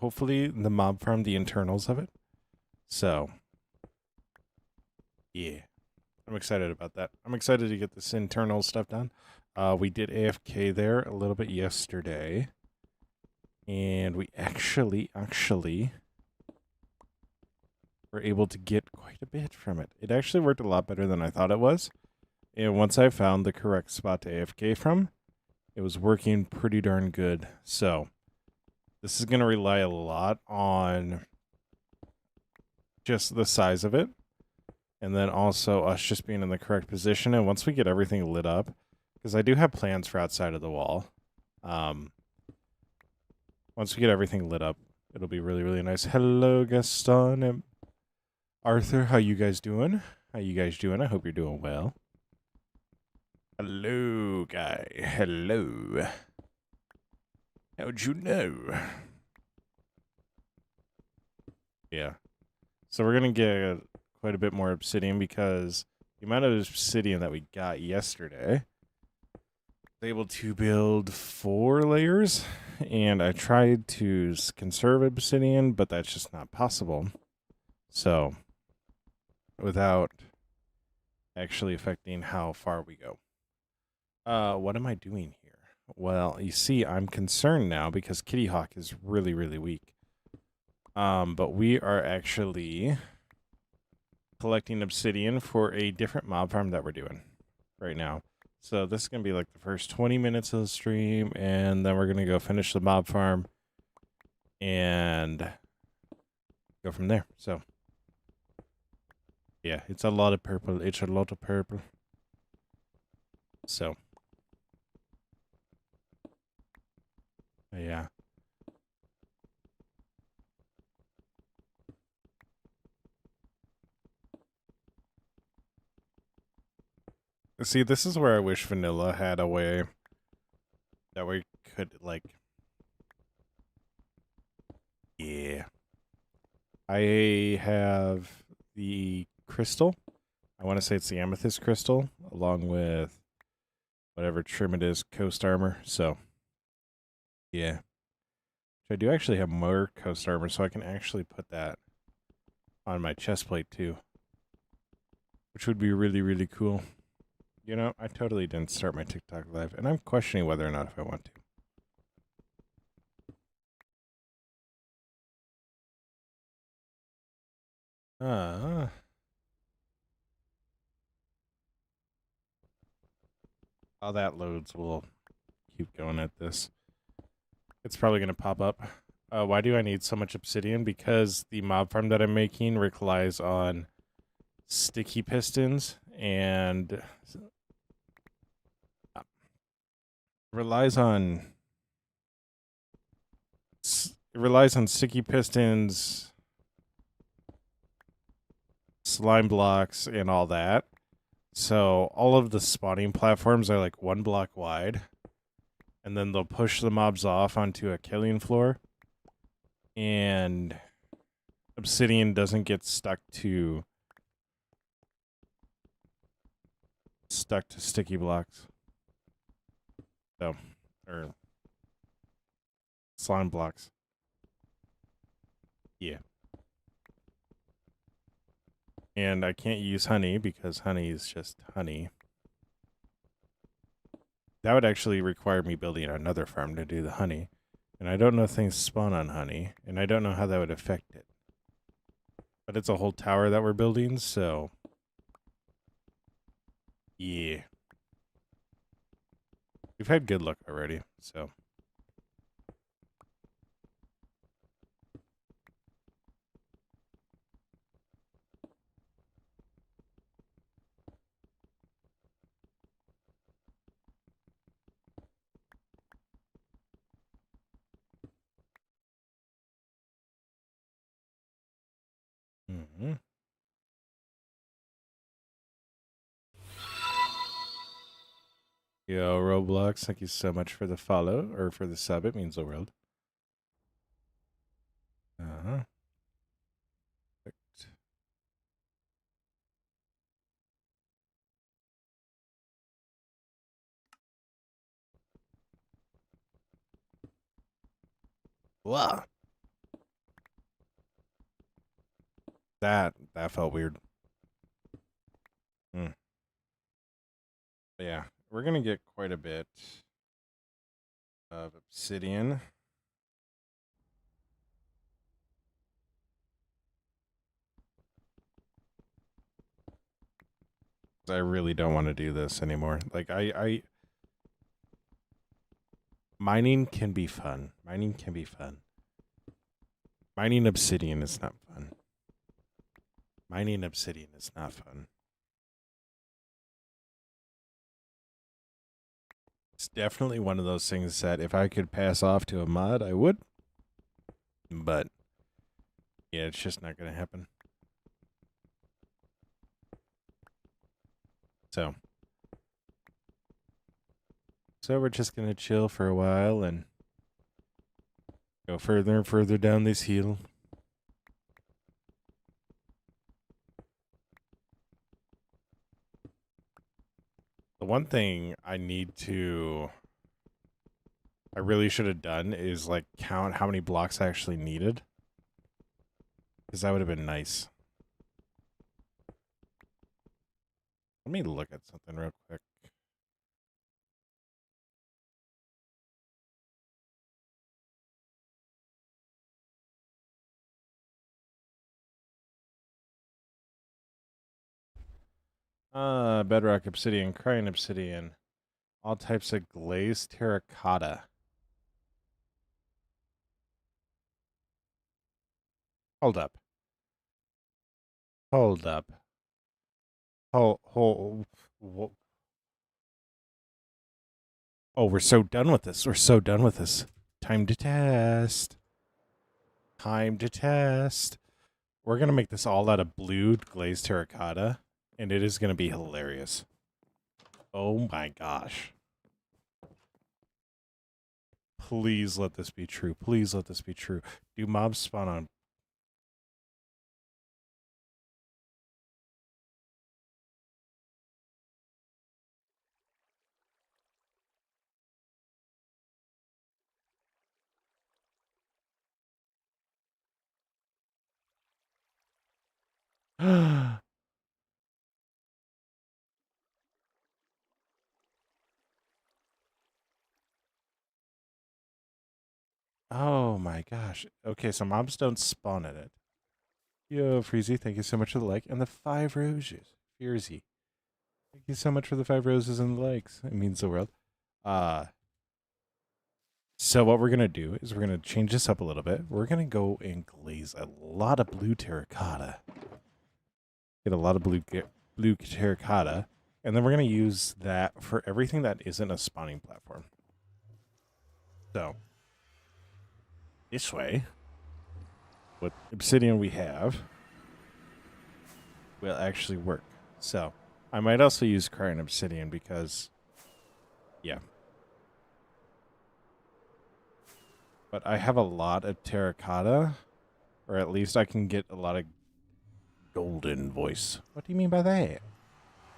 hopefully the mob farm the internals of it. So, yeah, I'm excited about that. I'm excited to get this internal stuff done. We did AFK there a little bit yesterday, and we actually were able to get quite a bit from it. It actually worked a lot better than I thought it was. And once I found the correct spot to AFK from, it was working pretty darn good. So this is going to rely a lot on just the size of it. And then also us just being in the correct position. And once we get everything lit up, because I do have plans for outside of the wall. Once we get everything lit up, it'll be really, really nice. Hello, Gaston and Arthur. How you guys doing? How you guys doing? I hope you're doing well. Hello, guy. Hello. How'd you know? Yeah. So we're going to get quite a bit more obsidian because the amount of obsidian that we got yesterday, I was able to build 4 layers, and I tried to conserve obsidian, but that's just not possible. So, without actually affecting how far we go. What am I doing here? Well, you see, I'm concerned now because Kitty Hawk is really, really weak. But we are actually collecting obsidian for a different mob farm that we're doing right now. So this is going to be like the first 20 minutes of the stream, and then we're going to go finish the mob farm and go from there. So, yeah, it's a lot of purple. It's a lot of purple. So, yeah. See, this is where I wish vanilla had a way that we could, like... Yeah. I have the crystal. I want to say it's the amethyst crystal, along with whatever trim it is, coast armor. So, yeah. I do actually have more coast armor, so I can actually put that on my chest plate too, which would be really, really cool. You know, I totally didn't start my TikTok live, and I'm questioning whether or not if I want to. While that loads, we'll keep going at this. It's probably going to pop up. Why do I need so much obsidian? Because the mob farm that I'm making relies on sticky pistons and relies on sticky pistons, slime blocks, and all that. So all of the spawning platforms are like 1 block wide, and then they'll push the mobs off onto a killing floor, and obsidian doesn't get stuck to sticky blocks. So, or slime blocks. Yeah. And I can't use honey because honey is just honey. That would actually require me building another farm to do the honey. And I don't know if things spawn on honey, and I don't know how that would affect it. But it's a whole tower that we're building, so... Yeah. We've had good luck already, so... Mm-hmm. Yo, Roblox, thank you so much for the follow, or for the sub. It means the world. Uh-huh. Perfect. Wow. That felt weird. But yeah, we're gonna get quite a bit of obsidian. I really don't want to do this anymore. Like mining can be fun. Mining can be fun. Mining obsidian is not fun. Mining obsidian is not fun. It's definitely one of those things that if I could pass off to a mod, I would. But yeah, it's just not going to happen. So we're just going to chill for a while and go further and further down this hill. The one thing I really should have done is like count how many blocks I actually needed. Because that would have been nice. Let me look at something real quick. Bedrock obsidian, crying obsidian, all types of glazed terracotta. Hold up. Hold up. Oh, we're so done with this. We're so done with this. Time to test. Time to test. We're going to make this all out of blue glazed terracotta, and it is going to be hilarious. Oh my gosh. Please let this be true. Please let this be true. Do mobs spawn on? Oh my gosh. Okay, so mobs don't spawn in it. Yo, Freezy, thank you so much for the like and the 5 roses. Fearsy. Thank you so much for the 5 roses and the likes. It means the world. So what we're going to do is we're going to change this up a little bit. We're going to go and glaze a lot of blue terracotta. Get a lot of blue terracotta. And then we're going to use that for everything that isn't a spawning platform. So, this way, what obsidian we have will actually work. So, I might also use crying obsidian because, yeah. But I have a lot of terracotta, or at least I can get a lot of golden voice. What do you mean by that?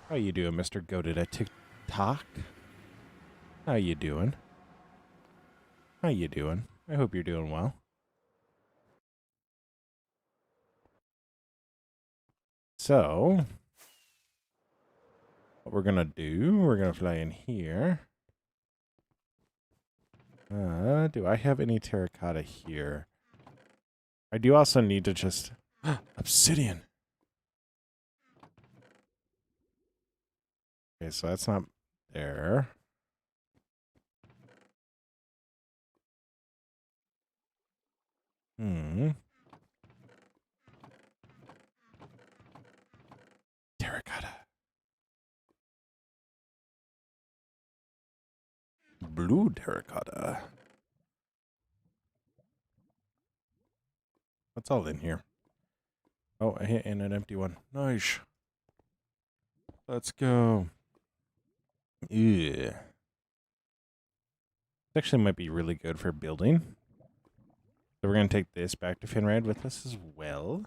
How you doing, Mr. Goated at TikTok? How you doing? How you doing? I hope you're doing well. So, what we're gonna do, we're gonna fly in here. Do I have any terracotta here? I do also need to just... Obsidian! Okay, so that's not there. Terracotta. Blue terracotta. What's all in here? Oh, I hit in an empty one. Nice. Let's go. Yeah. This actually might be really good for building. So we're going to take this back to Finrad with us as well.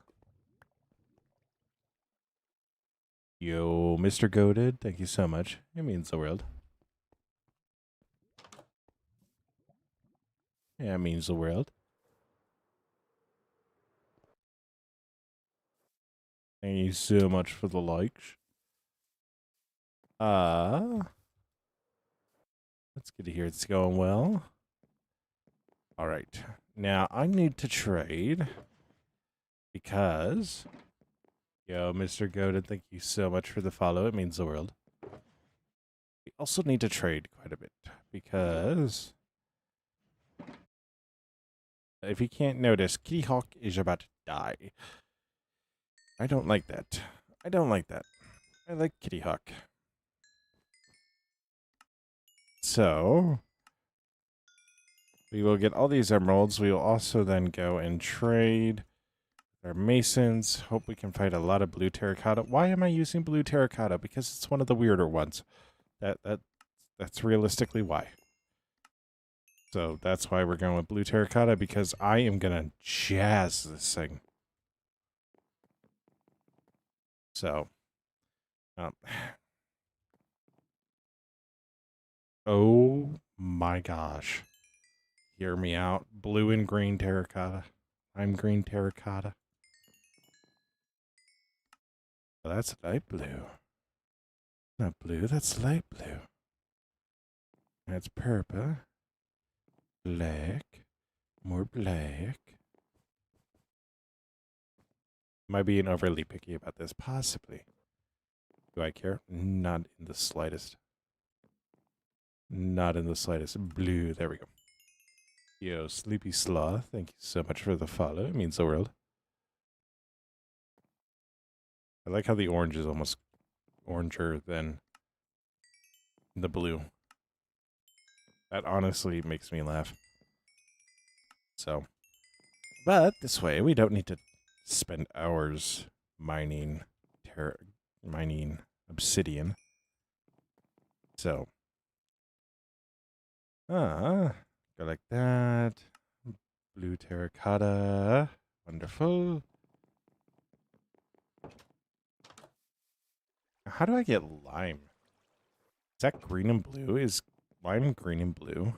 Yo, Mr. Goated, thank you so much. It means the world. Yeah, it means the world. Thank you so much for the likes. That's good to hear it's going well. All right. Now I need to trade because, yo, Mr. Godin, thank you so much for the follow. It means the world. We also need to trade quite a bit because if you can't notice, Kitty Hawk is about to die. I don't like that. I don't like that. I like Kitty Hawk. So we will get all these emeralds. We will also then go and trade our masons. Hope we can find a lot of blue terracotta. Why am I using blue terracotta? Because it's one of the weirder ones. That's realistically why. So that's why we're going with blue terracotta, because I am gonna jazz this thing. So, oh my gosh. Hear me out. Blue and green terracotta. I'm green terracotta. Oh, that's light blue. Not blue, that's light blue. That's purple. Black. More black. Am I being overly picky about this? Possibly. Do I care? Not in the slightest. Not in the slightest. Blue. There we go. Yo, Sleepy Sloth, thank you so much for the follow. It means the world. I like how the orange is almost oranger than the blue. That honestly makes me laugh. So, but this way we don't need to spend hours mining obsidian. So, go like that. Blue terracotta. Wonderful. How do I get lime? Is that green and blue? Is lime green and blue?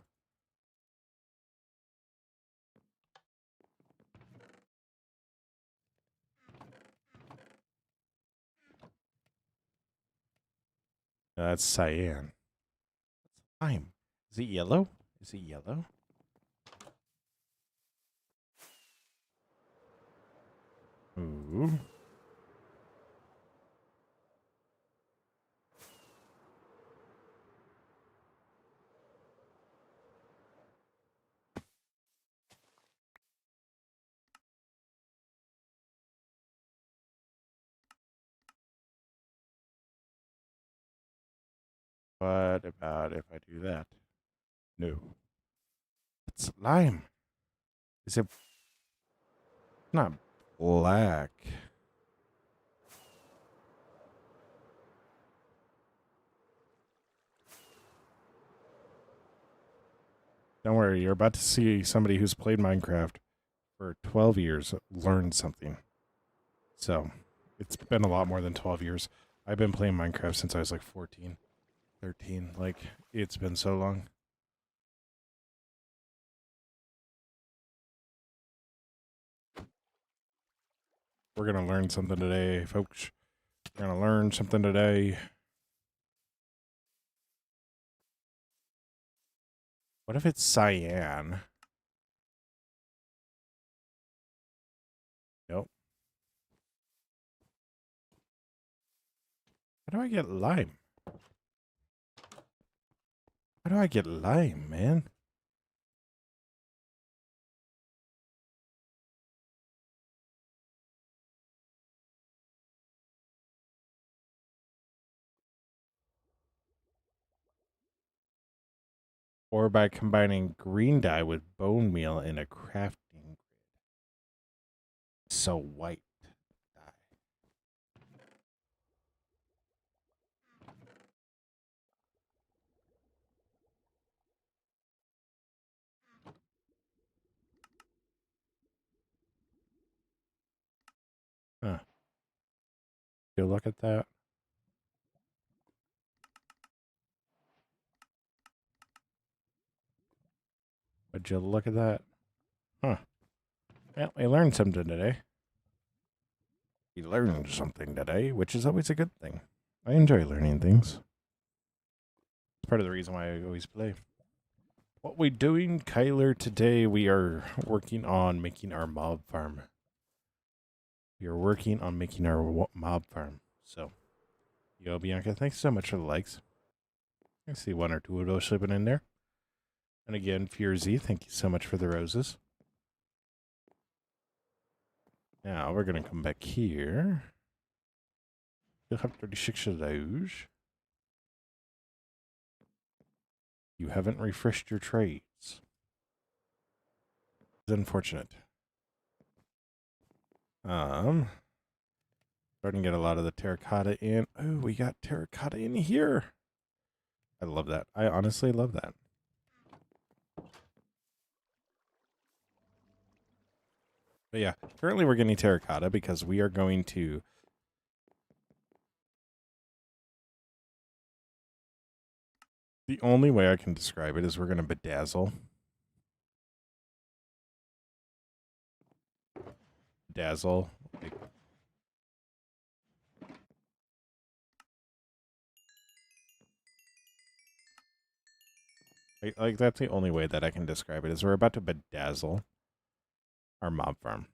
No, that's cyan. What's lime? Is it yellow? Is it yellow? Ooh. What about if I do that? No. It's lime. Is it not black? Don't worry, you're about to see somebody who's played Minecraft for 12 years learn something. So, it's been a lot more than 12 years. I've been playing Minecraft since I was like 14, 13. Like, it's been so long. We're going to learn something today, folks. We're going to learn something today. What if it's cyan? Nope. How do I get lime? How do I get lime, man? Or by combining green dye with bone meal in a crafting grid. So white dye. Huh. You look at that. Would you look at that? Huh. Well, we learned something today. We learned something today, which is always a good thing. I enjoy learning things. It's part of the reason why I always play. What we doing, Kyler? Today we are working on making our mob farm. We are working on making our mob farm. So, yo, Bianca, thanks so much for the likes. I see one or two of those slipping in there. And again, Furzy, thank you so much for the roses. Now we're going to come back here. You'll have 36 of those. You haven't refreshed your trades. It's unfortunate. Starting to get a lot of the terracotta in. Oh, we got terracotta in here. I love that. I honestly love that. But yeah, currently we're getting terracotta because we are going to... The only way I can describe it is we're going to bedazzle. Dazzle. Like that's the only way that I can describe it is we're about to bedazzle our mob farm.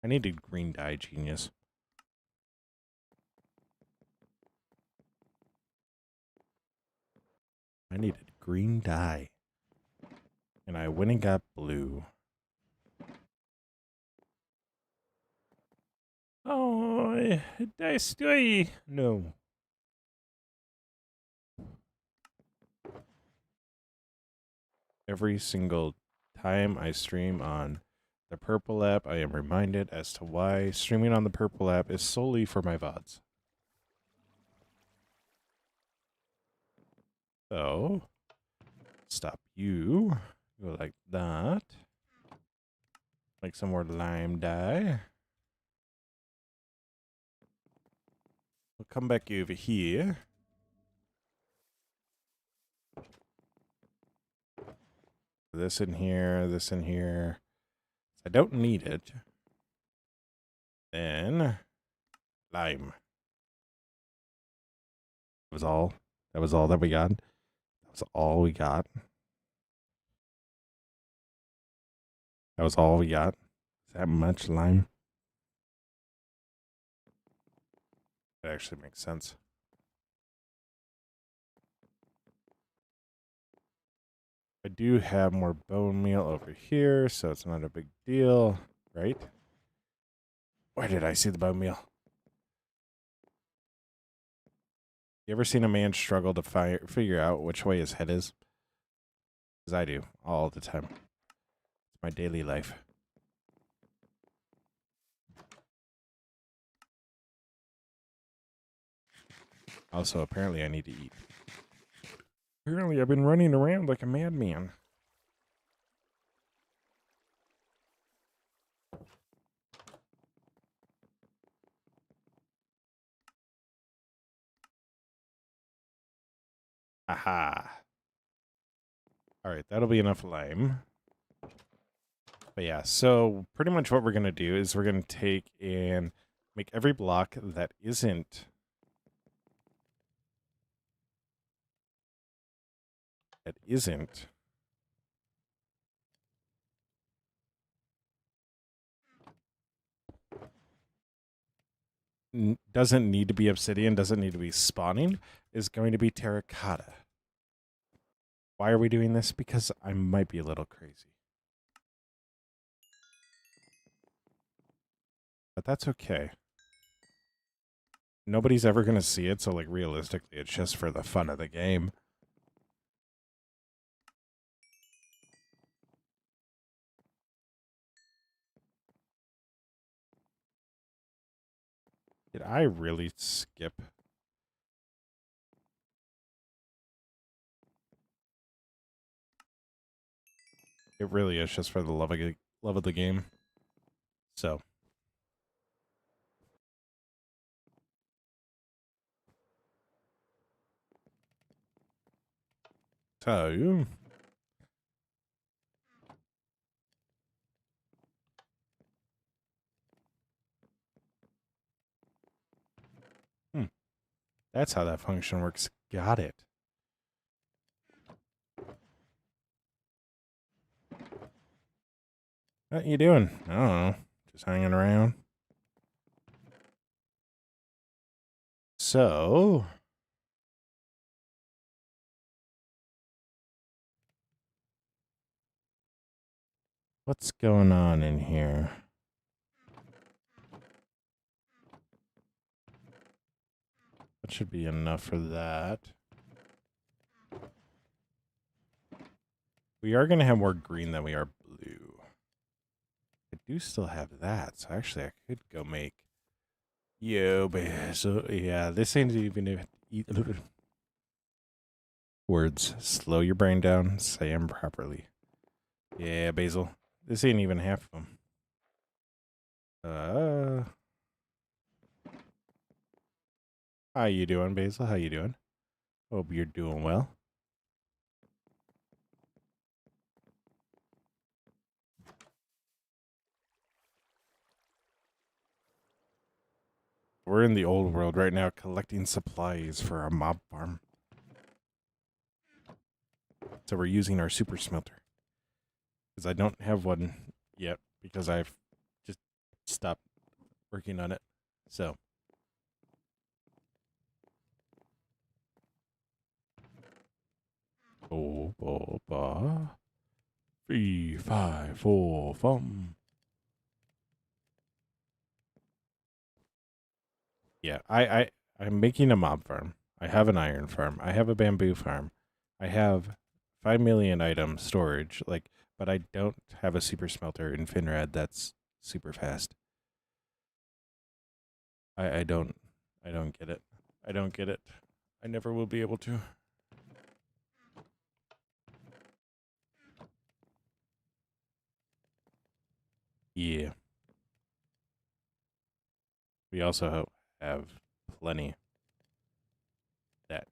I needed green dye, genius. I needed green dye. And I went and got blue. Oh, estoy... No. Every single time I stream on the Purple app, I am reminded as to why streaming on the Purple app is solely for my VODs. So, stop you. Go like that. Like some more lime dye. We'll come back over here. This in here, this in here. I don't need it. Then, lime. That was all. That was all that we got. That was all we got. That was all we got. Is that much lime? That actually makes sense. I do have more bone meal over here, so it's not a big deal, right? Where did I see the bone meal? You ever seen a man struggle to figure out which way his head is? Because I do, all the time. It's my daily life. Also, apparently I need to eat. Apparently I've been running around like a madman. Aha. Alright, that'll be enough lime. But yeah, so pretty much what we're going to do is we're going to take and make every block that isn't doesn't need to be obsidian, doesn't need to be spawning, is going to be terracotta. Why are we doing this? Because I might be a little crazy. But that's okay. Nobody's ever going to see it, so like realistically, it's just for the fun of the game. Did I really skip? It really is just for the love of the game. So. So. That's how that function works. Got it. What you doing? I don't know. Just hanging around. So, what's going on in here? That should be enough for that. We are going to have more green than we are blue. I do still have that, so actually I could go make... Yo, so yeah, this ain't even... Words. Slow your brain down. Say them properly. Yeah, Basil. This ain't even half of them. How you doing, Basil? How you doing? Hope you're doing well. We're in the old world right now collecting supplies for our mob farm. So we're using our super smelter. Because I don't have one yet because I've just stopped working on it. So. Oh, ba, ba. 3, 5, 4, fum. Yeah, I'm making a mob farm. I have an iron farm. I have a bamboo farm. I have 5 million item storage, but I don't have a super smelter in Finrad that's super fast. I don't get it. I don't get it. I never will be able to. Yeah. We also have plenty. That.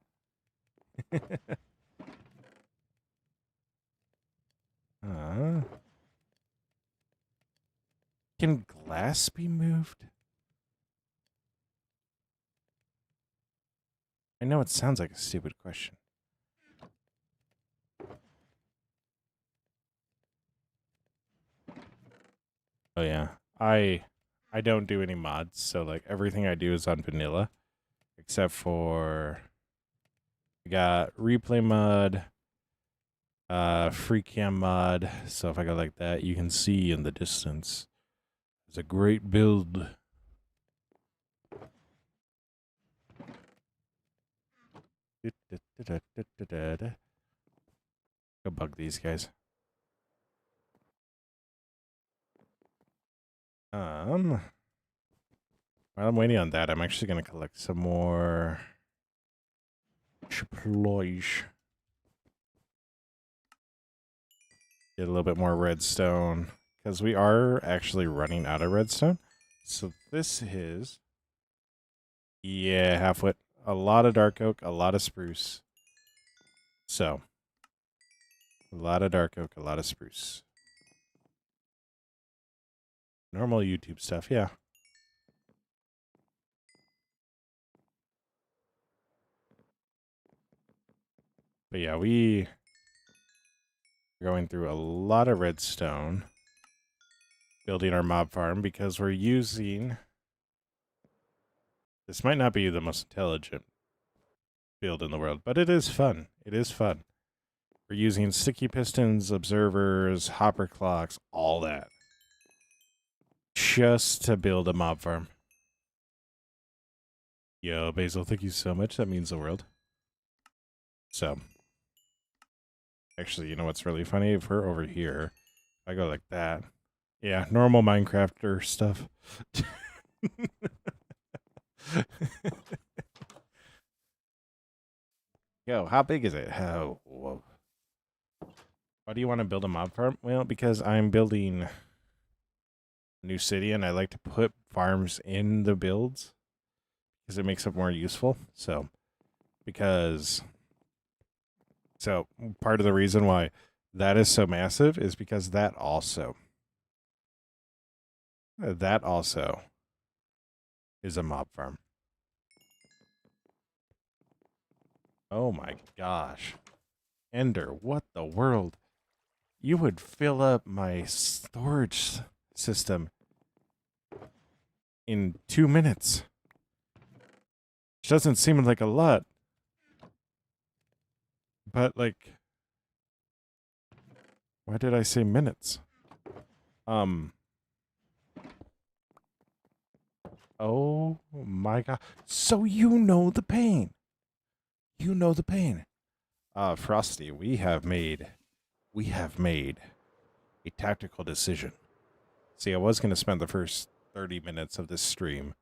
Can glass be moved? I know it sounds like a stupid question. Oh yeah. I don't do any mods, so like everything I do is on vanilla. Except for I got replay mod, free cam mod. So if I go like that, you can see in the distance. It's a great build. Go bug these guys. While I'm waiting on that, I'm actually gonna collect some more supplies. Get a little bit more redstone. Because we are actually running out of redstone. So this is... Yeah, halfwit. A lot of dark oak, a lot of spruce. So, a lot of dark oak, a lot of spruce. Normal YouTube stuff, yeah. But yeah, we are going through a lot of redstone. Building our mob farm because we're using... This might not be the most intelligent build in the world, but it is fun. It is fun. We're using sticky pistons, observers, hopper clocks, all that. Just to build a mob farm. Yo, Basil, thank you so much. That means the world. So, actually, you know what's really funny? If we're over here, I go like that. Yeah, normal Minecrafter stuff. Yo, how big is it? How? Whoa. Why do you want to build a mob farm? Well, because I'm building a new city and I like to put farms in the builds because it makes it more useful. So, part of the reason why that is so massive is because that also is a mob farm. Oh my gosh. Ender, what the world? You would fill up my storage system in 2 minutes. Which doesn't seem like a lot, but like, why did I say minutes? Um, oh my god. So you know the pain. You know the pain. Frosty, we have made a tactical decision. See, I was going to spend the first 30 minutes of this stream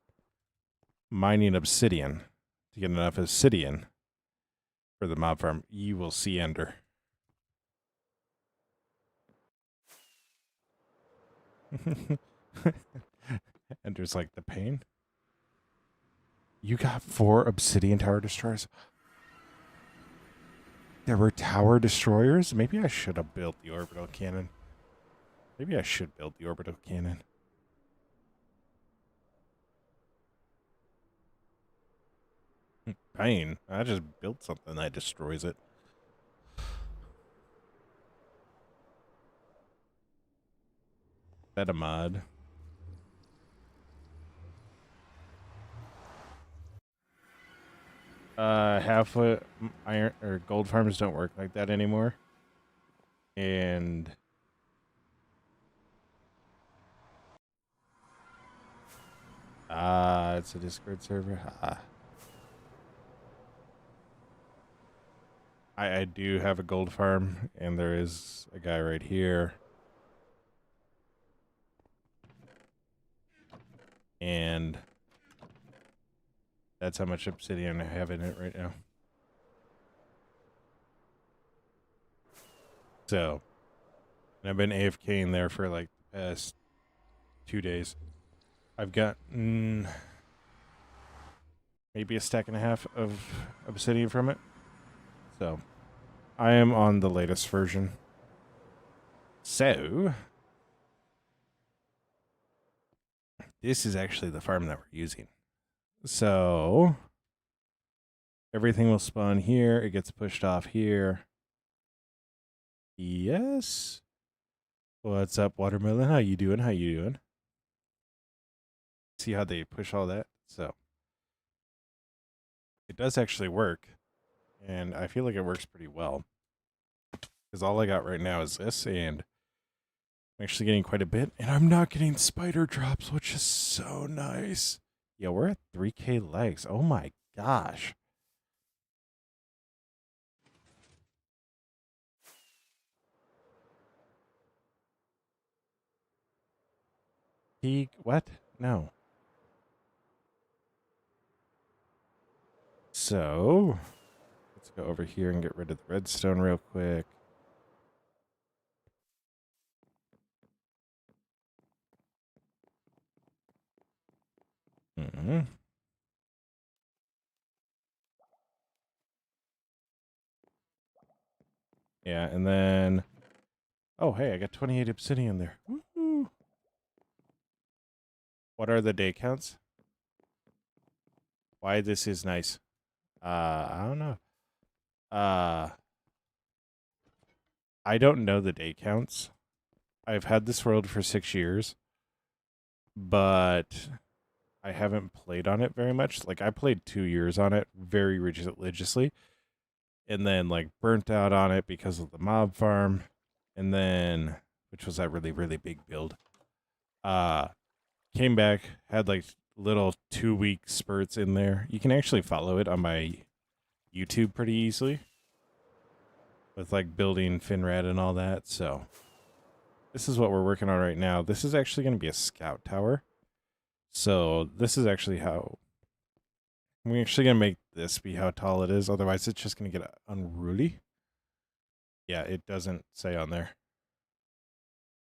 mining obsidian to get enough obsidian for the mob farm. You will see Ender. Ender's like the pain. You got 4 obsidian tower destroyers? There were tower destroyers? Maybe I should have built the orbital cannon. Maybe I should build the orbital cannon. Pain. I just built something that destroys it. That a mod. Half-foot iron or gold farms don't work like that anymore. And it's a Discord server. I do have a gold farm, and there is a guy right here. And that's how much obsidian I have in it right now. So, and I've been AFKing there for like the past 2 days. I've got maybe a stack and a half of obsidian from it. So, I am on the latest version. So, this is actually the farm that we're using. So, everything will spawn here. It gets pushed off here. Yes. What's up, Watermelon? How you doing? How you doing? See how they push all that? So, it does actually work. And I feel like it works pretty well. Because all I got right now is this, and I'm actually getting quite a bit. And I'm not getting spider drops, which is so nice. Yeah, we're at 3K legs. Oh my gosh. What? No. So, let's go over here and get rid of the redstone real quick. Mm-hmm. Yeah, and then... Oh, hey, I got 28 obsidian there. Woo-hoo. What are the day counts? Why this is nice. I don't know. I don't know the day counts. I've had this world for 6 years, but I haven't played on it very much. Like, I played 2 years on it very religiously, and then, like, burnt out on it because of the mob farm, and then, which was that really, really big build. Came back, had, like, little 2-week spurts in there. You can actually follow it on my YouTube pretty easily with, like, building Finrad and all that, so... This is what we're working on right now. This is actually going to be a scout tower. So this is actually how... We're actually going to make this be how tall it is. Otherwise, it's just going to get unruly. Yeah, it doesn't say on there.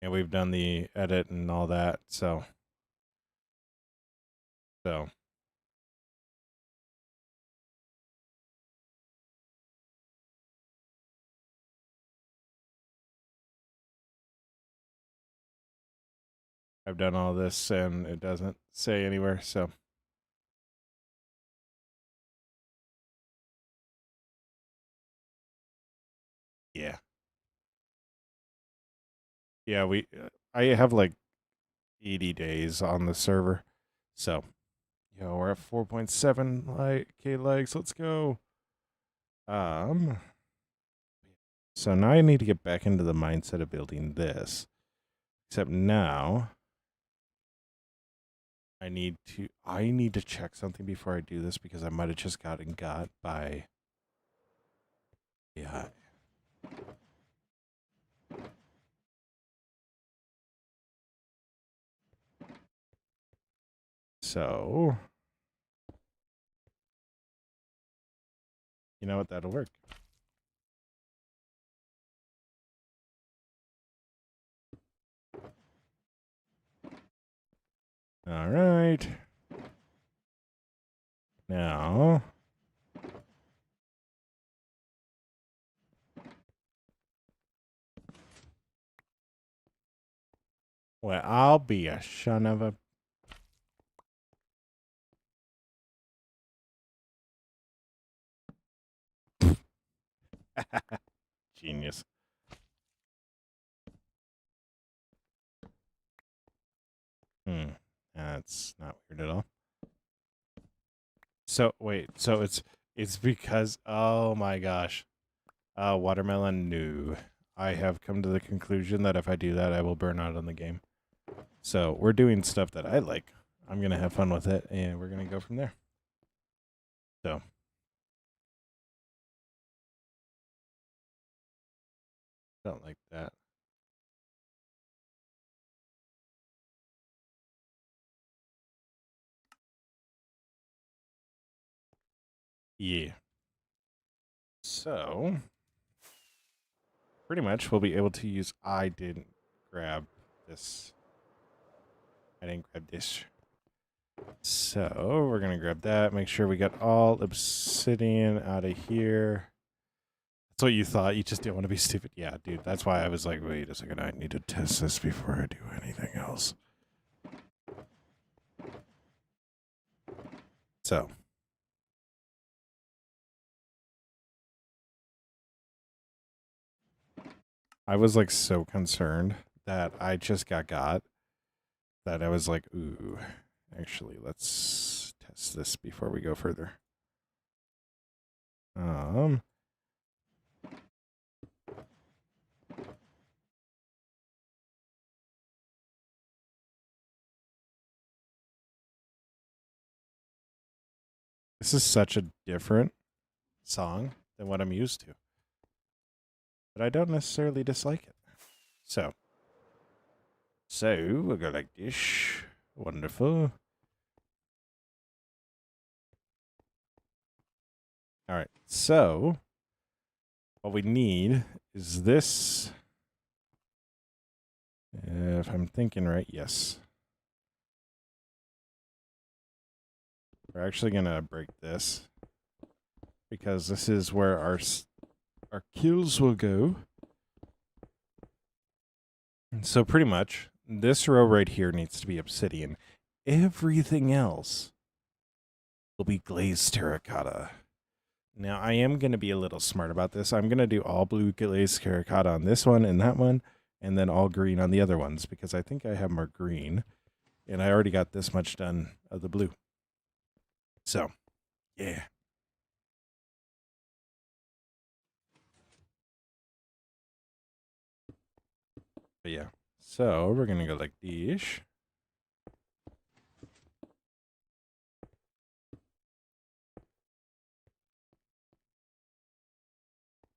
And we've done the edit and all that, so... I've done all this, and it doesn't say anywhere, so... Yeah. Yeah, I have like 80 days on the server. So, we're at 4.7 K likes. Let's go. Um, so now I need to get back into the mindset of building this. Except now I need to check something before I do this because I might have just got by AI. So, you know what? That'll work. All right. Now, well, I'll be a son of a. Genius. That's not weird at all. So wait, so it's because oh my gosh. Watermelon, no. I have come to the conclusion that if I do that I will burn out on the game. So we're doing stuff that I like. I'm gonna have fun with it and we're gonna go from there. So don't like that. Yeah. So pretty much we'll be able to use I didn't grab this. I didn't grab this. So we're gonna grab that, make sure we got all obsidian out of here. That's what you thought, you just didn't want to be stupid. Yeah, dude, that's why I was like, wait a second, I need to test this before I do anything else. So I was like so concerned that I just got that I was like, ooh, actually, let's test this before we go further. This is such a different song than what I'm used to, but I don't necessarily dislike it. So we'll go like this. Wonderful. All right. So what we need is this. If I'm thinking right, yes. We're actually going to break this because this is where our kills will go. And so pretty much this row right here needs to be obsidian. Everything else will be glazed terracotta. Now, I am going to be a little smart about this. I'm going to do all blue glazed terracotta on this one and that one, and then all green on the other ones, because I think I have more green, and I already got this much done of the blue. So, yeah. But yeah. So, we're going to go like this.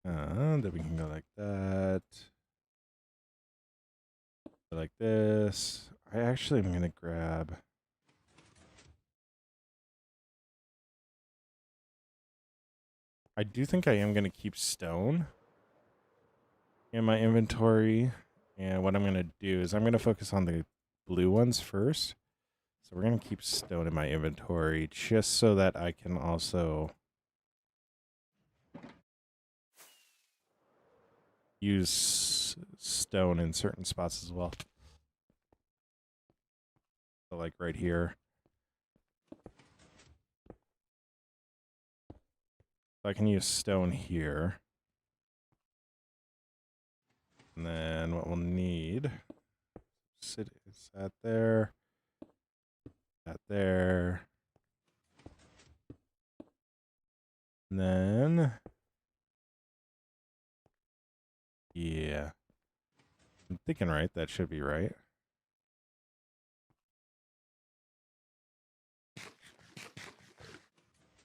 Then we can go like that. Like this. I actually am going to grab... I do think I am going to keep stone in my inventory. And what I'm going to do is I'm going to focus on the blue ones first. So we're going to keep stone in my inventory just so that I can also use stone in certain spots as well. So like right here. So I can use stone here. And then what we'll need is that there, that there. And then, yeah. I'm thinking right. That should be right.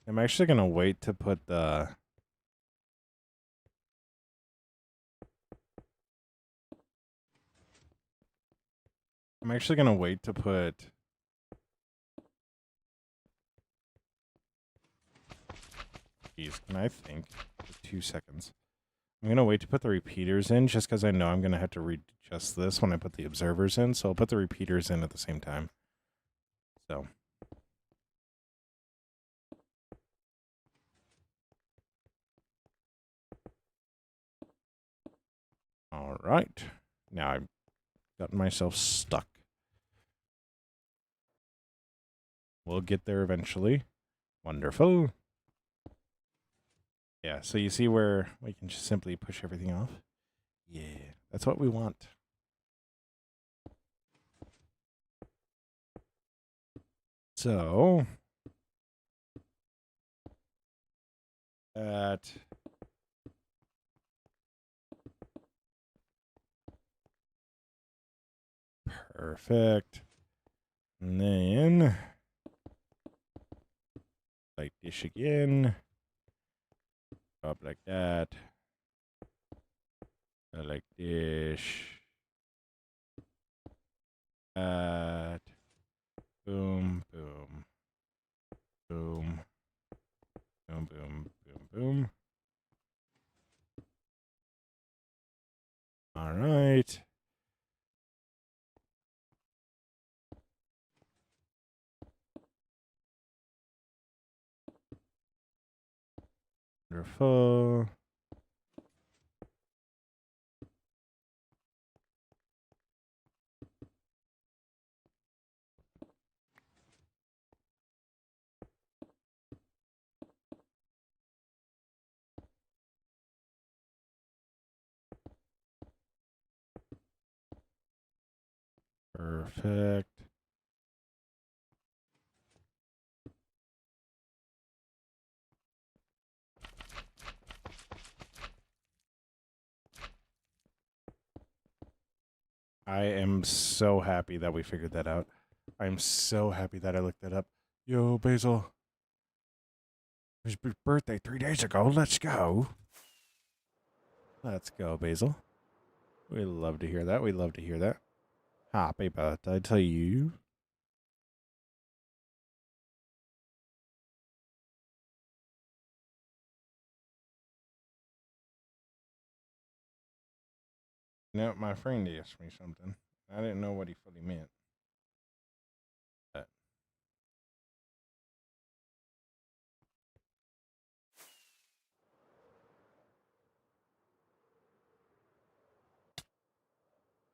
I'm actually going to wait to put the... I'm actually going to wait to put... Geez, can I think? For 2 seconds. I'm going to wait to put the repeaters in just because I know I'm going to have to readjust this when I put the observers in. So I'll put the repeaters in at the same time. So... All right. Now I've gotten myself stuck. We'll get there eventually. Wonderful. Yeah, so you see where we can just simply push everything off? Yeah, that's what we want. So, that... Perfect. And then... like dish again. Up like that. Like dish. That. Boom, boom. Boom. Boom, boom, boom, boom. All right. Wonderful. Perfect. I am so happy that we figured that out. I'm so happy that I looked that up. Yo, Basil. His birthday 3 days ago. Let's go. Let's go, Basil. We love to hear that. We love to hear that. Happy birthday to you. No, my friend asked me something. I didn't know what he fully meant. But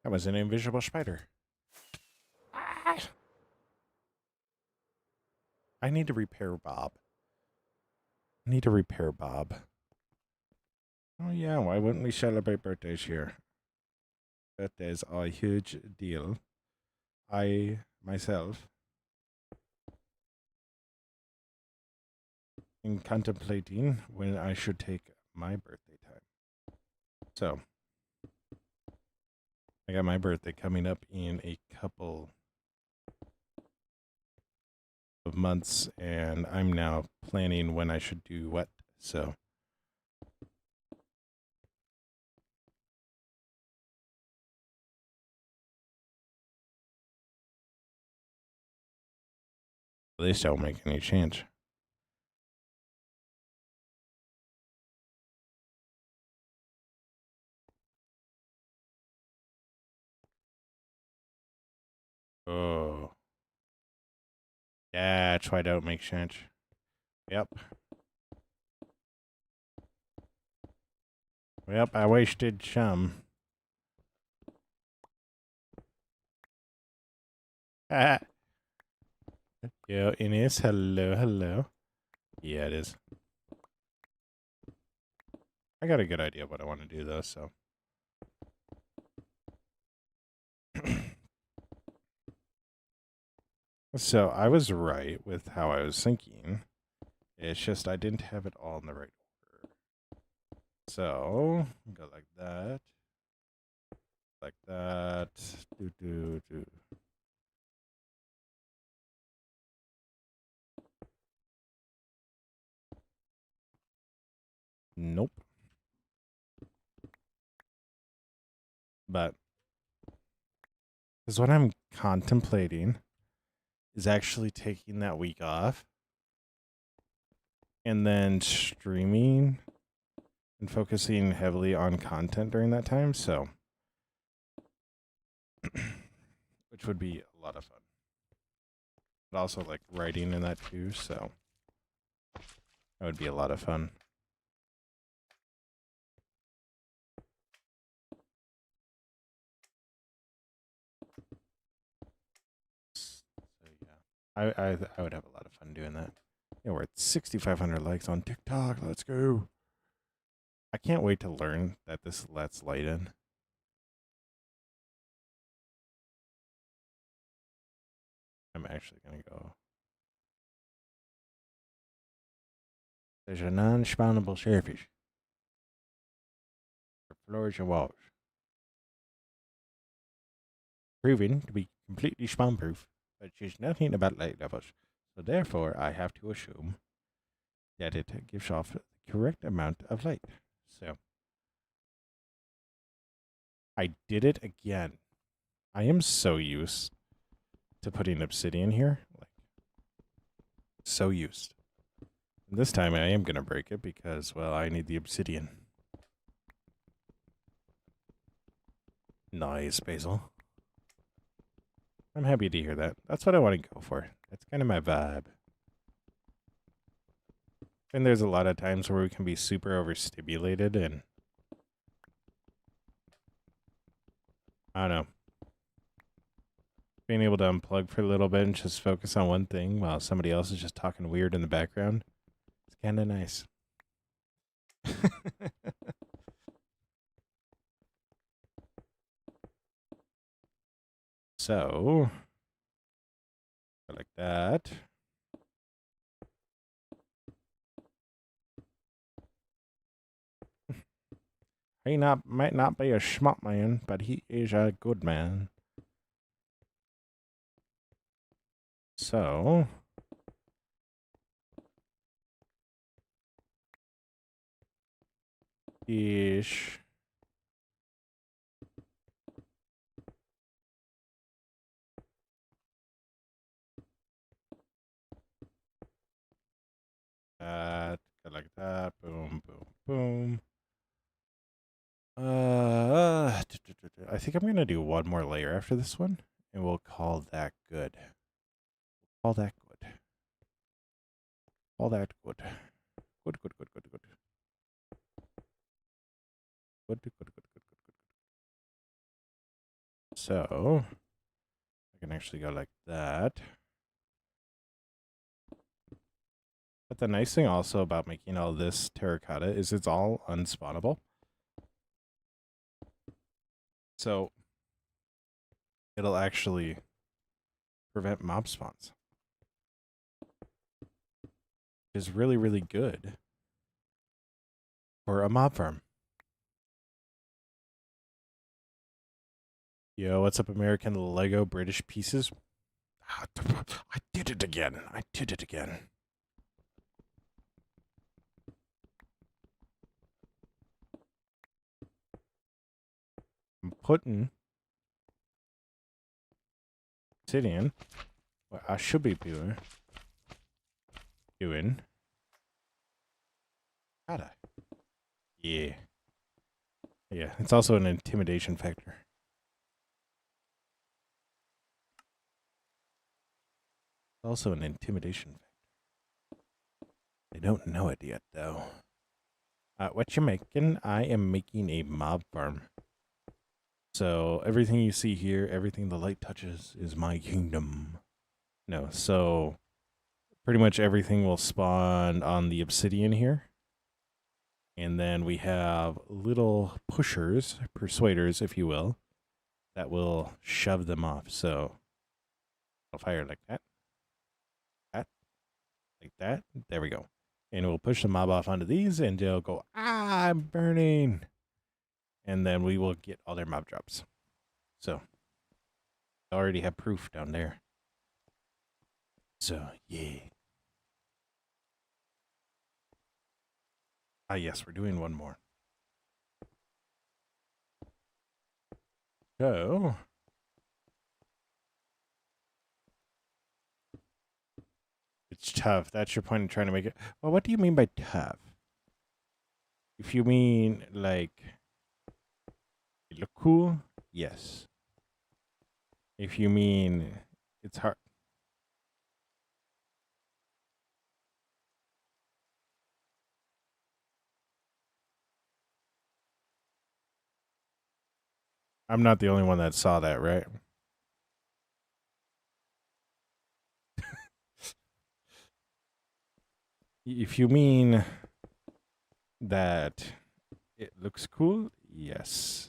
that was an invisible spider. Ah! I need to repair Bob. I need to repair Bob. Oh, yeah. Why wouldn't we celebrate birthdays here? Birthdays are a huge deal. I, myself, am contemplating when I should take my birthday time. So, I got my birthday coming up in a couple of months, and I'm now planning when I should do what. So, at least I'll make any change. Oh. That's why I don't make sense. Yep. Yep, I wasted some. Yo, Ines, hello, hello. Yeah, it is. I got a good idea of what I want to do, though, so. So I was right with how I was thinking. It's just I didn't have it all in the right order. So go like that. Like that. Do. Nope. But because what I'm contemplating is actually taking that week off and then streaming and focusing heavily on content during that time. So, which would be a lot of fun. But also like writing in that too. So, that would be a lot of fun. So, yeah. I would have a lot of fun doing that. Yeah, we're at 6,500 likes on TikTok. Let's go. I can't wait to learn that this lets light in. I'm actually going to go. There's a non-spawnable shellfish. For floors and walls. Proven to be completely spawn-proof, but there's nothing about light levels. So therefore, I have to assume that it gives off the correct amount of light. So, I did it again. I am so used to putting obsidian here. Like, so used. And this time I am going to break it because, well, I need the obsidian. Nice, Basil. I'm happy to hear that. That's what I want to go for. That's kind of my vibe. And there's a lot of times where we can be super overstimulated and I don't know. Being able to unplug for a little bit and just focus on one thing while somebody else is just talking weird in the background. It's kind of nice. So, like that. He might not be a smart man, but he is a good man. So, ish. That, like that. Boom, boom, boom. I think I'm gonna do one more layer after this one, and we'll call that good. Call that good. Call that good. Good, good, good, good, good. Good, good, good, good, good, good. So, I can actually go like that. But the nice thing also about making all this terracotta is it's all unspawnable. So, it'll actually prevent mob spawns. Which is really, really good for a mob farm. Yo, what's up, American Lego British pieces? I did it again. I did it again. I'm putting Obsidian. What I should be doing. How'd I? Yeah. Yeah, it's also an intimidation factor. It's also an intimidation factor. They don't know it yet, though. What you making? I am making a mob farm. So everything you see here, everything the light touches is my kingdom. No, so pretty much everything will spawn on the obsidian here. And then we have little pushers, persuaders, if you will, that will shove them off. So I'll fire like that, like that. There we go. And we'll push the mob off onto these, and they'll go, ah, I'm burning. And then we will get all their mob drops. So I already have proof down there. So, yeah. Ah, yes, we're doing one more. So, it's tough. That's your point in trying to make it. Well, what do you mean by tough? If you mean, like, it look cool, yes. If you mean it's hard. I'm not the only one that saw that, right? If you mean that it looks cool, yes.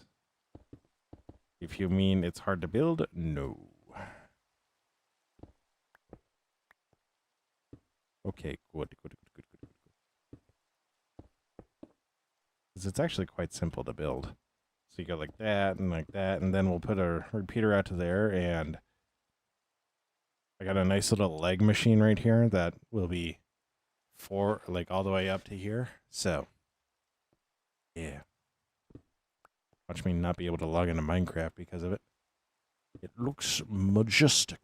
If you mean it's hard to build, no. Okay, good. Because it's actually quite simple to build. So you go like that, and then we'll put a repeater out to there, and I got a nice little leg machine right here that will be like all the way up to here. So, yeah. Watch me not be able to log into Minecraft because of it. It looks majestic.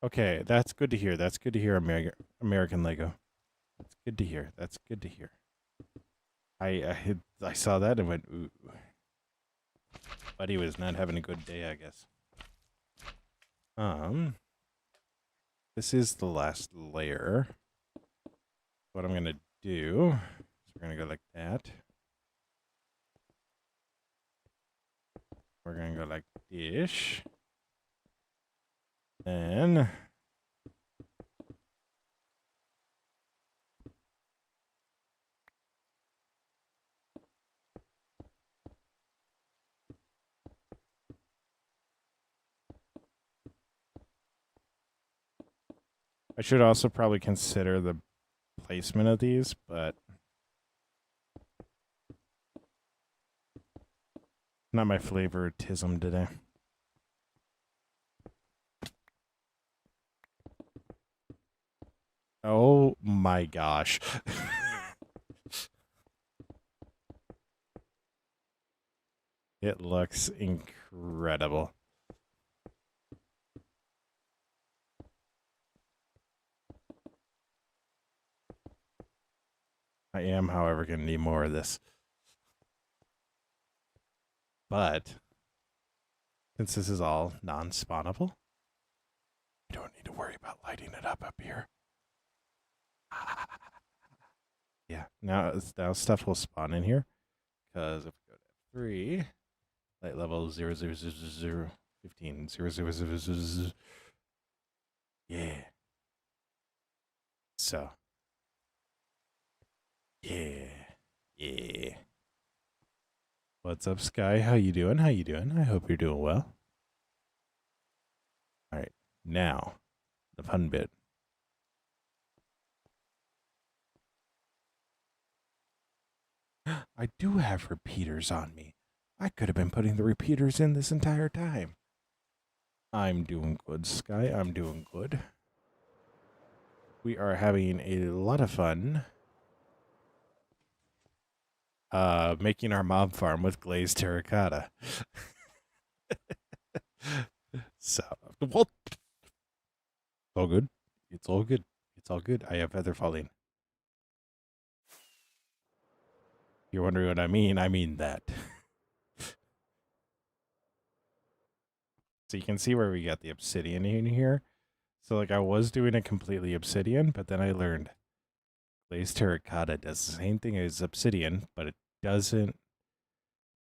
Okay, that's good to hear. That's good to hear, American Lego. That's good to hear. That's good to hear. I saw that and went, ooh. Buddy was not having a good day, I guess. This is the last layer. What I'm gonna do is we're gonna go like that. We're gonna go like this. Then I should also probably consider the placement of these, but not my favoritism today. Oh my gosh. It looks incredible. I am, however, going to need more of this. But since this is all non-spawnable, I don't need to worry about lighting it up here. Yeah, now stuff will spawn in here. Because if we go to 3, light level 0, 0, 0, 0, 0, 15, 0, 0, 0, 0, 0. Yeah. So. Yeah. What's up, Sky? How you doing? I hope you're doing well. All right, now the fun bit. I do have repeaters on me. I could have been putting the repeaters in this entire time. I'm doing good, Sky. I'm doing good. We are having a lot of fun making our mob farm with glazed terracotta. So, what? It's all good. It's all good. It's all good. I have feather falling. You're wondering what I mean? I mean that. So you can see where we got the obsidian in here. So like I was doing it completely obsidian, but then I learned glazed terracotta does the same thing as obsidian, but it doesn't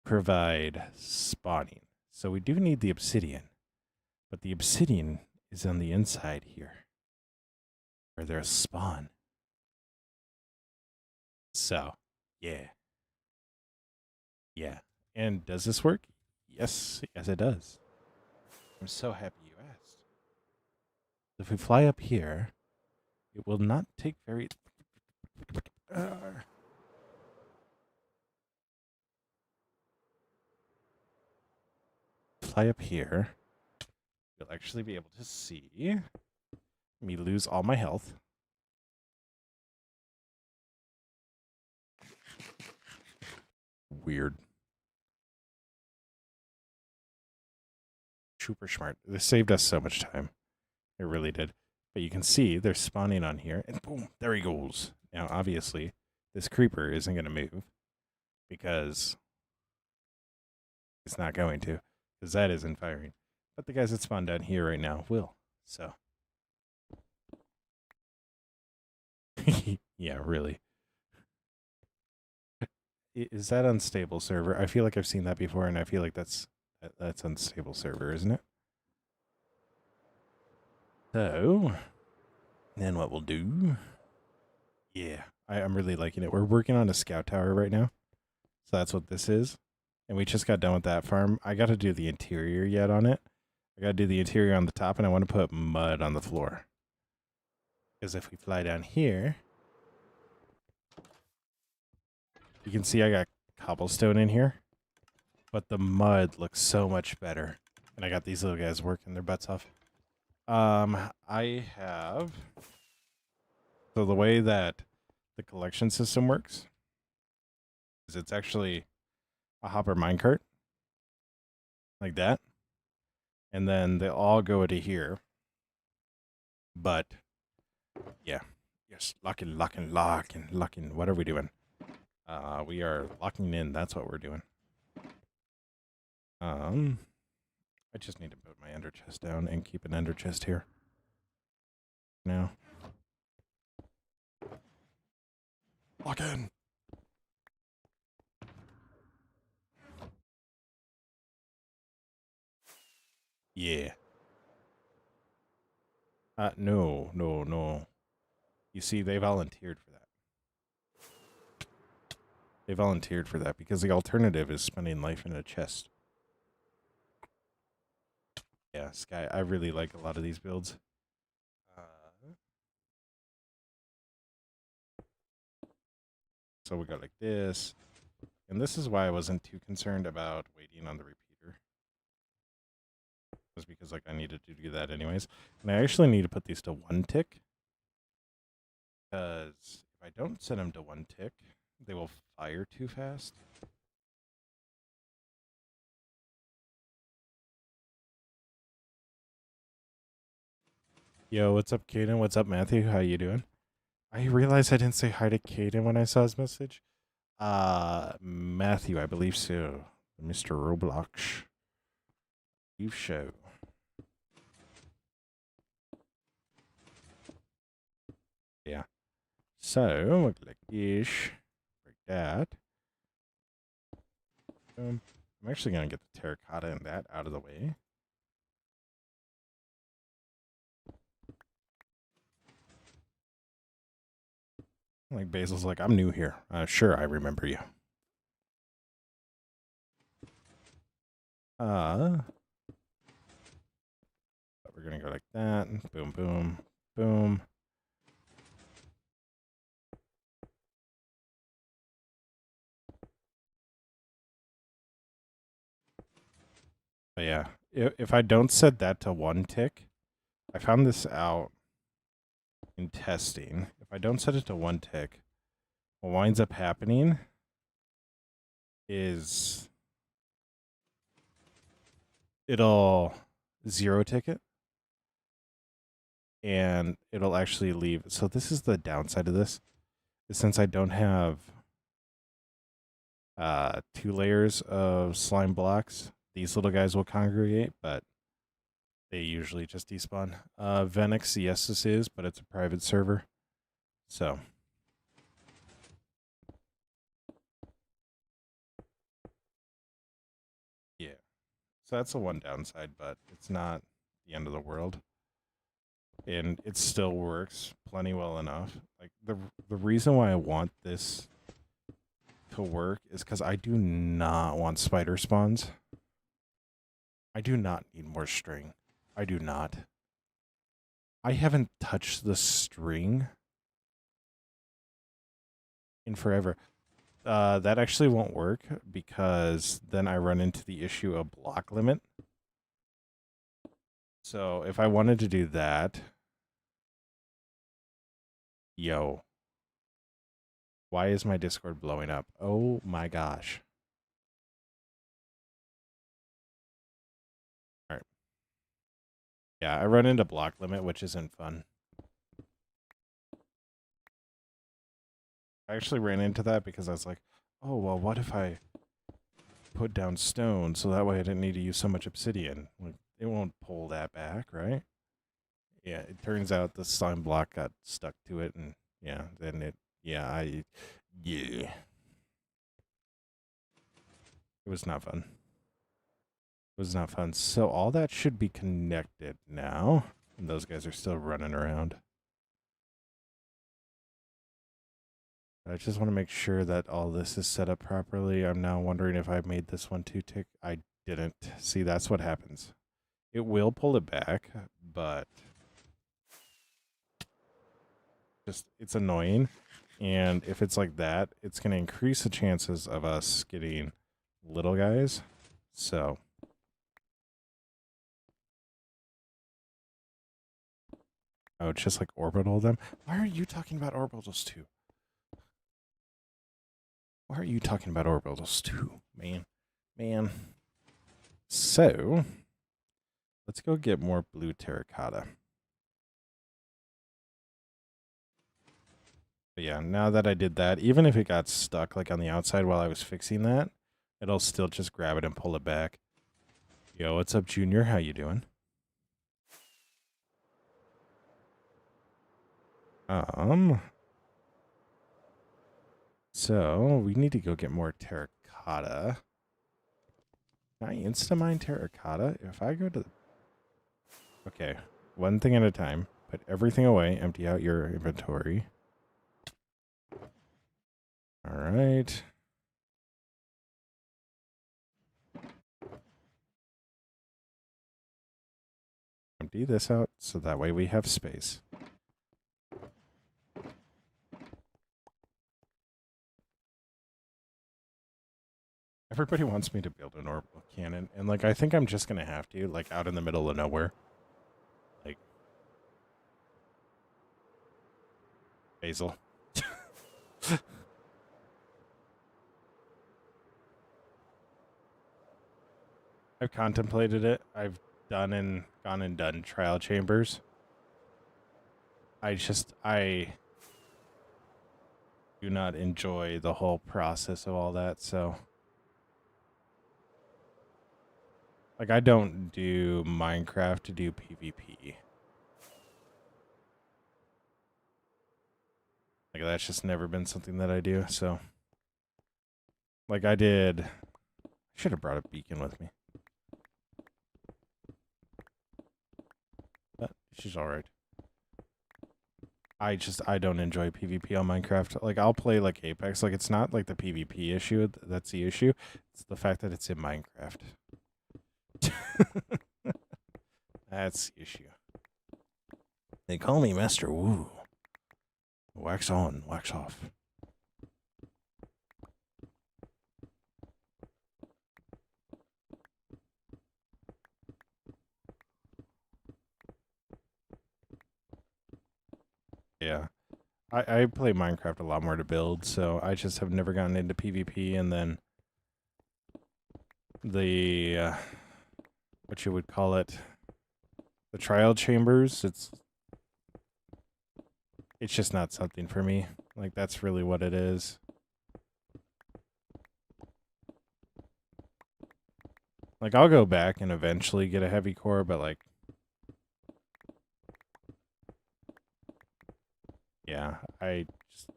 provide spawning. So we do need the obsidian, but the obsidian is on the inside here, where there's spawn. So, yeah. Yeah. And does this work? Yes. Yes, it does. I'm so happy you asked. If we fly up here, it will not take very... fly up here. You'll actually be able to see me lose all my health. Weird. Super smart. This saved us so much time. It really did. But you can see they're spawning on here, and boom, there he goes. Now, obviously, this creeper isn't going to move because it's not going to, because that isn't firing. But the guys that spawn down here right now will. So, yeah, really. Is that unstable server? I feel like I've seen that before, and I feel like that's unstable server, isn't it? So, then what we'll do... Yeah, I'm really liking it. We're working on a scout tower right now. So that's what this is. And we just got done with that farm. I got to do the interior yet on it. I got to do the interior on the top, and I want to put mud on the floor. Because if we fly down here, you can see I got cobblestone in here. But the mud looks so much better. And I got these little guys working their butts off. I have... So the way that the collection system works is it's actually a hopper minecart. Like that. And then they all go to here. But, yeah. Yes, locking. What are we doing? We are locking in. That's what we're doing. I just need to put my ender chest down and keep an ender chest here. Now. Lock in. Yeah. No. You see, they volunteered for that. They volunteered for that because the alternative is spending life in a chest. Yeah, Sky, I really like a lot of these builds. So we got like this. And this is why I wasn't too concerned about waiting on the repeater. Was because like I needed to do that anyways. And I actually need to put these to 1 tick. Because if I don't set them to 1 tick, they will fire too fast. Yo, what's up, Caden? What's up, Matthew? How you doing? I realized I didn't say hi to Caden when I saw his message. Matthew, I believe so. Mr. Roblox. You show. Yeah. So, look like this. Break that. I'm actually going to get the terracotta and that out of the way. Like Basil's like, I'm new here. Sure, I remember you. But we're going to go like that. Boom, boom, boom. But yeah, if I don't set that to 1 tick, I found this out in testing. If I don't set it to 1 tick, what winds up happening is it'll 0 tick it, and it'll actually leave. So this is the downside of this, is since I don't have 2 layers of slime blocks, these little guys will congregate, but they usually just despawn. Venix, yes, this is, but it's a private server. So. Yeah. So that's the one downside, but it's not the end of the world. And it still works plenty well enough. Like the reason why I want this to work is because I do not want spider spawns. I do not need more string. I do not. I haven't touched the string in forever. That actually won't work because then I run into the issue of block limit. So if I wanted to do that, yo, why is my Discord blowing up? Oh my gosh. All right. Yeah, I run into block limit, which isn't fun. I actually ran into that because I was like, oh, well, what if I put down stone so that way I didn't need to use so much obsidian? Like, it won't pull that back, right? Yeah, it turns out the slime block got stuck to it, and yeah, then it, yeah, yeah. It was not fun. It was not fun. So all that should be connected now. And those guys are still running around. I just want to make sure that all this is set up properly. I'm now wondering if I made this one too tick. I didn't. See, that's what happens. It will pull it back, but just it's annoying. And if it's like that, it's going to increase the chances of us getting little guys. So oh, it's just like orbital them. Why are you talking about orbitals too? Why are you talking about orbitals too, man? Man. So, let's go get more blue terracotta. But yeah, now that I did that, even if it got stuck like on the outside while I was fixing that, it'll still just grab it and pull it back. Yo, what's up, Junior? How you doing? So we need to go get more terracotta. Can I insta-mine terracotta? If I go to the... Okay, one thing at a time. Put everything away. Empty out your inventory. All right. Empty this out so that way we have space. Everybody wants me to build an orbital cannon, and like I think I'm just gonna have to, like out in the middle of nowhere. Like Basil. I've contemplated it. I've gone and done trial chambers. I do not enjoy the whole process of all that, so like I don't do Minecraft to do PvP. Like that's just never been something that I do, so like I should have brought a beacon with me. But she's alright. I don't enjoy PvP on Minecraft. Like I'll play like Apex. Like it's not like the PvP issue that's the issue. It's the fact that it's in Minecraft. That's the issue. They call me Master Woo. Wax on, wax off. Yeah. I play Minecraft a lot more to build, so I just have never gotten into PvP, and then the what you would call it, the trial chambers, it's just not something for me. Like that's really what it is. Like I'll go back and eventually get a heavy core, but like yeah, I just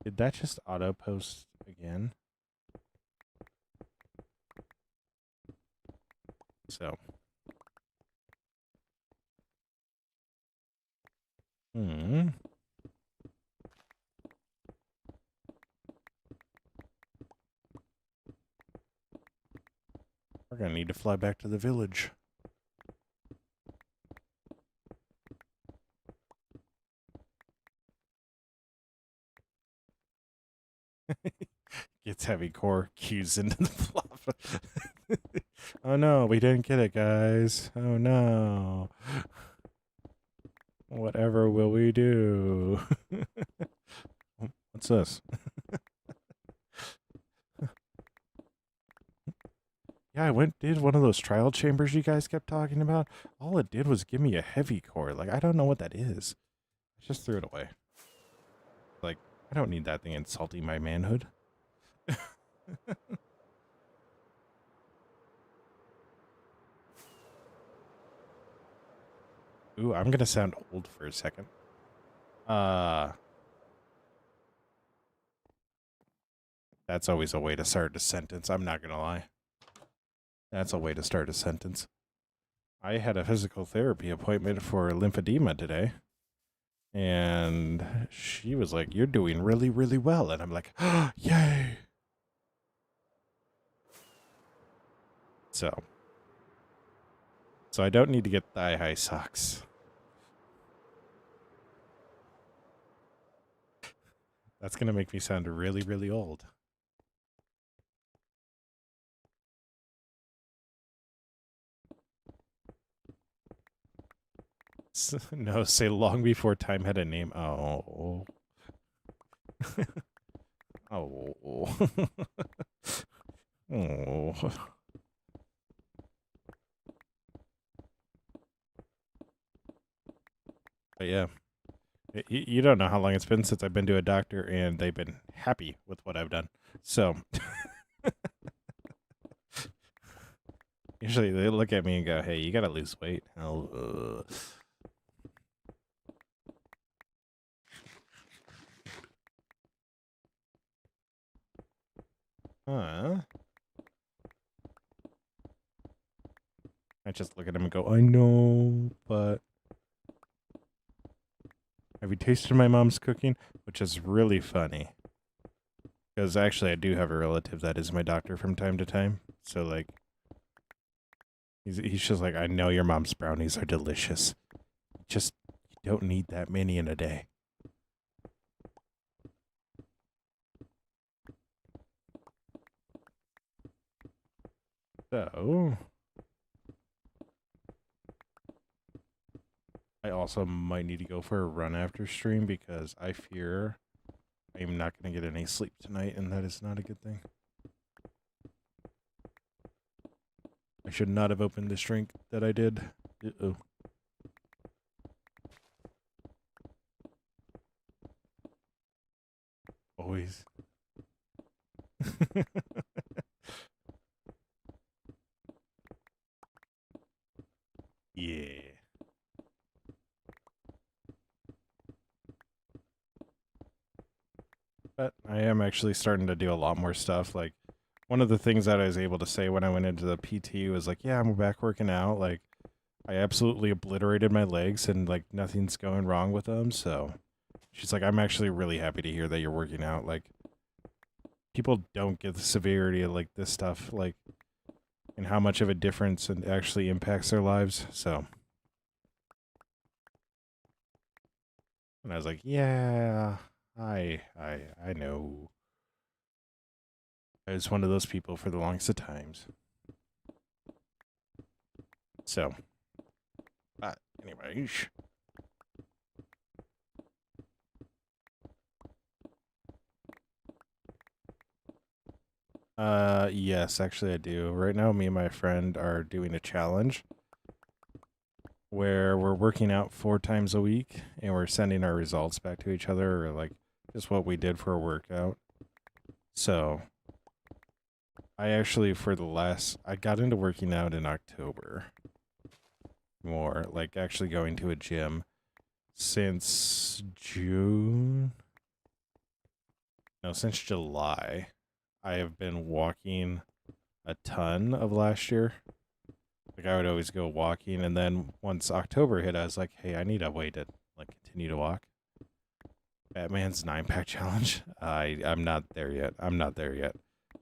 did that just auto post again? So Hmm. We're gonna need to fly back to the village. Gets heavy core cues into the flop. Oh no, we didn't get it, guys. Oh no. Whatever will we do? What's this? Yeah, I did one of those trial chambers you guys kept talking about. All it did was give me a heavy core. Like, I don't know what that is. I just threw it away. Like, I don't need that thing insulting my manhood. Ooh, I'm gonna sound old for a second. That's always a way to start a sentence. I'm not gonna lie. That's a way to start a sentence. I had a physical therapy appointment for lymphedema today. And she was like, "You're doing really, really well." And I'm like, oh, "Yay." So I don't need to get thigh-high socks. That's going to make me sound really, really old. No, say long before time had a name. Oh. Oh. Oh. But yeah, you don't know how long it's been since I've been to a doctor, and they've been happy with what I've done. So usually they look at me and go, "Hey, you gotta lose weight." Huh? I just look at him and go, "I know, but have you tasted my mom's cooking?" Which is really funny. Because actually, I do have a relative that is my doctor from time to time. So, like, he's just like, "I know your mom's brownies are delicious. Just, you don't need that many in a day." So, I also might need to go for a run after stream because I fear I'm not going to get any sleep tonight, and that is not a good thing. I should not have opened this drink that I did. Uh-oh. Always. Yeah. But I am actually starting to do a lot more stuff. Like, one of the things that I was able to say when I went into the PT was like, "Yeah, I'm back working out." Like, I absolutely obliterated my legs and like nothing's going wrong with them. So she's like, "I'm actually really happy to hear that you're working out." Like, people don't get the severity of like this stuff, like, and how much of a difference it actually impacts their lives. So, and I was like, "Yeah, I know." I was one of those people for the longest of times. So, but anyway. Yes, actually I do. Right now, me and my friend are doing a challenge where we're working out 4 times a week and we're sending our results back to each other, or like just what we did for a workout. So I actually, I got into working out in October more, like actually going to a gym since June. No, since July. I have been walking a ton of last year. Like, I would always go walking, and then once October hit, I was like, "Hey, I need a way to like continue to walk. Batman's 9-pack challenge. I'm not there yet. I'm not there yet.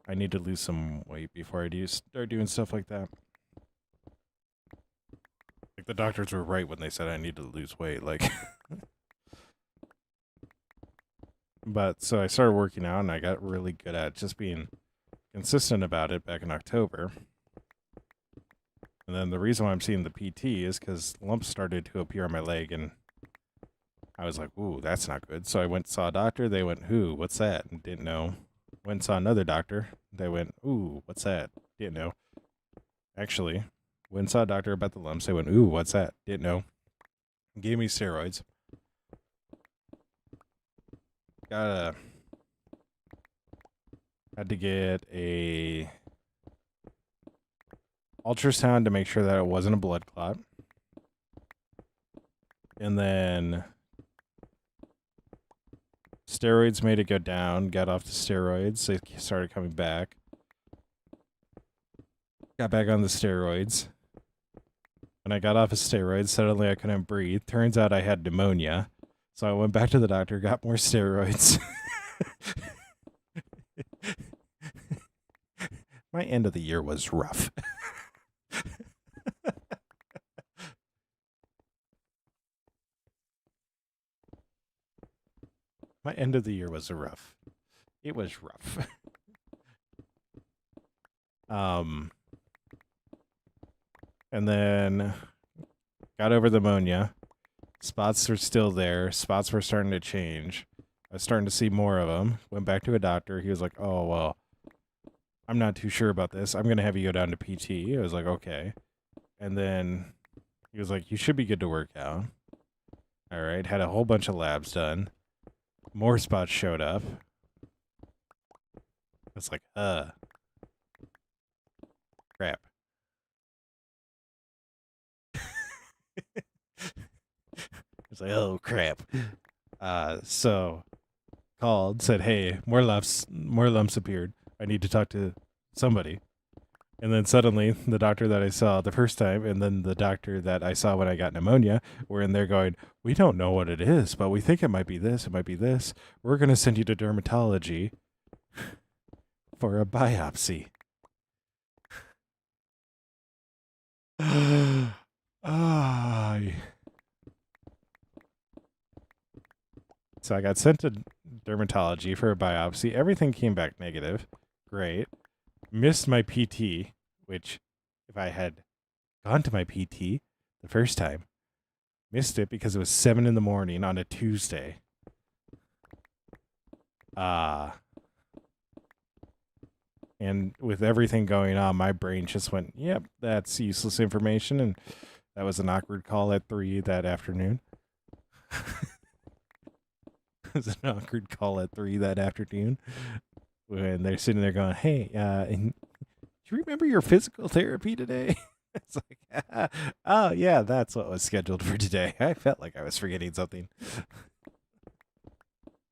I need to lose some weight before I start doing stuff like that. Like, the doctors were right when they said I need to lose weight. Like, but so I started working out, and I got really good at just being consistent about it back in October. And then the reason why I'm seeing the PT is because lumps started to appear on my leg, and I was like, ooh, that's not good. So I went and saw a doctor. They went, who? What's that? And didn't know. Went and saw another doctor. They went, ooh, what's that? Didn't know. Actually, went and saw a doctor about the lumps. They went, ooh, what's that? Didn't know. Gave me steroids. Had to get a ultrasound to make sure that it wasn't a blood clot. And then steroids made it go down. Got off the steroids. They started coming back. Got back on the steroids. When I got off of steroids, suddenly I couldn't breathe. Turns out I had pneumonia. So I went back to the doctor, got more steroids. My end of the year was rough. My end of the year was rough. It was rough. And then got over the pneumonia. Spots were still there. Spots were starting to change. I was starting to see more of them. Went back to a doctor. He was like, oh, well, I'm not too sure about this. I'm going to have you go down to PT. I was like, okay. And then he was like, you should be good to work out. All right. Had a whole bunch of labs done. More spots showed up. It's like, crap. It's like, oh, crap. So called, said, hey, more lumps appeared. I need to talk to somebody. And then suddenly the doctor that I saw the first time and then the doctor that I saw when I got pneumonia were in there going, we don't know what it is, but we think it might be this. It might be this. We're going to send you to dermatology for a biopsy. So I got sent to dermatology for a biopsy. Everything came back negative. Great. Missed my PT, which if I had gone to my PT the first time, missed it because it was 7 in the morning on a Tuesday. And with everything going on, my brain just went, yep, that's useless information. And that was an awkward call at 3 that afternoon. It was an awkward call at 3 that afternoon when they're sitting there going, hey, do you remember your physical therapy today? It's like, oh, yeah, that's what was scheduled for today. I felt like I was forgetting something.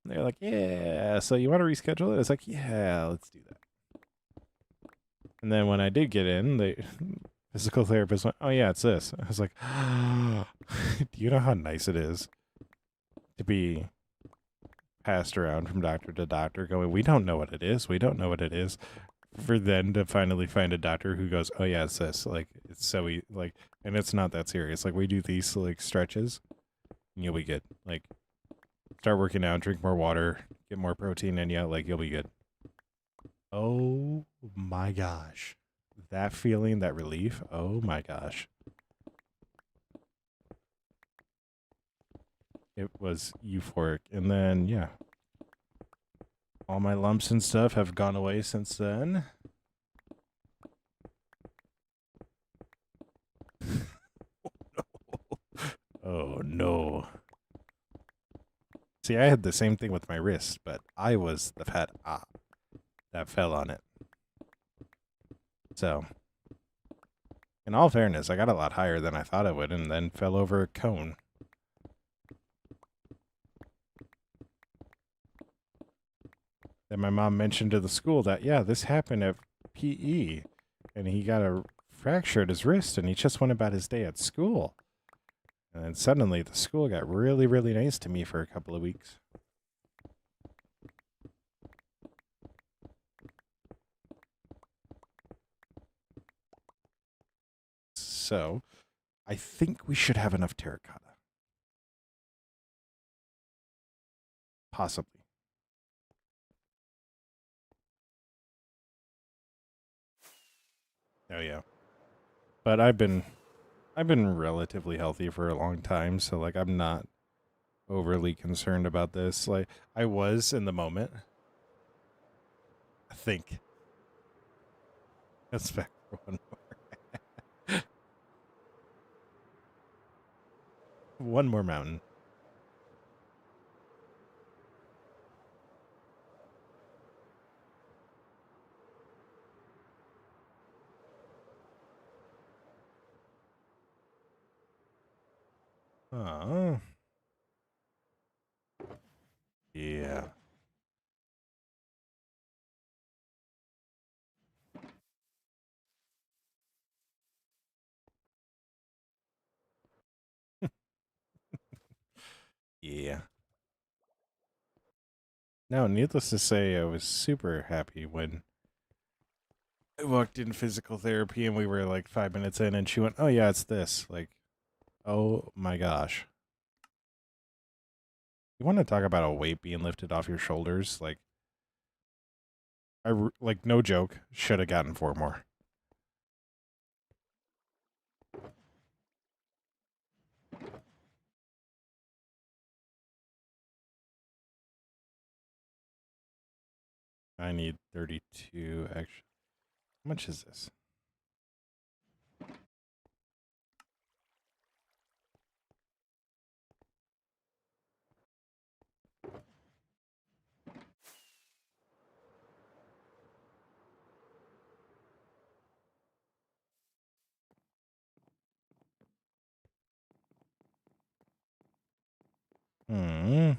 They're like, yeah, so you want to reschedule it? I was like, yeah, let's do that. And then when I did get in, the physical therapist went, oh, yeah, it's this. I was like, do you know how nice it is to be passed around from doctor to doctor going, we don't know what it is. We don't know what it is. For then to finally find a doctor who goes, oh, yeah, it's this. Like, it's so like, and it's not that serious. Like, we do these like stretches and you'll be good. Like, start working out, drink more water, get more protein in you. Like, you'll be good. Oh my gosh. That feeling, that relief. Oh my gosh. It was euphoric. And then, yeah. All my lumps and stuff have gone away since then. Oh no. See, I had the same thing with my wrist, but I was the fat that fell on it. So, in all fairness, I got a lot higher than I thought I would and then fell over a cone. Then my mom mentioned to the school that, yeah, this happened at PE, and he got a fracture at his wrist, and he just went about his day at school. And then suddenly the school got really, really nice to me for a couple of weeks. So I think we should have enough terracotta. Possibly. Oh yeah. But I've been relatively healthy for a long time, so like I'm not overly concerned about this. Like I was in the moment. I think. Let's back for one more. One more mountain. Oh. Yeah. Yeah. Now, needless to say, I was super happy when I walked in physical therapy and we were like 5 minutes in and she went, "Oh yeah, it's this." Like, oh my gosh. You want to talk about a weight being lifted off your shoulders? Like, like no joke, should have gotten 4 more. I need 32 actually. How much is this? Hmm.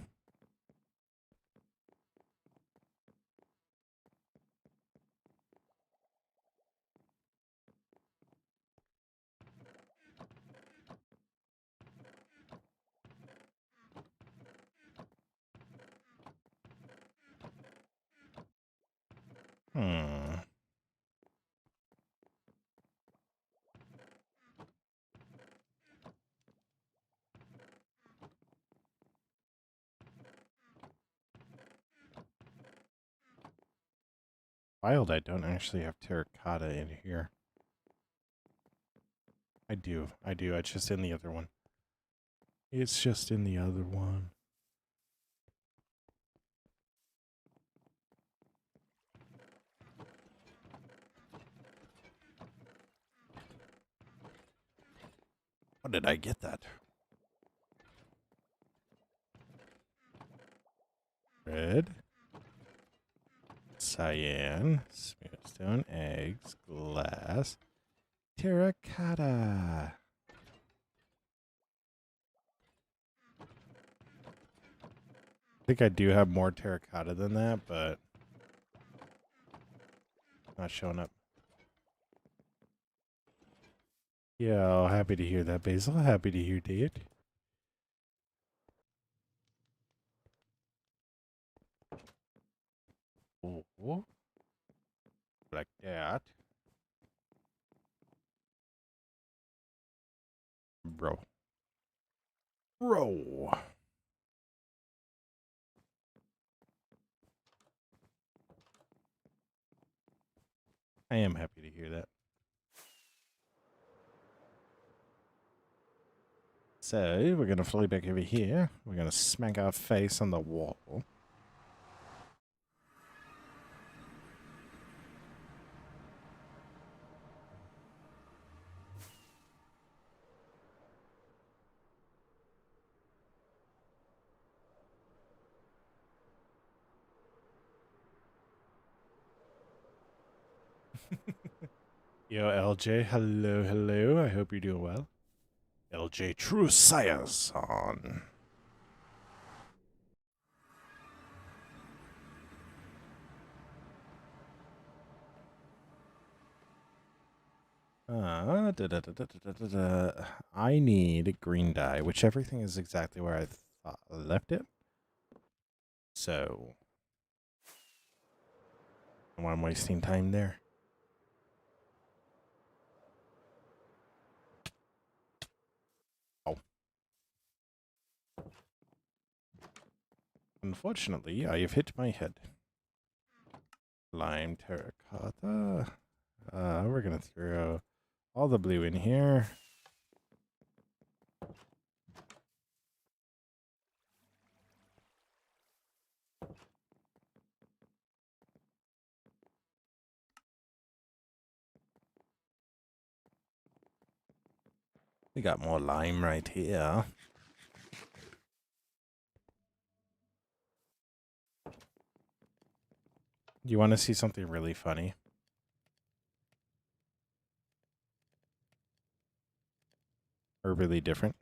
Hmm. Wild, I don't actually have terracotta in here. I do. I do. It's just in the other one. It's just in the other one. How did I get that? Red. Cyan. Smoothstone. Eggs. Glass. Terracotta. I think I do have more terracotta than that, but not showing up. Yeah, happy to hear that, Basil. Happy to hear that. Oh, like that. Bro. Bro. I am happy to hear that. So, we're going to fly back over here. We're going to smack our face on the wall. Yo, LJ, hello, hello. I hope you're doing well. LJ True Science on. I need green dye, which everything is exactly where I thought I left it. So, I want wasting time there. Oh. Unfortunately, I have hit my head. Lime terracotta. We're gonna throw all the blue in here. We got more lime right here. You want to see something really funny? Or really different?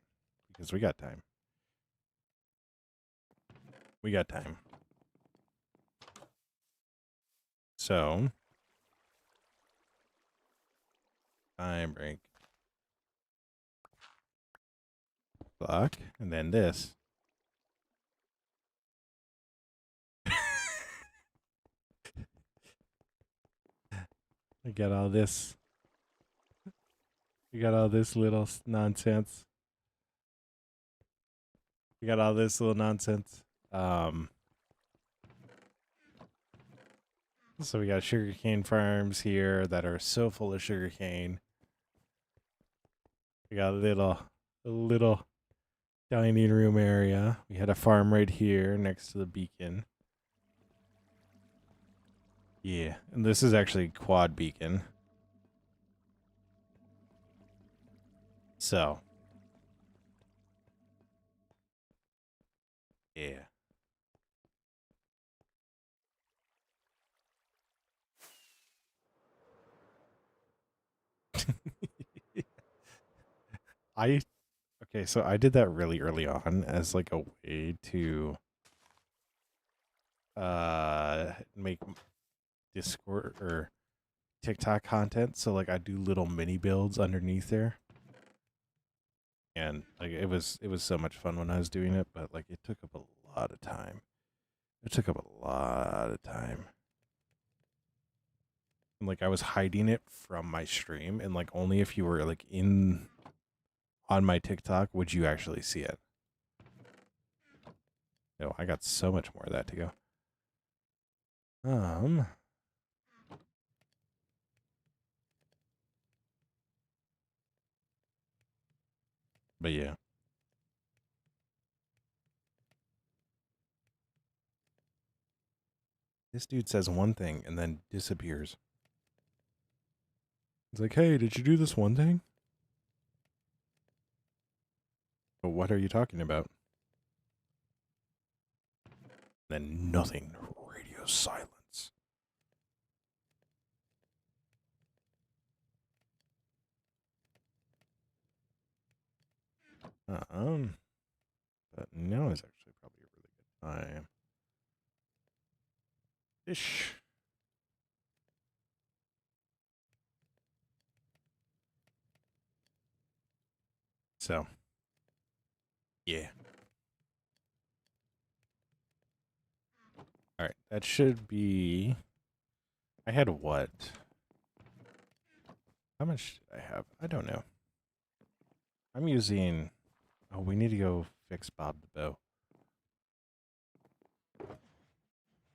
Because we got time. We got time. So, time break. Block. And then this. We got all this. We got all this little nonsense. We got all this little nonsense. So we got sugarcane farms here that are so full of sugarcane. We got a little dining room area. We had a farm right here next to the beacon. Yeah, and this is actually quad beacon. So, yeah. Okay, so I did that really early on as like a way to make Discord or TikTok content. So like I do little mini builds underneath there. And like it was so much fun when I was doing it, but like it took up a lot of time. It took up a lot of time. And like I was hiding it from my stream, and like only if you were like in on my TikTok would you actually see it. No, I got so much more of that to go. But yeah. This dude says one thing and then disappears. It's like, hey, did you do this one thing? But what are you talking about? Then nothing. Radio silence. But now is actually probably a really good time. Ish. So, yeah. All right, that should be. I had what? How much did I have? I don't know. I'm using. Oh, we need to go fix Bob the Bow.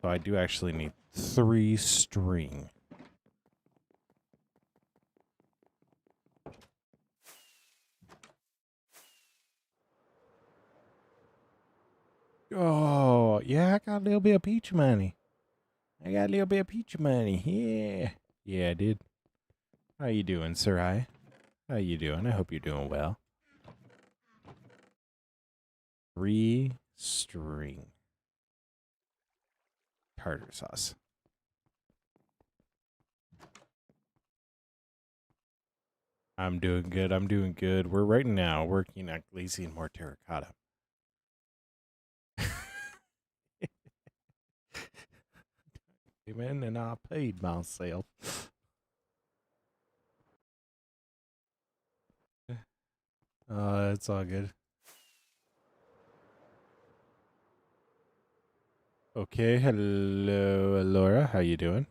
So I do actually need 3 string. Oh, yeah, I got a little bit of peach money. Yeah. Yeah, I did. How you doing, Sarai? How you doing? I hope you're doing well. 3 string. Tartar sauce. I'm doing good. I'm doing good. We're right now working at glazing more terracotta. Came in and I paid myself. It's all good. Okay, hello, Laura. How you doing?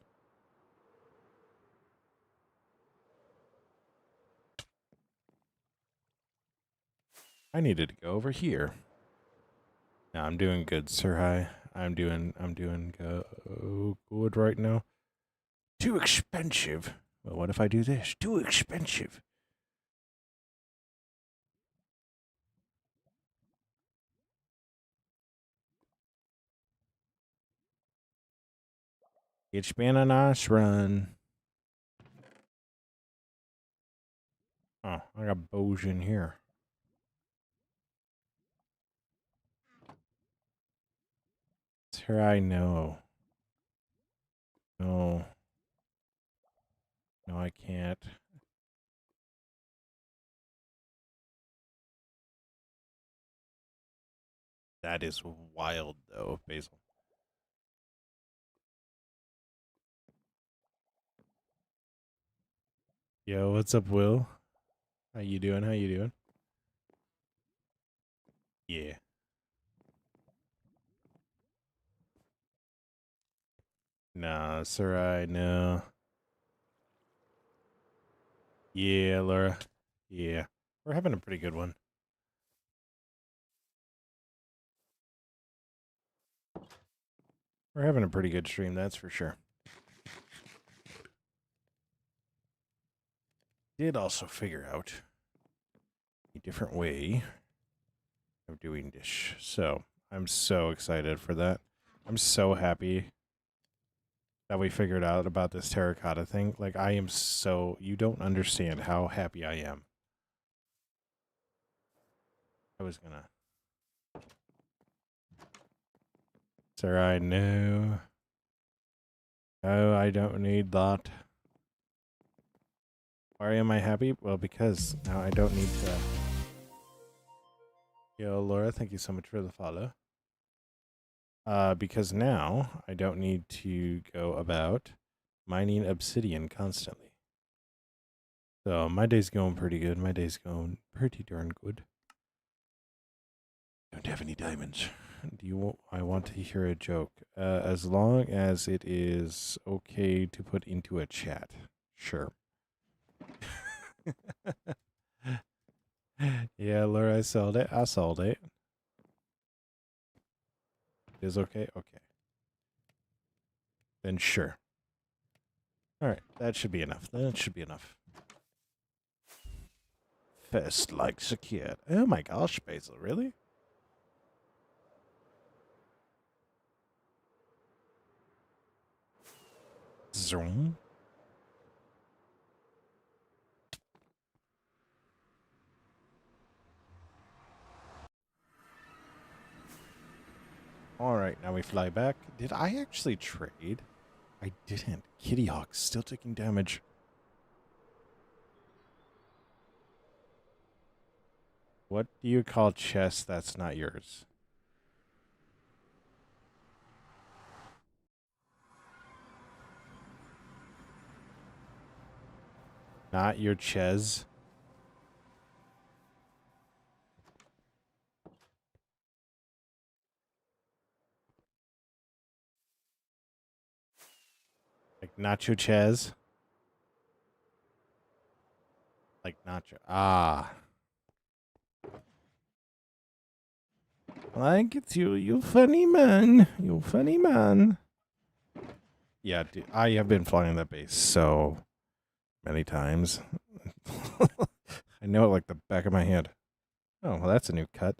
I needed to go over here. No, I'm doing good, sir. Hi. I'm doing good right now. Too expensive. Well, what if I do this? Too expensive. It's been a nice run. Oh, I got bows in here. Sir, I know. No. No, I can't. That is wild, though, Basil. Yo, what's up, Will? How you doing? How you doing? Yeah. Nah, Sarai, no. Yeah, Laura. Yeah. We're having a pretty good one. We're having a pretty good stream, that's for sure. Did also figure out a different way of doing this. So I'm so excited for that. I'm so happy that we figured out about this terracotta thing. Like, I am so, you don't understand how happy I am. I was gonna. Sir, I know. Oh, I don't need that. Why am I happy? Well, because now I don't need to. Yo, Laura, thank you so much for the follow. Because now I don't need to go about mining obsidian constantly. So my day's going pretty good. My day's going pretty darn good. Don't have any diamonds. Do you? I want to hear a joke. As long as it is okay to put into a chat. Sure. Yeah, Laura, I sold it. I sold it. It is okay? Okay. Then sure. Alright, that should be enough. That should be enough. Fist like secured. Oh my gosh, Basil, really? Zoom. Alright, now we fly back. Did I actually trade? I didn't. Kitty Hawk's still taking damage. What do you call chess that's not yours? Not your ches? Like nacho ches? Like nacho. Ah. Like it's you, you funny man. You funny man. Yeah, dude, I have been flying that base so many times. I know it like the back of my hand. Oh, well, that's a new cut.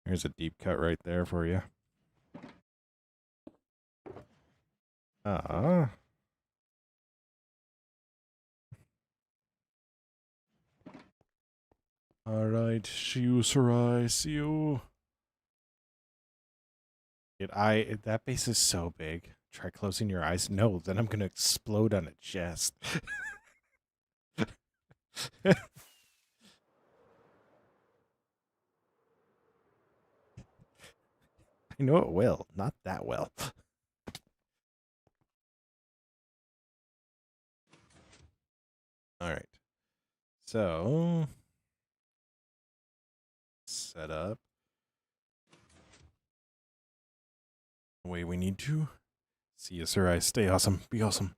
Here's a deep cut right there for you. Ah. All right, see you, Sarai. See you. That base is so big. Try closing your eyes. No, then I'm gonna explode on a chest. I know it will. Not that well. All So, set up the way we need to. See you, sir. I stay awesome. Be awesome.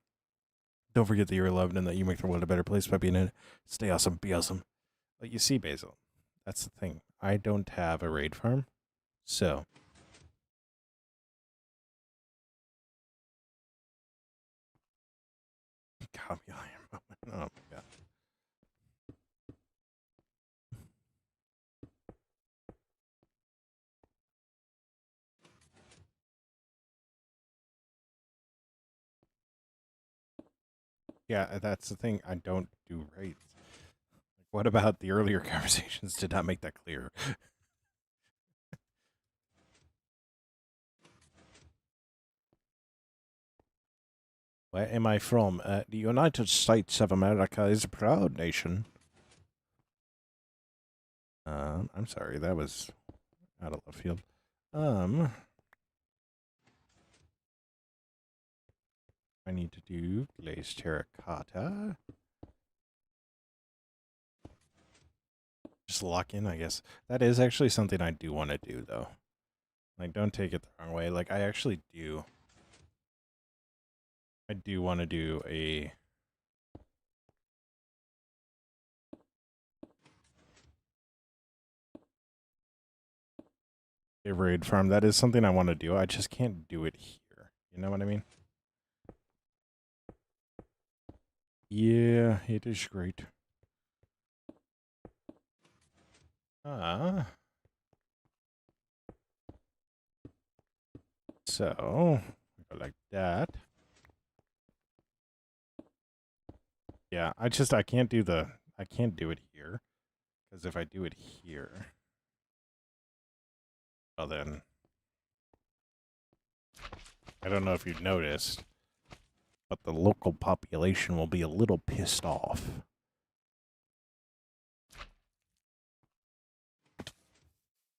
Don't forget that you're loved and that you make the world a better place by being in it. Stay awesome. Be awesome. But you see, Basil, that's the thing. I don't have a raid farm, so copy iron moment. Oh my god. Yeah, that's the thing. I don't do raids. What about the earlier conversations did not make that clear? Where am I from? The United States of America is a proud nation. I'm sorry, that was out of left field. I need to do glazed terracotta. Just lock in, I guess. That is actually something I do want to do, though. Like, don't take it the wrong way. Like, I actually do. I do want to do a raid farm. That is something I want to do. I just can't do it here. You know what I mean? Yeah, it is great. So, go like that. Yeah, I can't do it here. Because if I do it here, well then, I don't know if you've noticed, but the local population will be a little pissed off.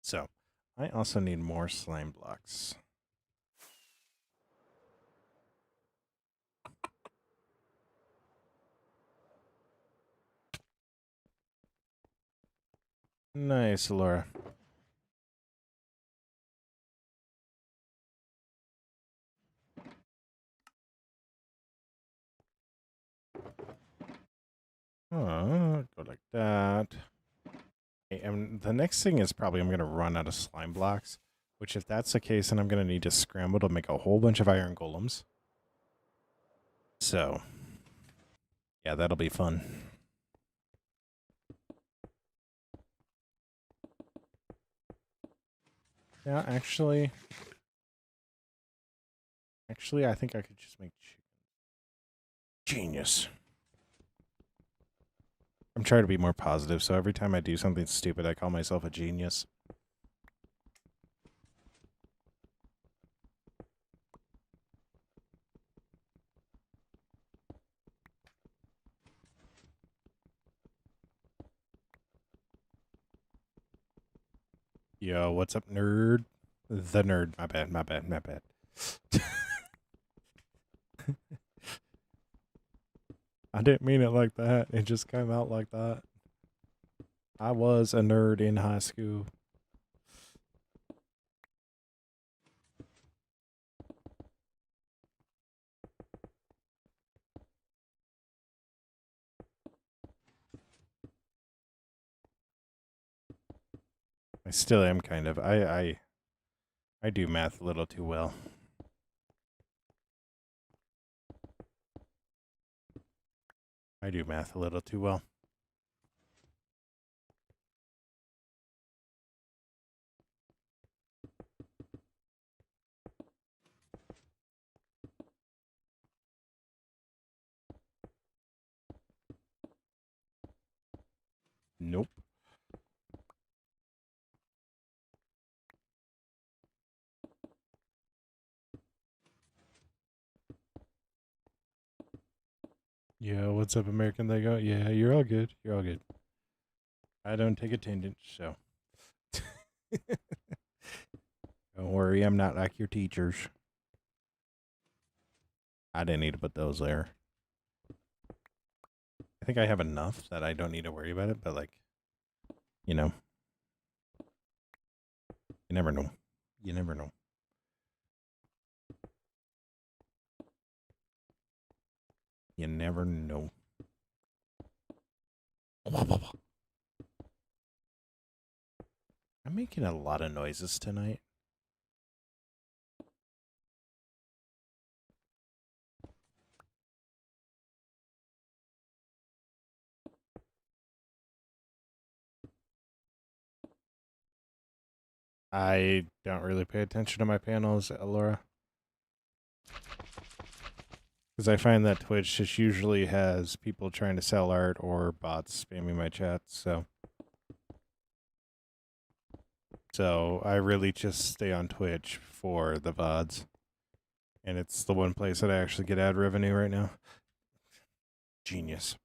So, I also need more slime blocks. Nice, Laura. Go like that. Okay, and the next thing is probably I'm going to run out of slime blocks, which if that's the case, then I'm going to need to scramble to make a whole bunch of iron golems. So, yeah, that'll be fun. Yeah, actually, I think I could just make chickens. Genius. I'm trying to be more positive, so every time I do something stupid, I call myself a genius. Yo, what's up, nerd? The nerd. My bad, my bad, my bad. I didn't mean it like that. It just came out like that. I was a nerd in high school. I still am kind of. I do math a little too well. I do math a little too well. Nope. Yeah, what's up, American Lego? Yeah, you're all good. You're all good. I don't take attendance, so. Don't worry, I'm not like your teachers. I didn't need to put those there. I think I have enough that I don't need to worry about it, but like, you know, you never know. You never know. You never know. I'm making a lot of noises tonight. I don't really pay attention to my panels, Laura. Because I find that Twitch just usually has people trying to sell art or bots spamming my chat, so I really just stay on Twitch for the VODs. And it's the one place that I actually get ad revenue right now. Genius.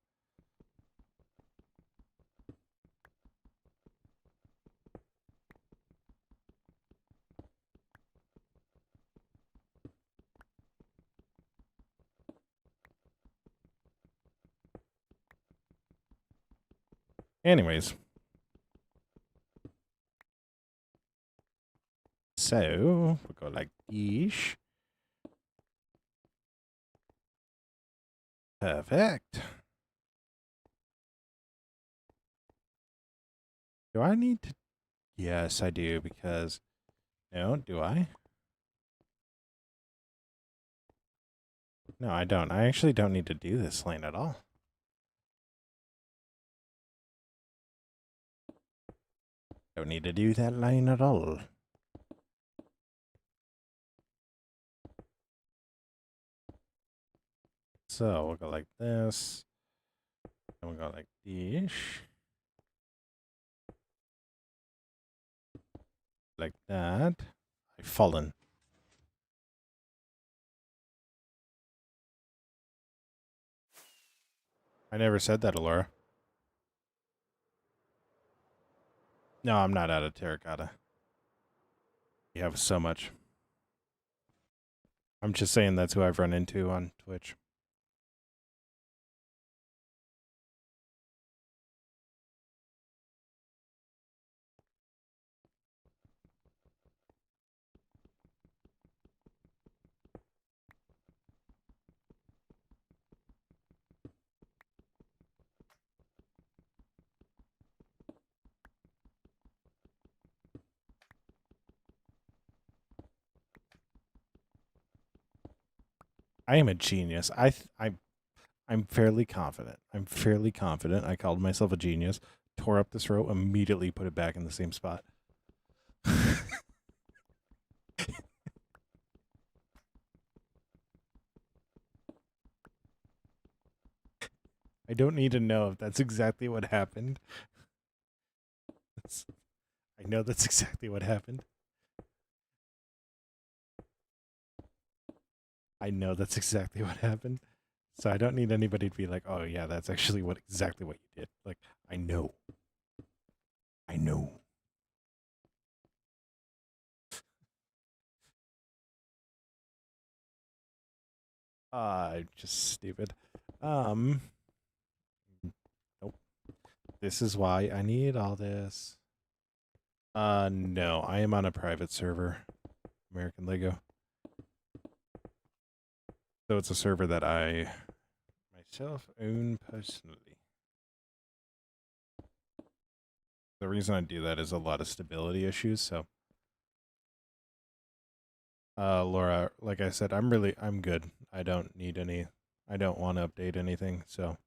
Anyways. So, we'll go like this. Perfect. Do I need to? Yes, I do, because... No, do I? No, I don't. I actually don't need to do this lane at all. Don't need to do that lane at all. So, we'll go like this. And we'll go like this. Like that. I've fallen. I never said that, Alora. No, I'm not out of terracotta. You have so much. I'm just saying that's who I've run into on Twitch. I am a genius. I'm fairly confident. I called myself a genius, tore up this row, immediately put it back in the same spot. I don't need to know if that's exactly what happened. I know that's exactly what happened. I know that's exactly what happened. So I don't need anybody to be like, "Oh yeah, that's actually exactly what you did." Like, I know. I know. Just stupid. Nope. This is why I need all this. No, I am on a private server, American Lego. So it's a server that I myself own personally. The reason I do that is a lot of stability issues, so Laura, like I said, I'm good. I don't want to update anything, so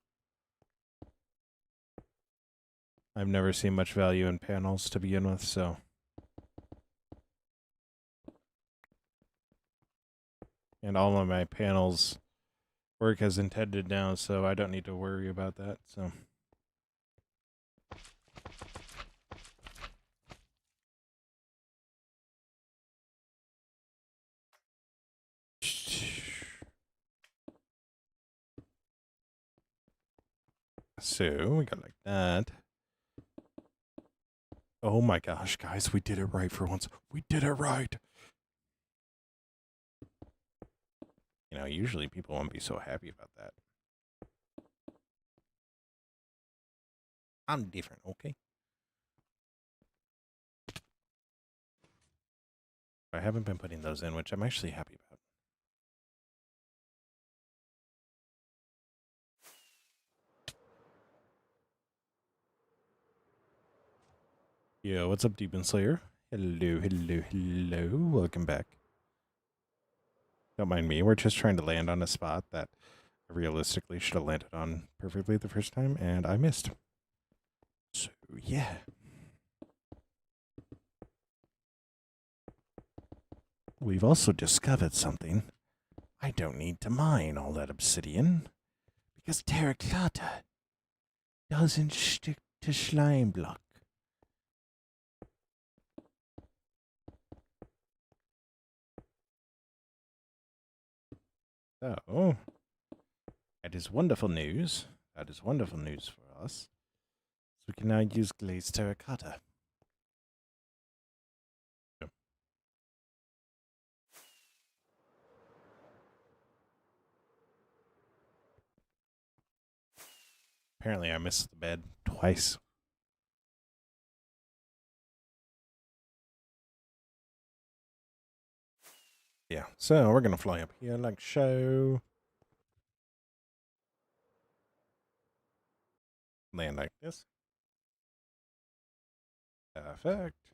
I've never seen much value in panels to begin with, so. And all of my panels work as intended now, so I don't need to worry about that, so. So we got like that. Oh my gosh, guys, we did it right for once. We did it right. You know, usually people won't be so happy about that. I'm different, okay? I haven't been putting those in, which I'm actually happy about. Yo, what's up, Demon Slayer? Hello, hello, hello. Welcome back. Don't mind me. We're just trying to land on a spot that I realistically should have landed on perfectly the first time, and I missed. So, yeah. We've also discovered something. I don't need to mine all that obsidian, because terracotta doesn't stick to slime block. So, that is wonderful news. That is wonderful news for us. So we can now use glazed terracotta. Yep. Apparently I missed the bed twice. Yeah, so we're gonna fly up here like so. Land like this. Perfect.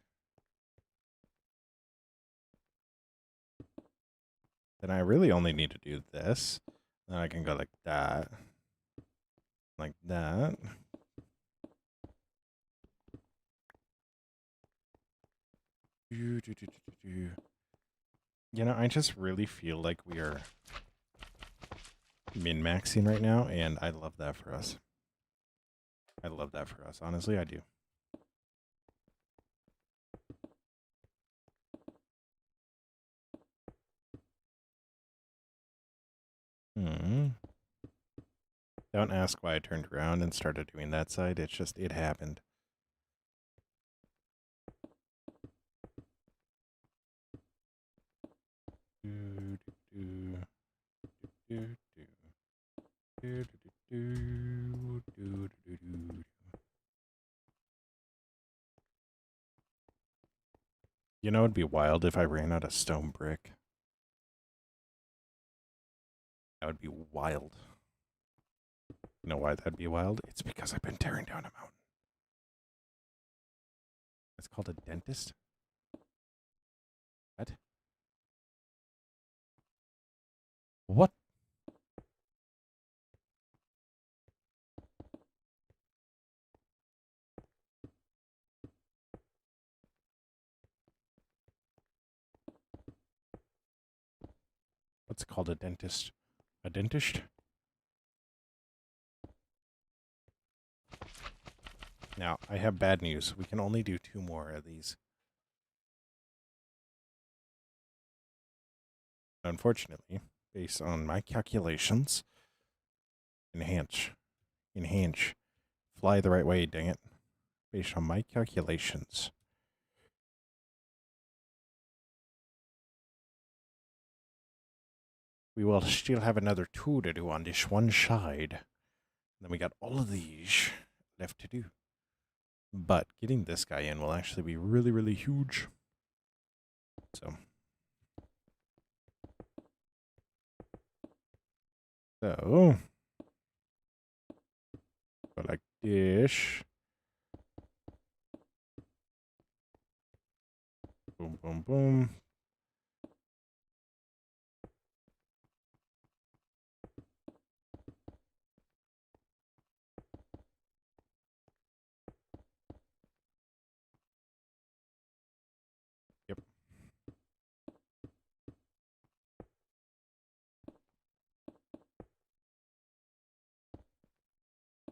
Then I really only need to do this. Then I can go like that. Like that. You know, I just really feel like we are min-maxing right now, and I love that for us. I love that for us. Honestly, I do. Don't ask why I turned around and started doing that side. It's just, it happened. You know, it'd be wild if I ran out of stone brick. That would be wild. You know why that'd be wild? It's because I've been tearing down a mountain. It's called a dentist? What? What? What's called a dentist? A dentist? Now, I have bad news. We can only do 2 more of these. Unfortunately, based on my calculations, enhance, fly the right way, dang it. Based on my calculations. We will still have another 2 to do on this one side. Then we got all of these left to do. But getting this guy in will actually be really, really huge. So. Go like this. Boom, boom, boom. Yep.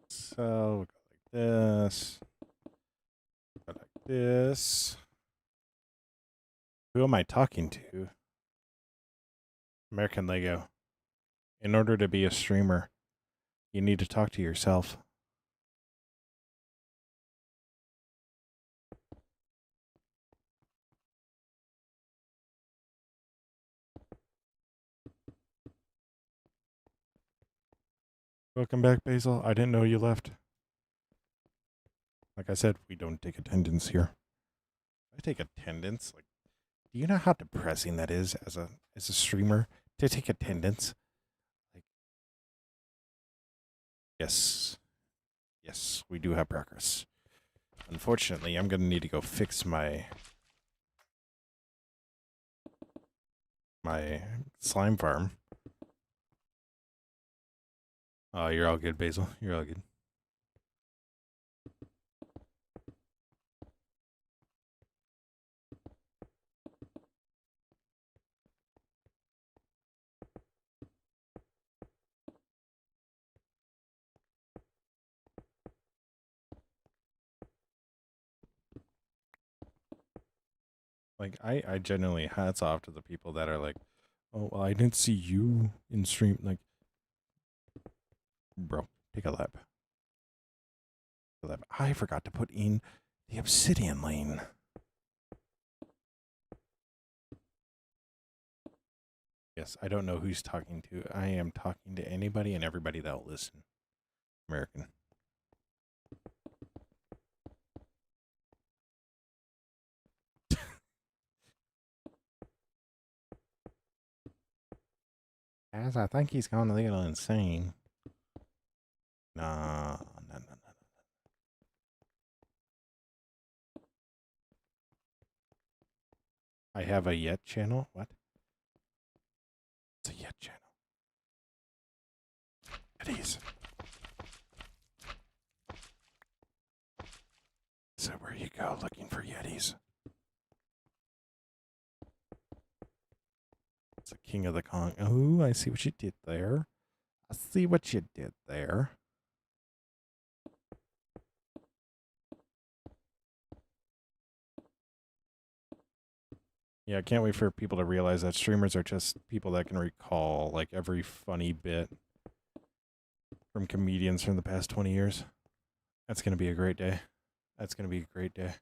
So we'll go like this. Go like this. Who am I talking to? American Lego. In order to be a streamer, you need to talk to yourself. Welcome back, Basil. I didn't know you left. Like I said, we don't take attendance here. I take attendance. Like, do you know how depressing that is as a streamer to take attendance? Like, yes, yes, we do have progress. Unfortunately, I'm gonna need to go fix my slime farm. Oh, you're all good, Basil. You're all good. Like, I genuinely hats off to the people that are like, oh, well, I didn't see you in stream. Like, bro, take a lap. I forgot to put in the Obsidian lane. Yes, I don't know who's talking to. I am talking to anybody and everybody that will listen. American. As I think he's gone a little insane. Nah, no. I have a Yet channel. What? It's a Yet channel. Yetis. So where you go looking for Yetis? It's the king of the Kong. Oh, I see what you did there. I see what you did there. Yeah, I can't wait for people to realize that streamers are just people that can recall like every funny bit from comedians from the past 20 years. That's going to be a great day. That's going to be a great day.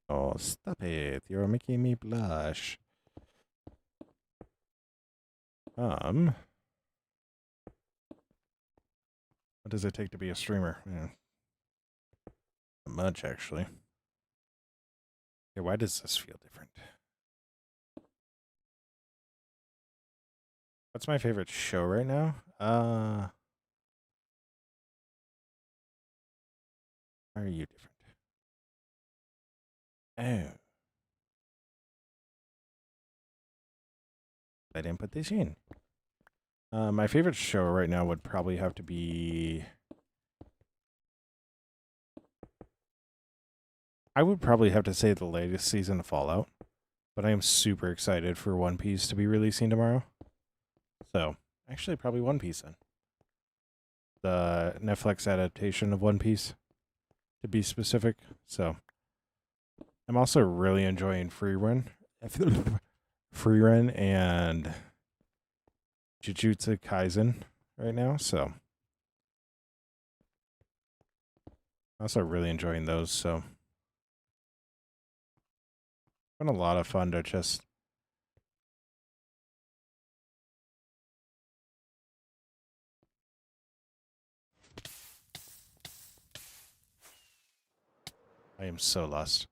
Oh, stop it. You're making me blush. What does it take to be a streamer? Yeah. Not much, actually. Okay, why does this feel different? What's my favorite show right now? How are you different? Oh. I didn't put this in. My favorite show right now would probably have to be... I would probably have to say the latest season of Fallout. But I am super excited for One Piece to be releasing tomorrow. So, actually probably One Piece then. The Netflix adaptation of One Piece, to be specific. So, I'm also really enjoying Free Run. Free Run and Jujutsu Kaisen right now, so also really enjoying those, so been a lot of fun to just I am so lost.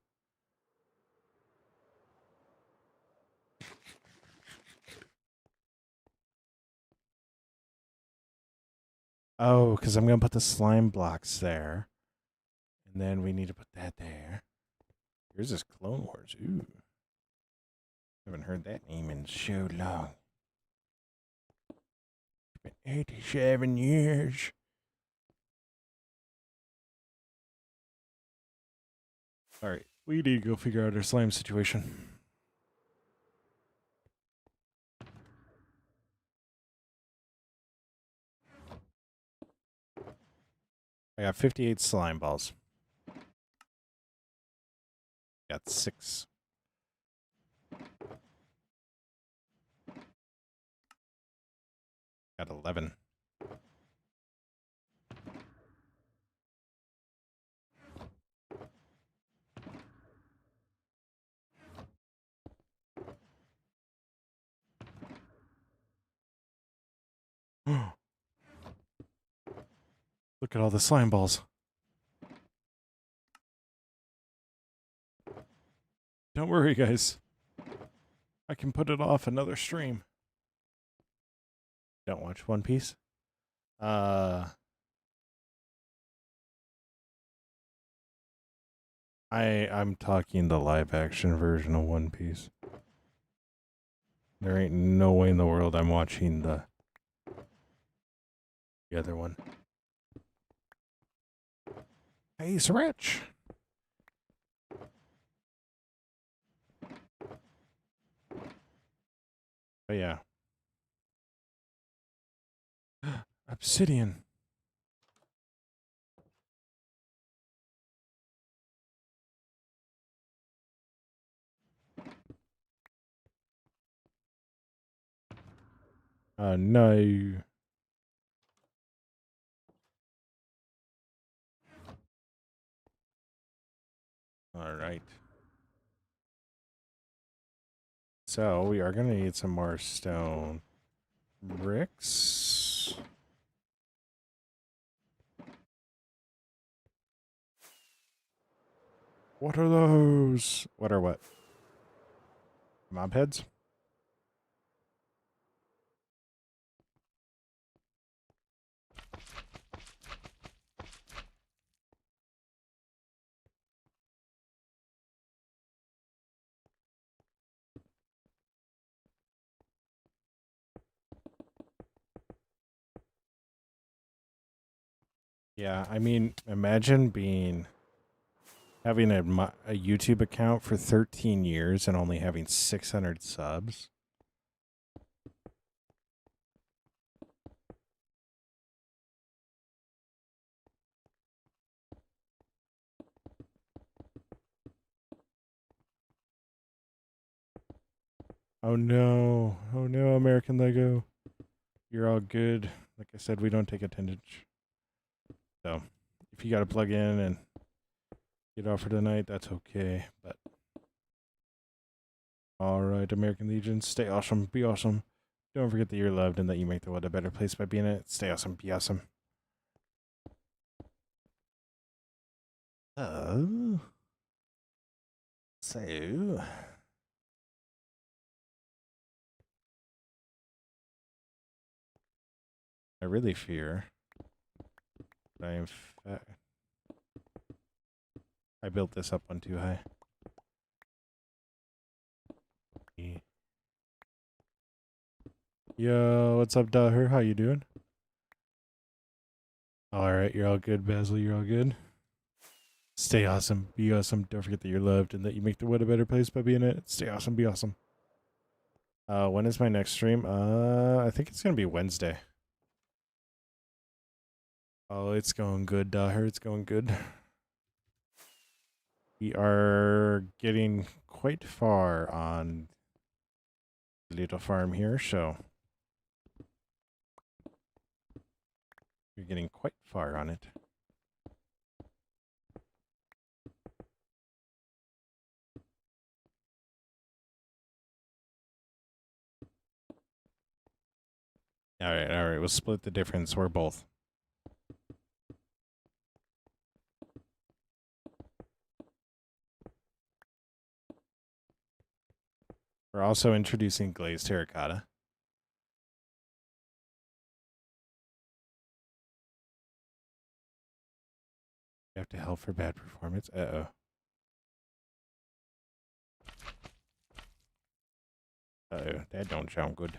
Oh, because I'm gonna put the slime blocks there. And then we need to put that there. Here's this Clone Wars. Ooh. Haven't heard that name in so long. It's been 87 years. Alright, we need to go figure out our slime situation. I got 58 slime balls. Got 6. Got 11. Look at all the slime balls. Don't worry, guys. I can put it off another stream. Don't watch One Piece. I'm talking the live action version of One Piece. There ain't no way in the world I'm watching the other one. Hey, he's rich. But yeah. Obsidian. No. All right. So we are going to need some more stone bricks. What are those? What are what? Mob heads? Yeah, I mean, imagine having a YouTube account for 13 years and only having 600 subs. Oh no. Oh no, American Lego. You're all good. Like I said, we don't take attendance. So, if you got to plug in and get off for tonight, that's okay. But all right, American Legion, stay awesome, be awesome. Don't forget that you're loved and that you make the world a better place by being it. Stay awesome, be awesome. So I really fear that I built this up one too high. Yo, what's up, Daher? How you doing? All right, you're all good, Basil. You're all good. Stay awesome, be awesome. Don't forget that you're loved and that you make the world a better place by being it. Stay awesome, be awesome. When is my next stream? I think it's gonna be Wednesday. Oh, it's going good, Daher. It's going good. We are getting quite far on the little farm here, so we're getting quite far on it. All right. We'll split the difference. We're both. We're also introducing glazed terracotta. You have to help for bad performance. Uh-oh. Uh-oh. That don't sound good.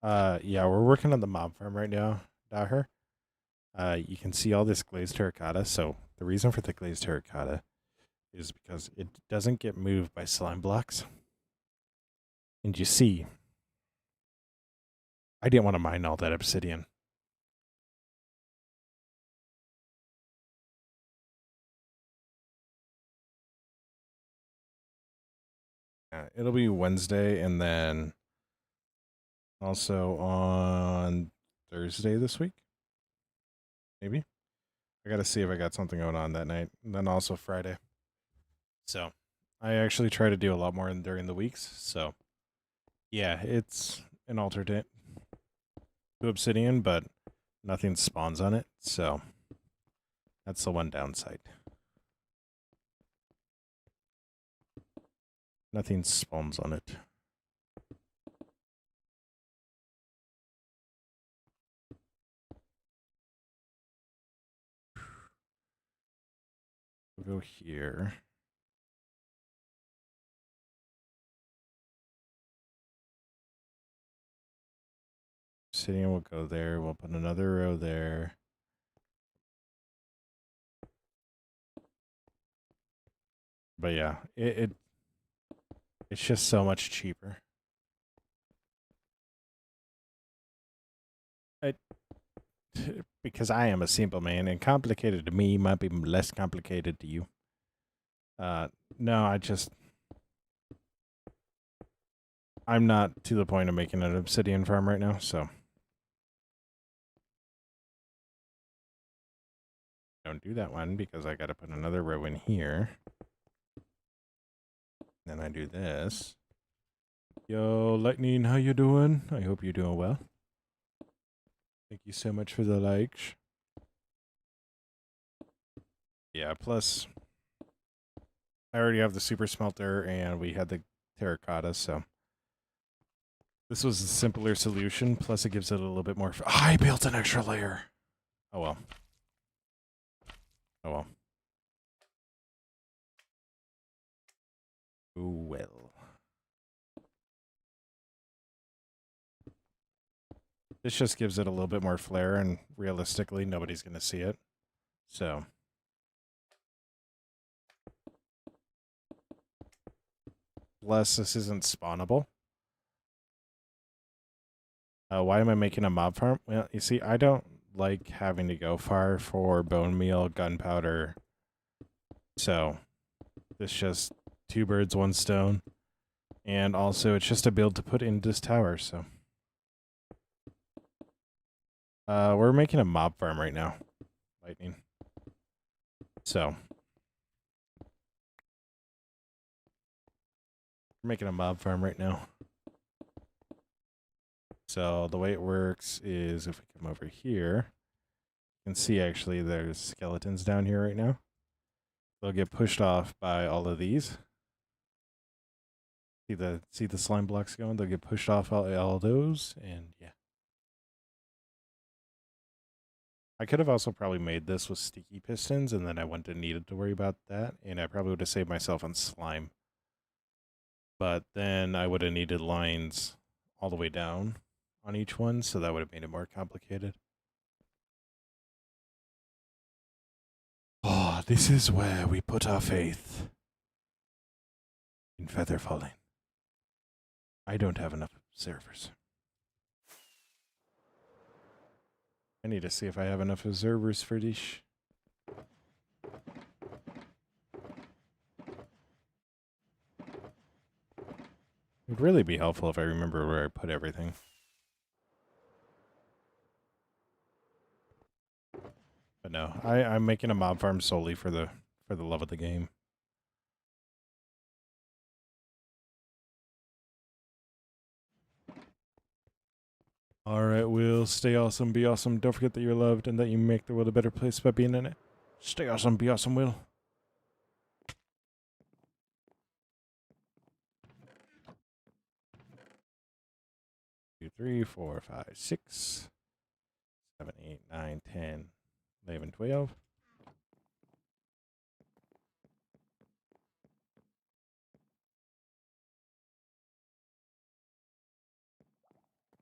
Yeah, we're working on the mob farm right now, Daher. You can see all this glazed terracotta. So the reason for the glazed terracotta is because it doesn't get moved by slime blocks. And you see, I didn't want to mine all that obsidian. It'll be Wednesday and then also on Thursday this week. Maybe. I got to see if I got something going on that night. And then also Friday. So I actually try to do a lot more during the weeks. So yeah, it's an alternate. to obsidian, but nothing spawns on it, so that's the one downside. Nothing spawns on it. We'll go here. Obsidian will go there. We'll put another row there. But yeah, it's just so much cheaper. Because I am a simple man, and complicated to me might be less complicated to you. No, I'm not to the point of making an obsidian farm right now, so don't do that one because I got to put another row in here. Then I do this. Yo, Lightning, how you doing? I hope you're doing well. Thank you so much for the likes. Yeah, plus I already have the super smelter and we had the terracotta, so this was a simpler solution. Plus it gives it a little bit more. I built an extra layer. Oh well. Oh well. Oh well. This just gives it a little bit more flair, and realistically, nobody's going to see it. So. Plus, this isn't spawnable. Why am I making a mob farm? Well, you see, I don't like having to go far for bone meal, gunpowder. So, this just 2 birds, 1 stone. And also, it's just a build to put in this tower, so. We're making a mob farm right now. Lightning. So. We're making a mob farm right now. So the way it works is if we come over here, you can see actually there's skeletons down here right now. They'll get pushed off by all of these. See the slime blocks going? They'll get pushed off all those, and yeah. I could have also probably made this with sticky pistons, and then I wouldn't have needed to worry about that, and I probably would have saved myself on slime. But then I would have needed lines all the way down on each one, so that would have made it more complicated. Oh, this is where we put our faith. In feather falling. I don't have enough observers. I need to see if I have enough observers for this. It would really be helpful if I remember where I put everything. But no, I'm making a mob farm solely for the love of the game. Alright, Will, stay awesome, be awesome. Don't forget that you're loved and that you make the world a better place by being in it. Stay awesome, be awesome, Will. Two, 3, 4, 5, 6, 7, 8, 9, 10, 11, 12.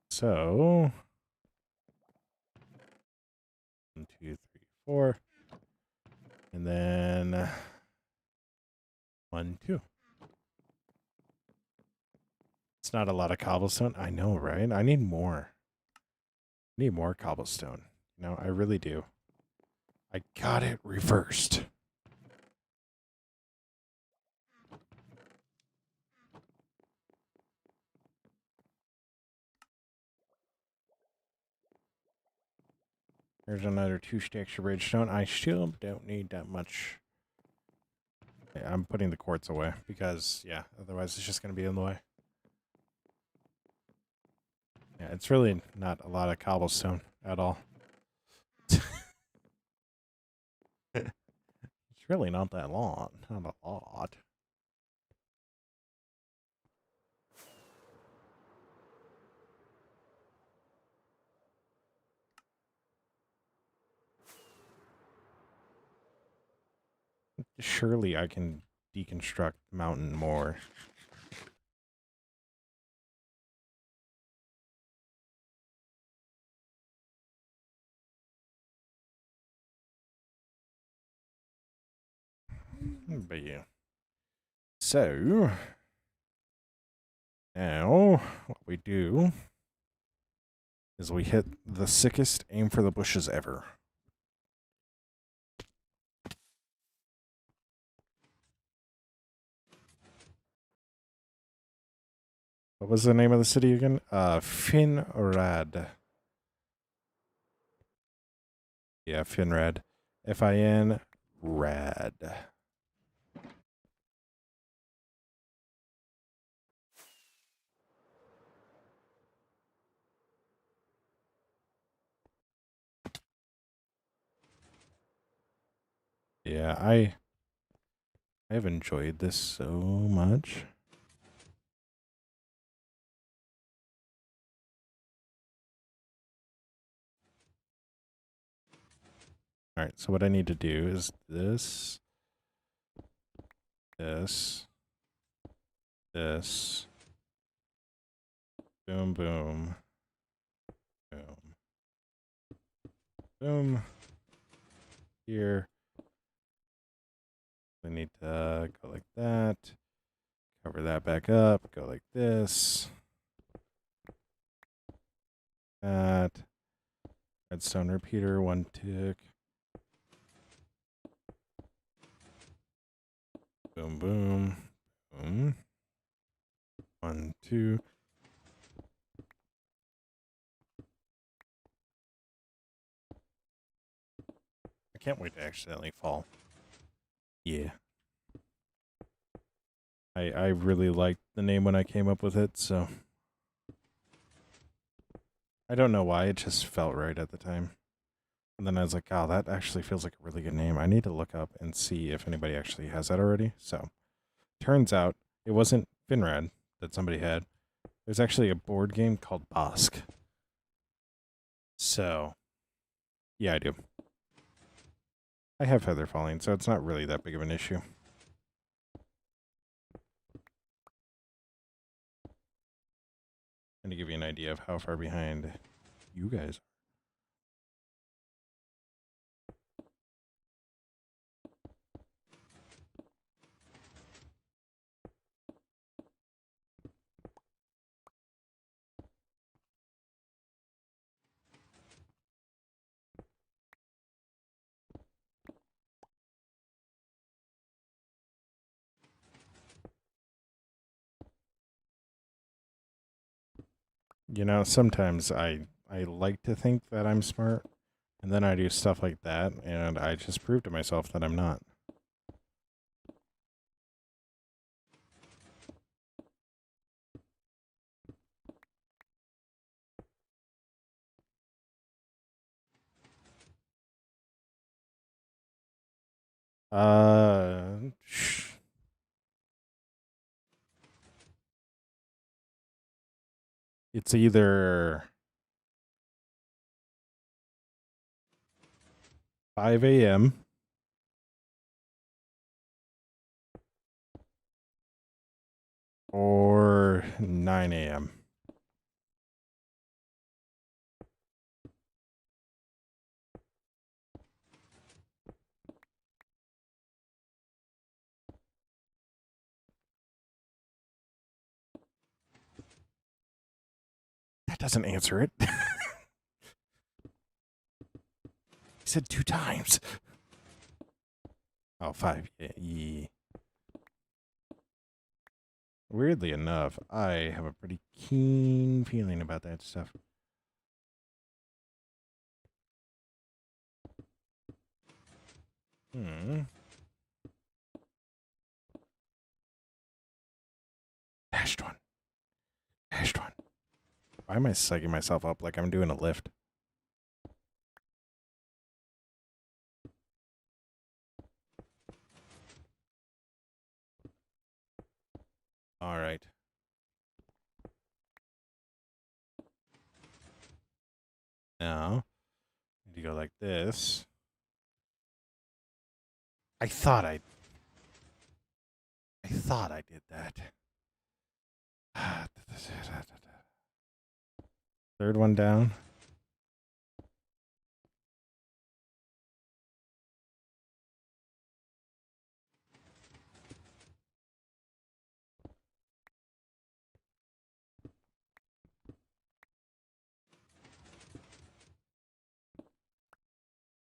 So 1, 2, 3, 4. And then 1, 2. It's not a lot of cobblestone. I know, right? I need more. I need more cobblestone. You know, I really do. I got it reversed. There's another 2 stacks of redstone. I still don't need that much. Yeah, I'm putting the quartz away because, yeah, otherwise it's just going to be in the way. Yeah, it's really not a lot of cobblestone at all. It's really not that long. Not a lot. Surely I can deconstruct mountain more. But yeah. So now what we do is we hit the sickest aim for the bushes ever. What was the name of the city again? Finrad. Yeah, Finrad. Fin Rad. Yeah, I've enjoyed this so much. All right, so what I need to do is this, this, boom, boom, boom, boom. Here, I need to go like that, cover that back up, go like this, that, redstone repeater, one tick, boom, boom, boom, 1, 2. I can't wait to accidentally fall. Yeah. I really liked the name when I came up with it, so I don't know why, it just felt right at the time. And then I was like, oh, that actually feels like a really good name. I need to look up and see if anybody actually has that already. So turns out it wasn't Finrad that somebody had. There's actually a board game called Bosk. So yeah, I do. I have feather falling, so it's not really that big of an issue. And to give you an idea of how far behind you guys are. You know, sometimes I like to think that I'm smart, and then I do stuff like that, and I just prove to myself that I'm not. Uh, it's either 5 a.m. or 9 a.m. That doesn't answer it. He said 2 times. Oh, 5. Yeah. Weirdly enough, I have a pretty keen feeling about that stuff. Dashed one. Dashed one. Why am I psyching myself up like I'm doing a lift? All right. Now, need to go like this. I thought I did that. Third one down.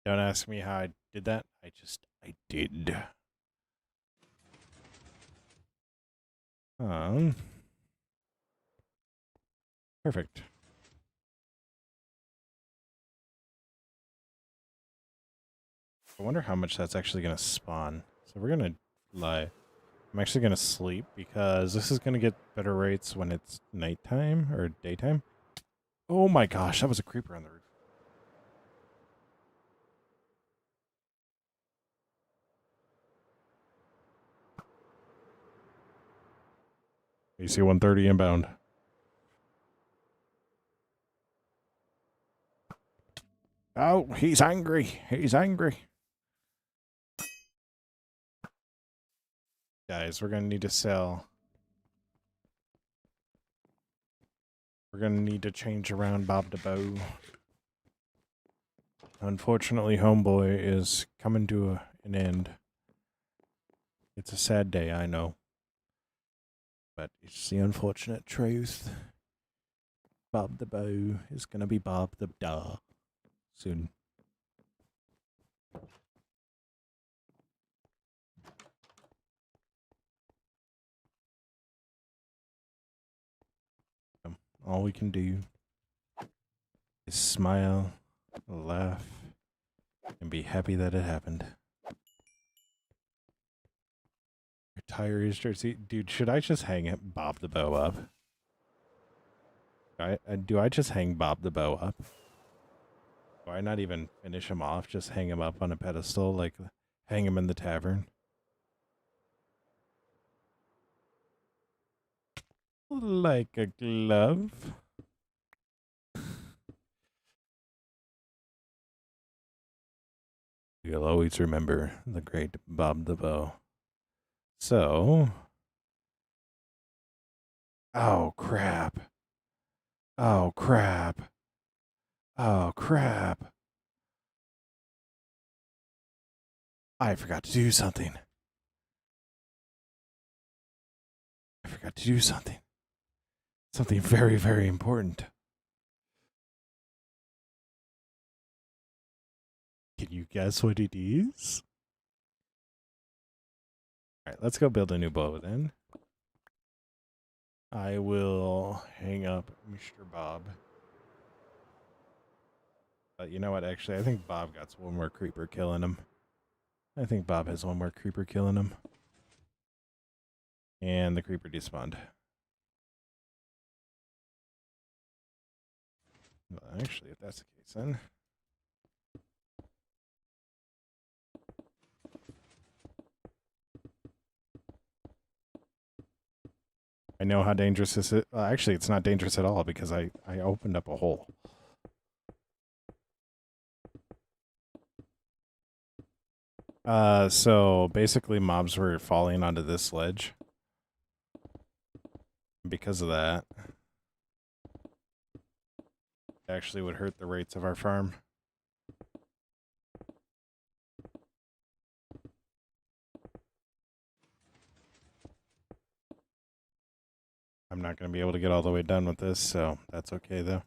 Don't ask me how I did that. I did. Perfect. I wonder how much that's actually going to spawn. So we're going to lie. I'm actually going to sleep because this is going to get better rates when it's nighttime or daytime. Oh my gosh, that was a creeper on the roof. AC 130 inbound. Oh, he's angry. He's angry. Guys, we're going to need to sell. We're going to need to change around Bob the Bow. Unfortunately, Homeboy is coming to an end. It's a sad day, I know. But it's the unfortunate truth. Bob the Bow is going to be Bob the Duh soon. All we can do is smile, laugh, and be happy that it happened. Retire his jersey. Dude, should I just hang it Bob the Bow up? Do I just hang Bob the Bow up? Do I not even finish him off? Just hang him up on a pedestal, like hang him in the tavern? Like a glove? You'll always remember the great Bob the Bow. So... Oh, crap. Oh, crap. Oh, crap. I forgot to do something. I forgot to do something. Something very, very important. Can you guess what it is? All right, let's go build a new bow then. I will hang up Mr. Bob. But you know what? Actually, I think Bob got one more creeper killing him. I think Bob has one more creeper killing him. And the creeper despawned. Well, actually, if that's the case, then... I know how dangerous this is. Actually, it's not dangerous at all because I opened up a hole. So basically mobs were falling onto this ledge. Because of that, it actually would hurt the rates of our farm. I'm not going to be able to get all the way done with this, so that's okay though.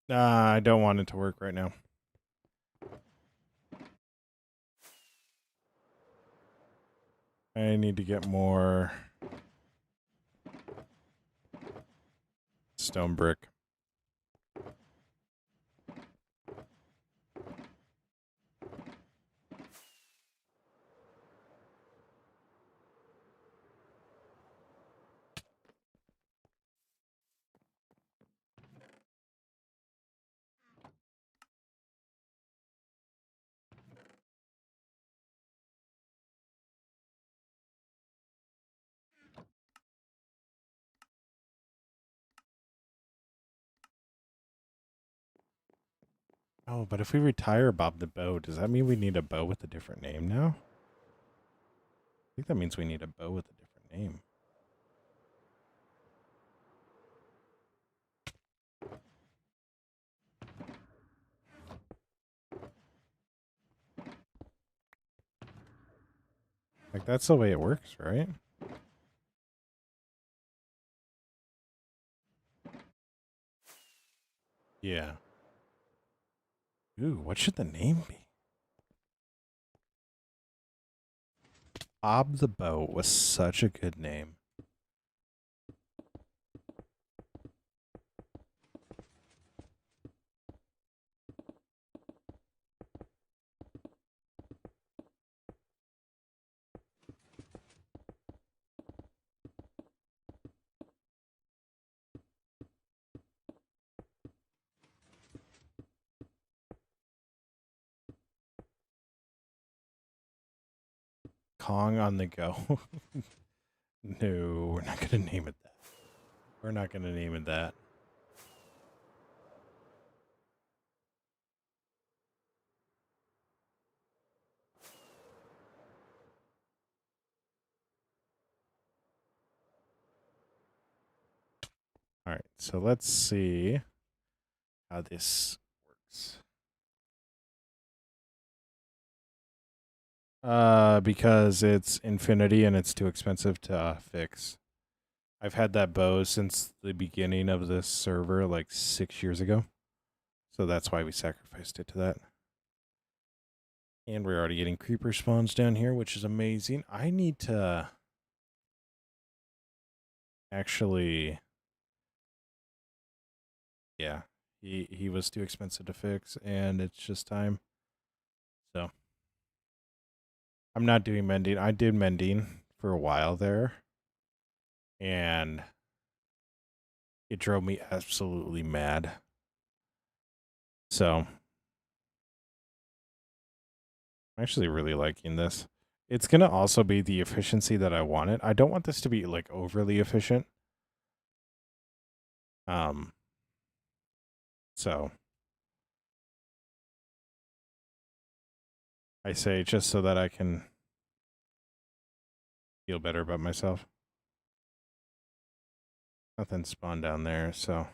I don't want it to work right now. I need to get more stone brick. Oh, but if we retire Bob the Bow, does that mean we need a bow with a different name now? I think that means we need a bow with a different name. Like, that's the way it works, right? Yeah. Ooh, what should the name be? Bob the Bow was such a good name. Kong on the Go. No, we're not going to name it that. We're not going to name it that. All right, so let's see how this works. Because it's infinity and it's too expensive to fix. I've had that bow since the beginning of this server, like 6 years ago. So that's why we sacrificed it to that. And we're already getting creeper spawns down here, which is amazing. I need to actually... Yeah, he was too expensive to fix, and it's just time. So I'm not doing mending. I did mending for a while there, and it drove me absolutely mad. So I'm actually really liking this. It's going to also be the efficiency that I want it. I don't want this to be like overly efficient. So I say just so that I can feel better about myself. Nothing spawned down there, so.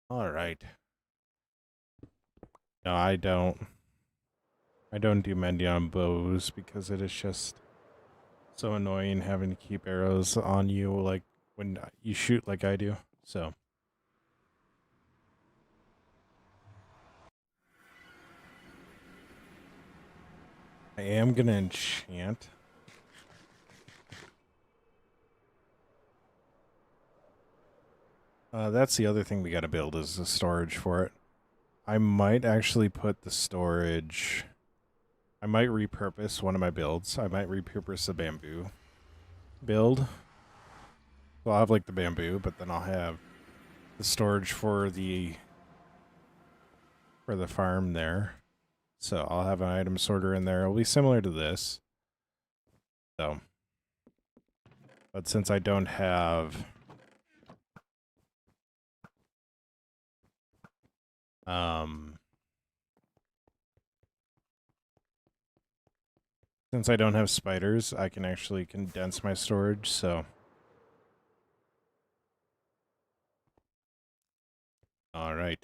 All right. No, I don't do mending on bows because it is just so annoying having to keep arrows on you like when you shoot like I do. So I am gonna enchant. That's the other thing we gotta build is the storage for it. I might actually put the storage. I might repurpose one of my builds. I might repurpose the bamboo build. So I'll have like the bamboo, but then I'll have the storage for the farm there. So I'll have an item sorter in there. It'll be similar to this. So, but since I don't have since I don't have spiders, I can actually condense my storage, so. All right.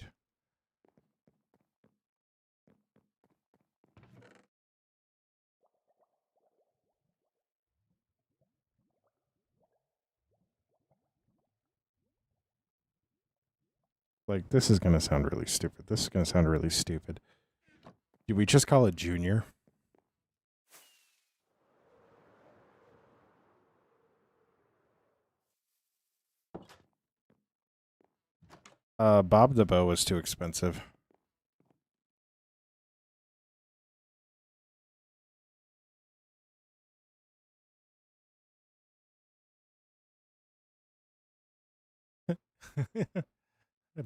Like, this is going to sound really stupid. This is going to sound really stupid. Do we just call it Junior? Bob the Bow was too expensive.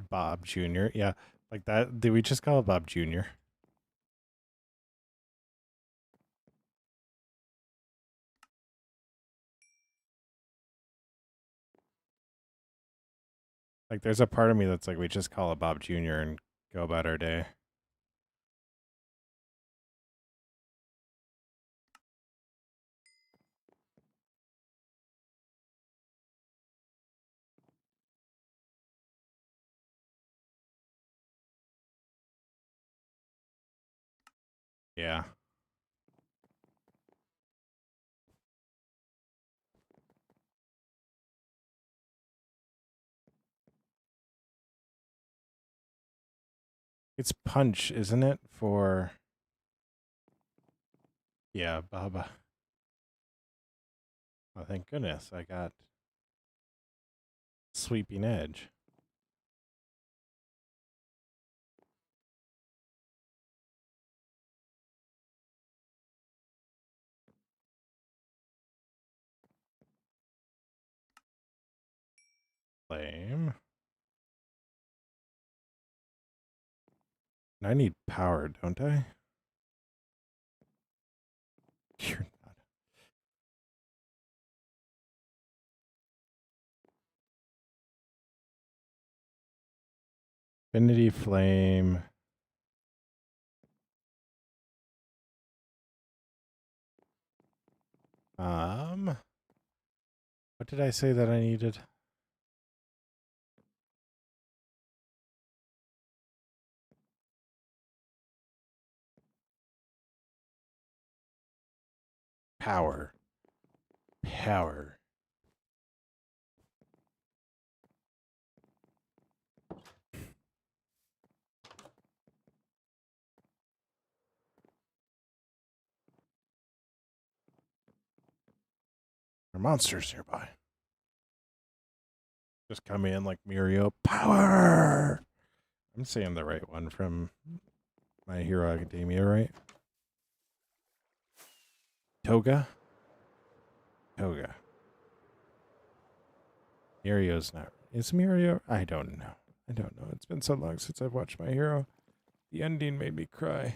Bob Jr. Yeah, like that. Did we just call it Bob Jr.? Like, there's a part of me that's like, we just call it Bob Jr. and go about our day. Yeah. It's Punch, isn't it? For. Yeah, Baba. Oh, thank goodness. I got Sweeping Edge. Flame. I need power, don't I? You're not. Infinity Flame. What did I say that I needed? Power. Power. There are monsters nearby. Just come in like Mirio. Power! I'm saying the right one from My Hero Academia, right? Toga? Toga. Mirio's not. Is Mirio? I don't know. I don't know. It's been so long since I've watched My Hero. The ending made me cry.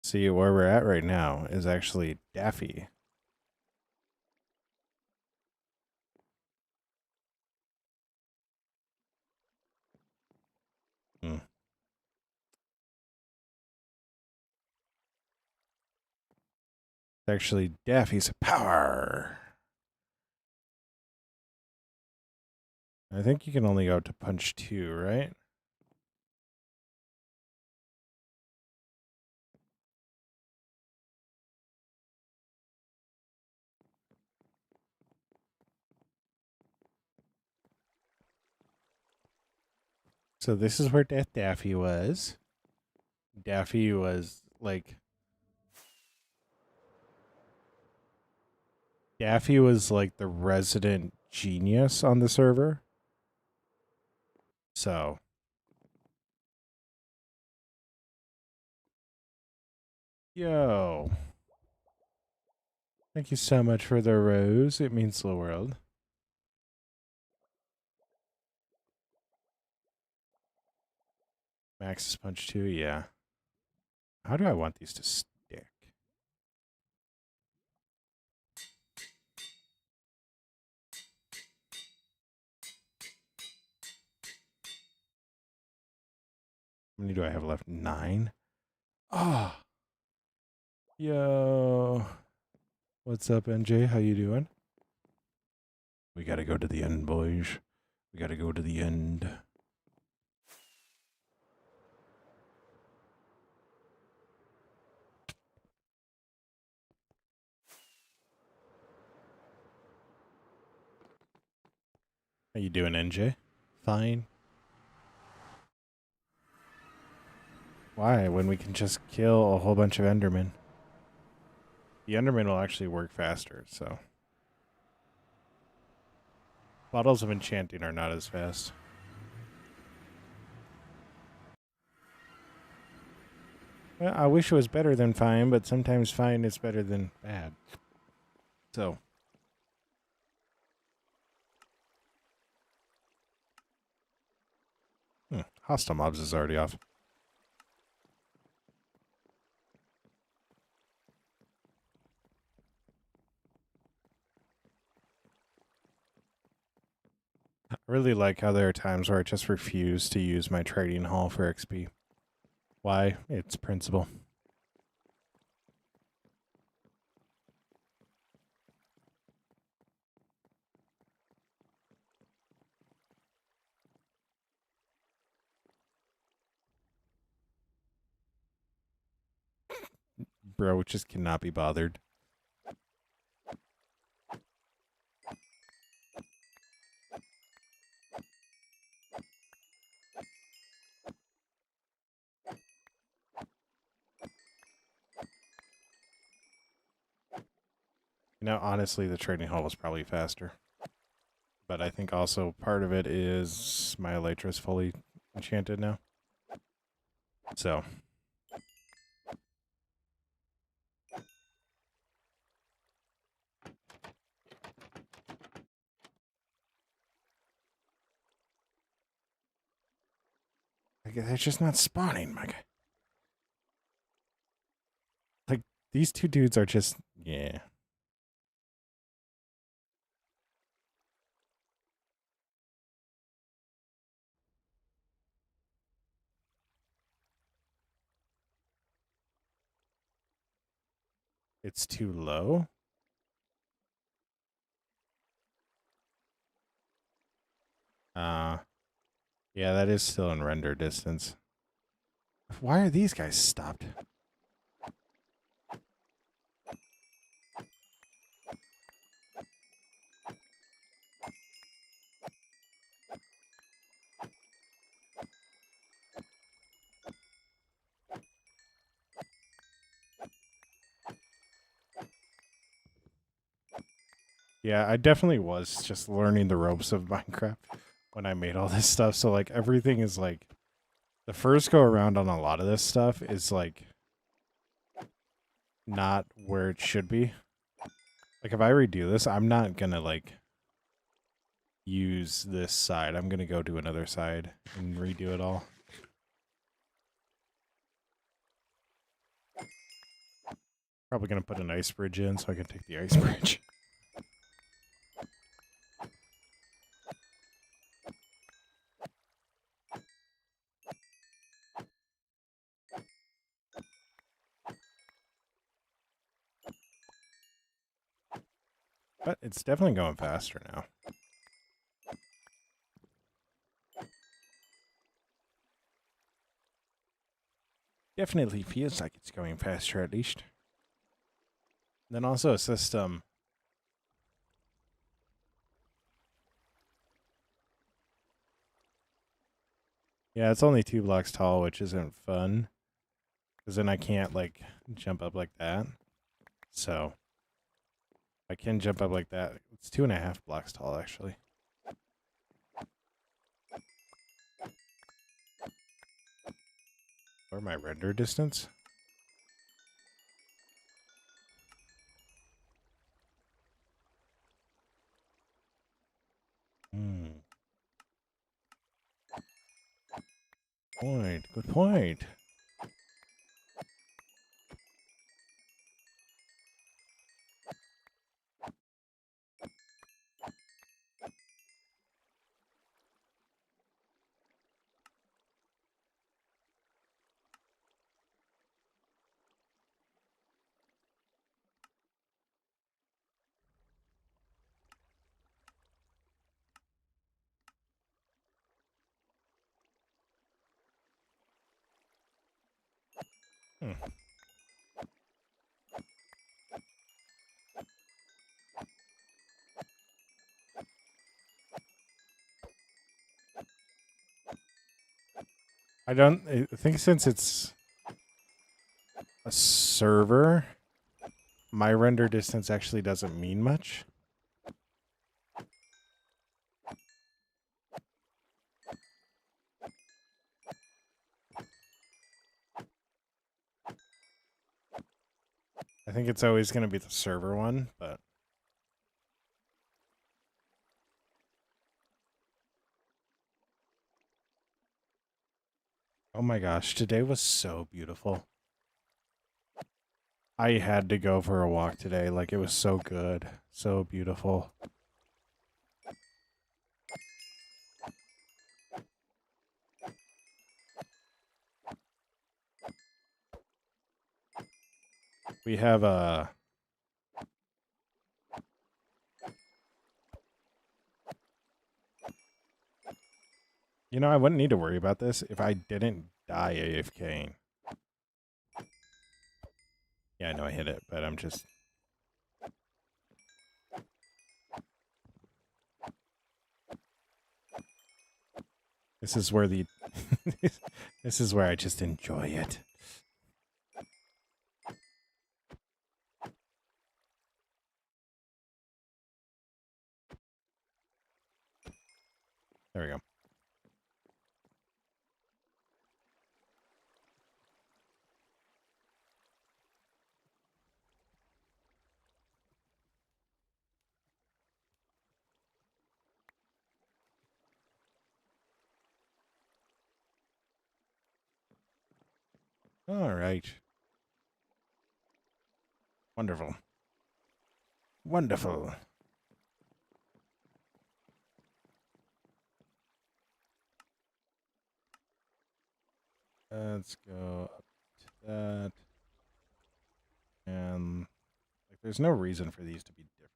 See, where we're at right now is actually Daffy. Hmm. Actually, Daffy's power. I think you can only go to punch 2, right? So this is where Daffy was. Daffy was like the resident genius on the server. So yo. Thank you so much for the rose. It means the world. Max's punch 2, yeah. How do I want these to stick? How many do I have left? 9? Ah. Oh. Yo. What's up, NJ? How you doing? We gotta go to the end, boys. We gotta go to the end. How you doing, NJ? Fine. Why? When we can just kill a whole bunch of Endermen. The Enderman will actually work faster, so. Bottles of enchanting are not as fast. Well, I wish it was better than fine, but sometimes fine is better than bad. So. Hostile mobs is already off. I really like how there are times where I just refuse to use my trading hall for XP. Why? It's principle. Bro, just cannot be bothered. You know, honestly, the trading hall was probably faster. But I think also part of it is my Elytra is fully enchanted now. So. They're just not spawning, my guy. Like, these two dudes are just, yeah. It's too low? Yeah, that is still in render distance. Why are these guys stopped? Yeah, I definitely was just learning the ropes of Minecraft when I made all this stuff. So, like, everything is like, the first go around on a lot of this stuff is like not where it should be. Like, if I redo this, I'm not gonna like use this side. I'm gonna go to another side and redo it all. Probably gonna put an ice bridge in so I can take the ice bridge. But it's definitely going faster now. Definitely feels like it's going faster at least. Then also a system. Yeah, it's only 2 blocks tall, which isn't fun. Because then I can't, like, jump up like that. So, I can jump up like that. It's 2.5 blocks tall, actually. Or my render distance? Point. Good point. Hmm. I think since it's a server, my render distance actually doesn't mean much. I think it's always going to be the server one, but oh my gosh, today was so beautiful. I had to go for a walk today. Like, it was so good. So beautiful. We have a... You know, I wouldn't need to worry about this if I didn't die AFKing. Yeah, I know I hit it, but I'm just... This is where the... This is where I just enjoy it. There we go. All right. Wonderful. Wonderful. Let's go up to that. And like, there's no reason for these to be different.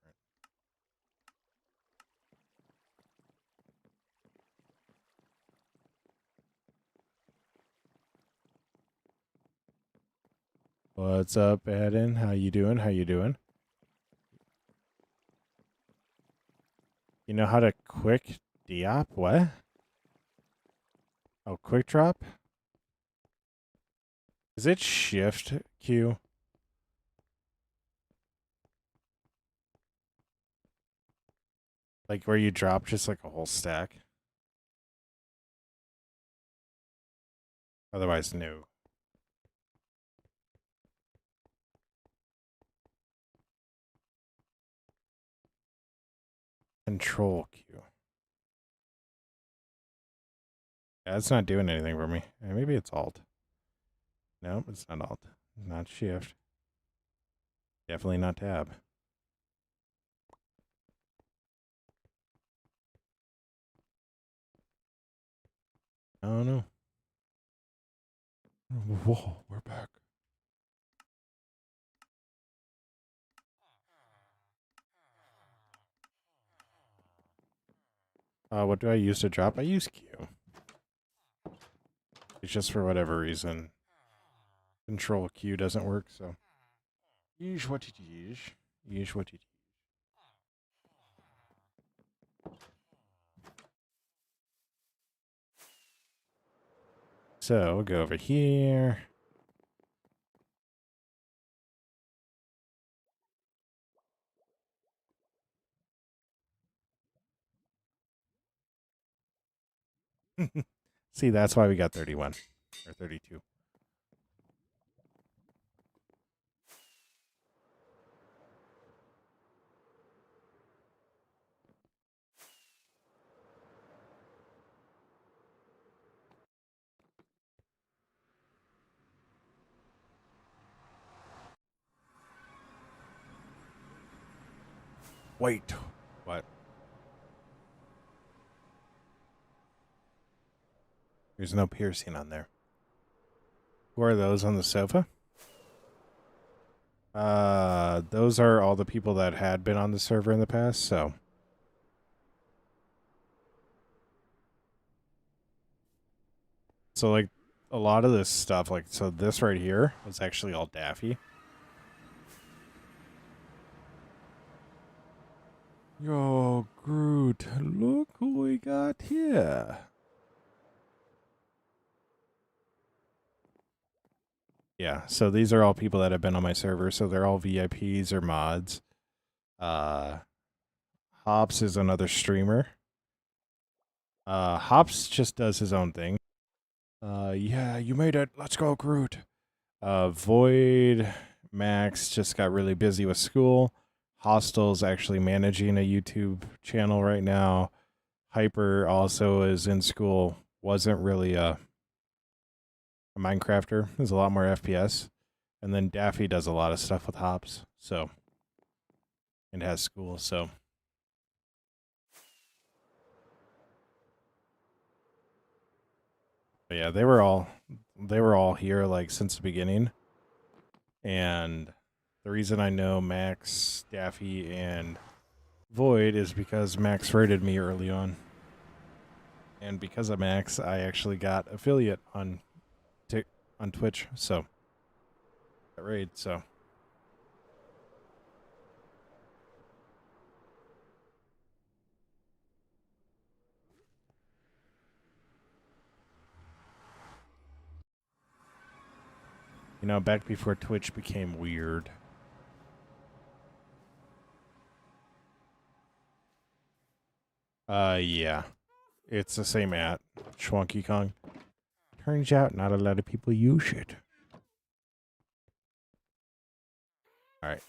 What's up, Adam? How you doing? How you doing? You know how to quick diop? What? Oh, quick drop? Is it shift Q? Like where you drop just like a whole stack? Otherwise, no. Control Q. Yeah, it's not doing anything for me. Maybe it's Alt. Nope, it's not Alt. Not Shift. Definitely not Tab. Oh no. Whoa, we're back. What do I use to drop? I use Q. It's just for whatever reason. Control Q doesn't work, so. Use what it is. Use what it is. So we'll go over here. See, that's why we got 31 or 32. Wait. What? There's no piercing on there. Who are those on the sofa? Those are all the people that had been on the server in the past, so. So, like, a lot of this stuff, like, so this right here was actually all Daffy. Yo, Groot, look who we got here. Yeah, so these are all people that have been on my server, so they're all VIPs or mods. Hops is another streamer. Hops just does his own thing. Yeah, you made it. Let's go, Groot. Void, Max just got really busy with school. Hostel's actually managing a YouTube channel right now. Hyper also is in school. Wasn't really a Minecrafter. There's a lot more FPS. And then Daffy does a lot of stuff with Hops. So, and has school. So, but yeah, they were all here like since the beginning. And the reason I know Max, Daffy, and Void is because Max rated me early on. And because of Max, I actually got affiliate on Twitch, so that raid, so back before Twitch became weird. Yeah. It's the same at Schwonky Kong. Turns out not a lot of people use it. Alright.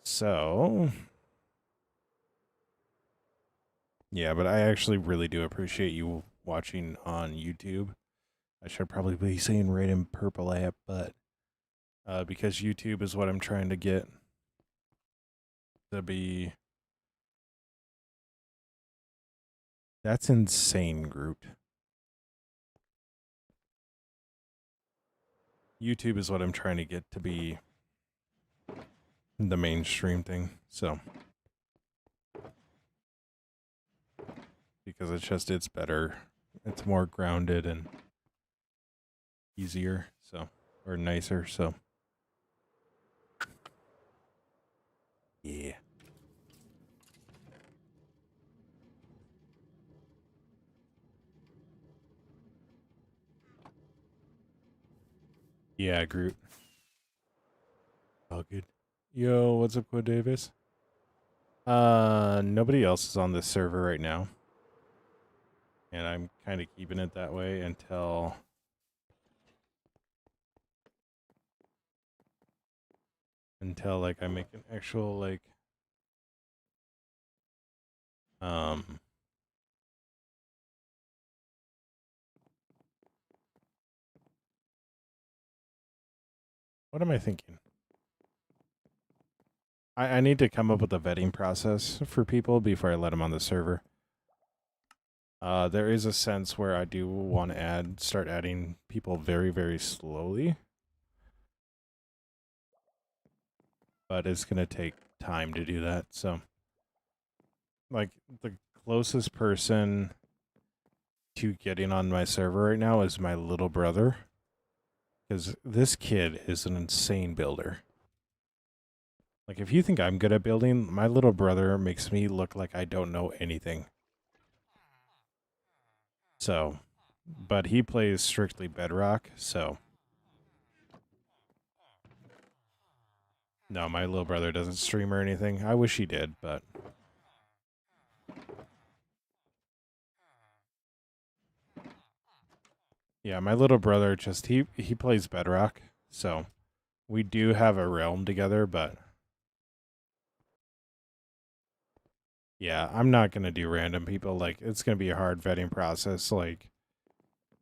So yeah, but I actually really do appreciate you watching on YouTube. I should probably be saying red and purple app, but because YouTube is what I'm trying to get to be. That's insane, Groot. YouTube is what I'm trying to get to be the mainstream thing, so. Because it's better. It's more grounded and easier, so. Or nicer, so. Yeah. Yeah, Groot. All good. Yo, what's up, Quid Davis? Nobody else is on this server right now. And I'm kind of keeping it that way until like I make an actual like what am I thinking? I need to come up with a vetting process for people before I let them on the server. There is a sense where I do want to start adding people very, very slowly. But it's going to take time to do that. So, like, the closest person to getting on my server right now is my little brother. Because this kid is an insane builder. Like, if you think I'm good at building, my little brother makes me look like I don't know anything. So, but he plays strictly Bedrock, so. No, my little brother doesn't stream or anything. I wish he did, but. Yeah, my little brother just, he plays Bedrock, so. We do have a realm together, but. Yeah, I'm not going to do random people. Like, it's going to be a hard vetting process. Like,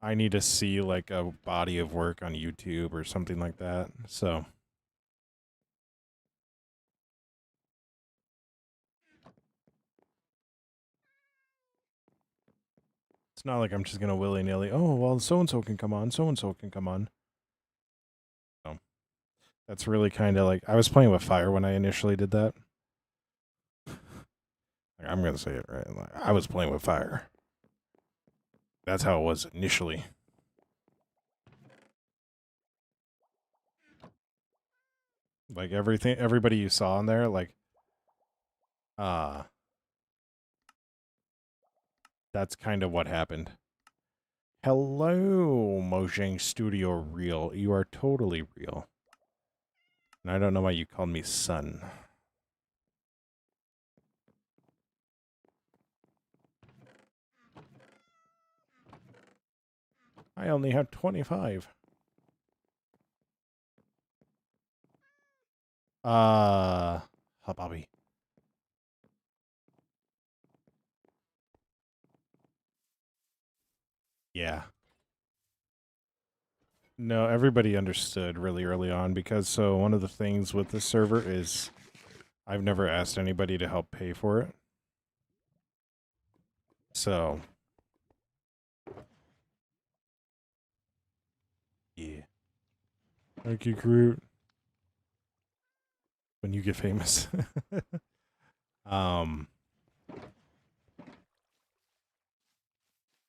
I need to see, like, a body of work on YouTube or something like that. So. It's not like I'm just going to willy-nilly, oh, well, so-and-so can come on, so-and-so can come on. So, that's really kind of like, I was playing with fire when I initially did that. I'm going to say it right. Like, I was playing with fire. That's how it was initially. Like everybody you saw in there, like, that's kind of what happened. Hello, Mojang Studio Real. You are totally real. And I don't know why you called me son. I only have 25. Bobby. Yeah. No, everybody understood really early on because so one of the things with the server is I've never asked anybody to help pay for it. So, yeah. Thank you, Groot. When you get famous. um,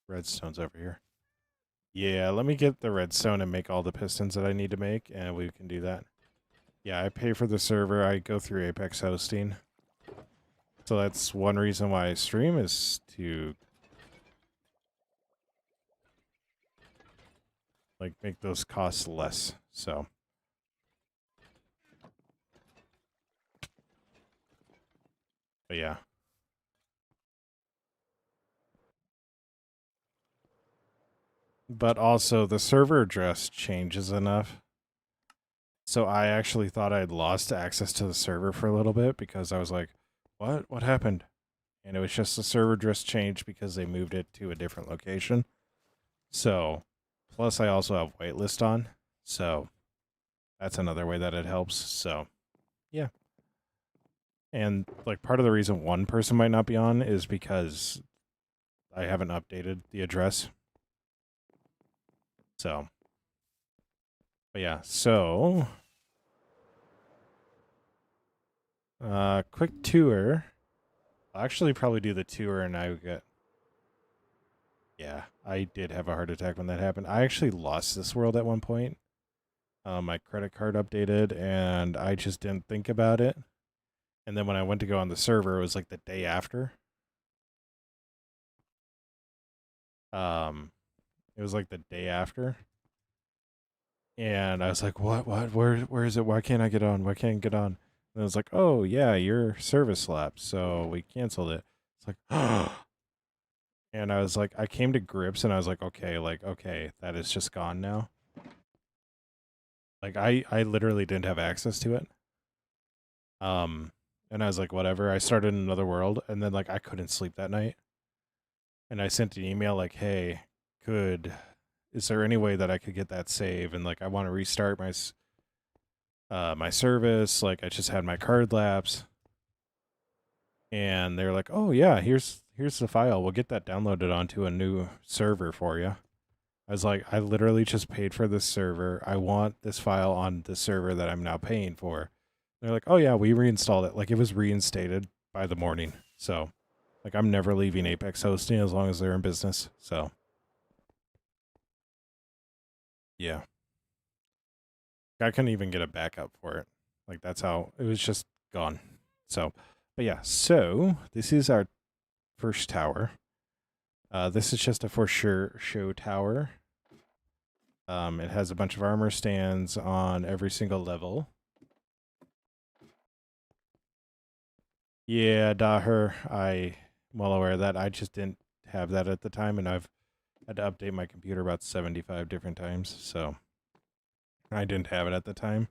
redstone's over here. Yeah, let me get the redstone and make all the pistons that I need to make, and we can do that. Yeah, I pay for the server. I go through Apex hosting. So that's one reason why I stream is to like make those costs less. So but yeah. But also the server address changes enough. So I actually thought I'd lost access to the server for a little bit because I was like, what? What happened? And it was just the server address changed because they moved it to a different location. So, plus I also have whitelist on. So, that's another way that it helps. So, yeah. And like part of the reason one person might not be on is because I haven't updated the address. So, but yeah, so quick tour. I'll actually probably do the tour and I get yeah, I did have a heart attack when that happened. I actually lost this world at one point. My credit card updated and I just didn't think about it. And then when I went to go on the server, it was like the day after. Um, it was like the day after. And I was like, what, where is it? Why can't I get on? Why can't I get on? And it was like, oh, yeah, your service lapsed. So we canceled it. It's like, and I was like, I came to grips and I was like, okay, that is just gone now. Like, I literally didn't have access to it. And I was like, whatever. I started another world and then, like, I couldn't sleep that night. And I sent an email like, hey, is there any way that I could get that save? And like, I want to restart my service. Like, I just had my card lapse. And they're like, oh yeah, here's the file. We'll get that downloaded onto a new server for you. I was like, I literally just paid for this server. I want this file on the server that I'm now paying for. They're like, oh yeah, we reinstalled it. Like, it was reinstated by the morning. So, like, I'm never leaving Apex hosting as long as they're in business. So, yeah. I couldn't even get a backup for it. Like, that's how it was just gone. So, but yeah, so this is our first tower. This is just a for sure show tower. It has a bunch of armor stands on every single level. Yeah, Daher, I'm well aware of that. I just didn't have that at the time, and I've had to update my computer about 75 different times, so I didn't have it at the time.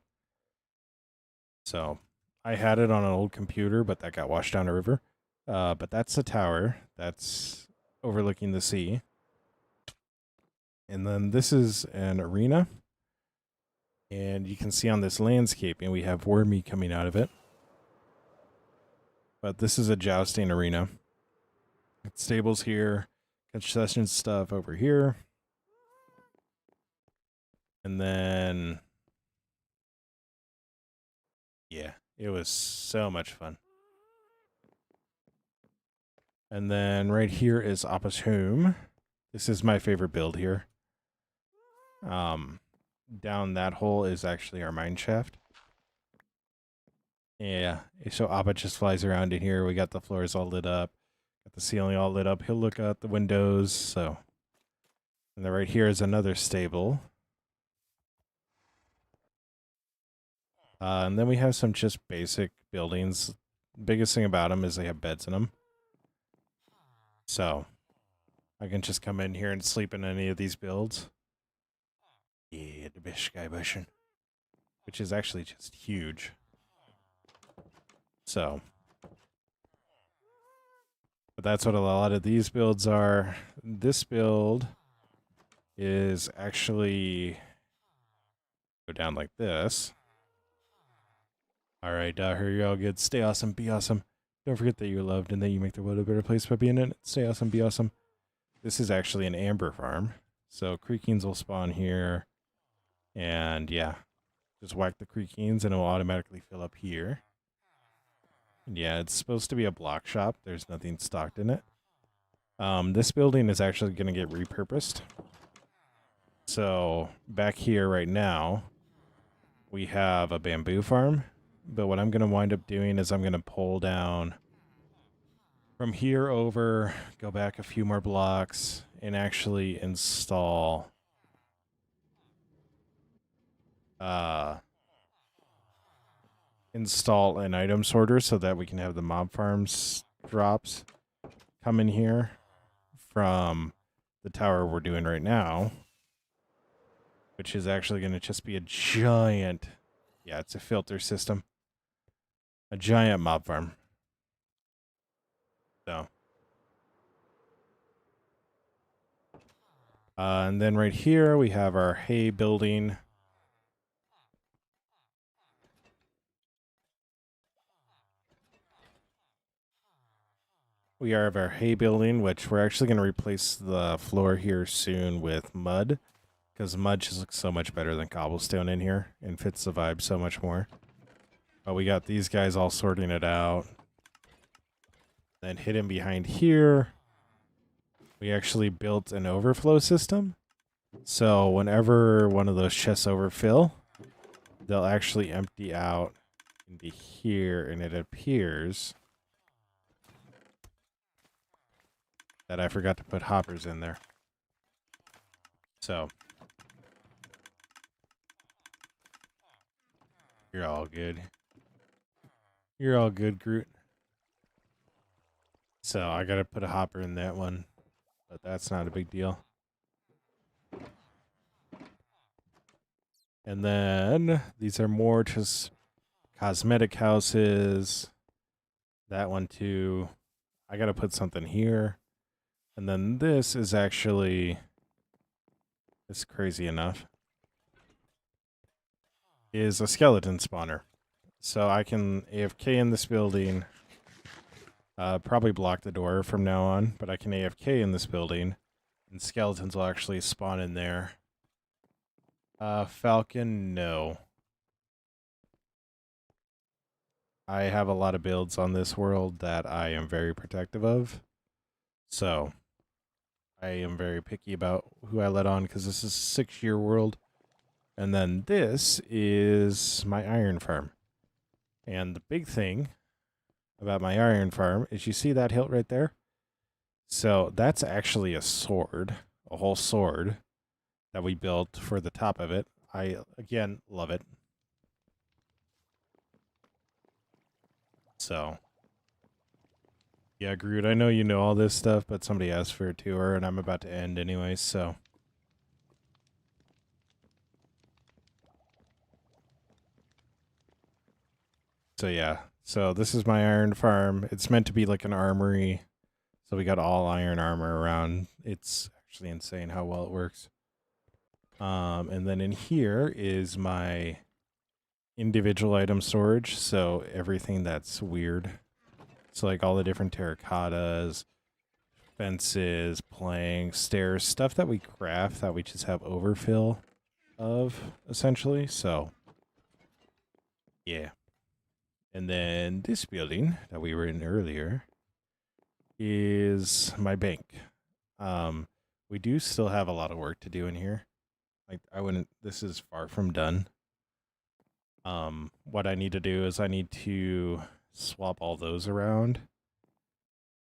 So I had it on an old computer, but that got washed down a river. But that's the tower that's overlooking the sea. And then this is an arena. And you can see on this landscaping, we have wormy coming out of it. But this is a jousting arena. Stables here, concession stuff over here. And then, yeah, it was so much fun. And then right here is Appa's home. This is my favorite build here. Down that hole is actually our mine shaft. Yeah, so Appa just flies around in here. We got the floors all lit up, got the ceiling all lit up. He'll look out the windows, so And then right here is another stable. And then we have some just basic buildings. Biggest thing about them is they have beds in them. So I can just come in here and sleep in any of these builds. Yeah, the best sky bushing. Which is actually just huge. So. But that's what a lot of these builds are. This build is actually go down like this. All right, here you're all good. Stay awesome, be awesome. Don't forget that you're loved and that you make the world a better place by being in it. Stay awesome, be awesome. This is actually an amber farm. So creekings will spawn here. And yeah, just whack the creekings and it will automatically fill up here. And yeah, it's supposed to be a block shop. There's nothing stocked in it. This building is actually going to get repurposed. So back here right now, we have a bamboo farm. But what I'm going to wind up doing is I'm going to pull down from here over, go back a few more blocks, and actually install an item sorter so that we can have the mob farms drops come in here from the tower we're doing right now, which is actually going to just be a giant, yeah, it's a filter system, a giant mob farm. So, and then right here we have our hay building. We have our hay building, which we're actually going to replace the floor here soon with mud, because mud just looks so much better than cobblestone in here and fits the vibe so much more. But we got these guys all sorting it out. Then hidden behind here, we actually built an overflow system. So whenever one of those chests overfill, they'll actually empty out into here, and it appears that I forgot to put hoppers in there. So you're all good. You're all good, Groot. So I gotta put a hopper in that one, but that's not a big deal. And then these are more just cosmetic houses. That one too. I gotta put something here. And then this is actually, it's crazy enough, is a skeleton spawner. So I can AFK in this building, probably block the door from now on, but I can AFK in this building, and skeletons will actually spawn in there. Falcon, no. I have a lot of builds on this world that I am very protective of. So I am very picky about who I let on because this is a 6-year world. And then this is my iron farm. And the big thing about my iron farm is you see that hilt right there? So that's actually a sword, a whole sword that we built for the top of it. I, again, love it. So, yeah, Groot, I know you know all this stuff, but somebody asked for a tour, and I'm about to end anyway, so. So, yeah. So, this is my iron farm. It's meant to be like an armory. So, we got all iron armor around. It's actually insane how well it works. And then in here is my individual item storage. So, everything that's weird. So, like all the different terracottas, fences, planks, stairs, stuff that we craft that we just have overfill of, essentially. So, yeah. And then this building that we were in earlier is my bank. We do still have a lot of work to do in here. Like, this is far from done. What I need to do is I need to swap all those around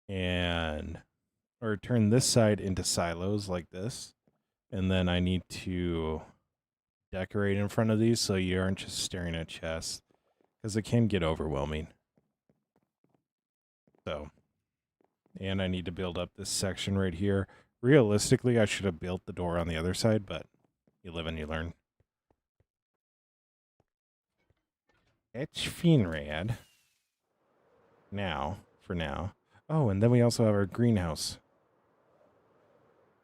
or turn this side into silos like this. And then I need to decorate in front of these so you aren't just staring at chests, because it can get overwhelming. So, and I need to build up this section right here. Realistically, I should have built the door on the other side, but you live and you learn. It's Finrad. Now, for now. Oh, and then we also have our greenhouse.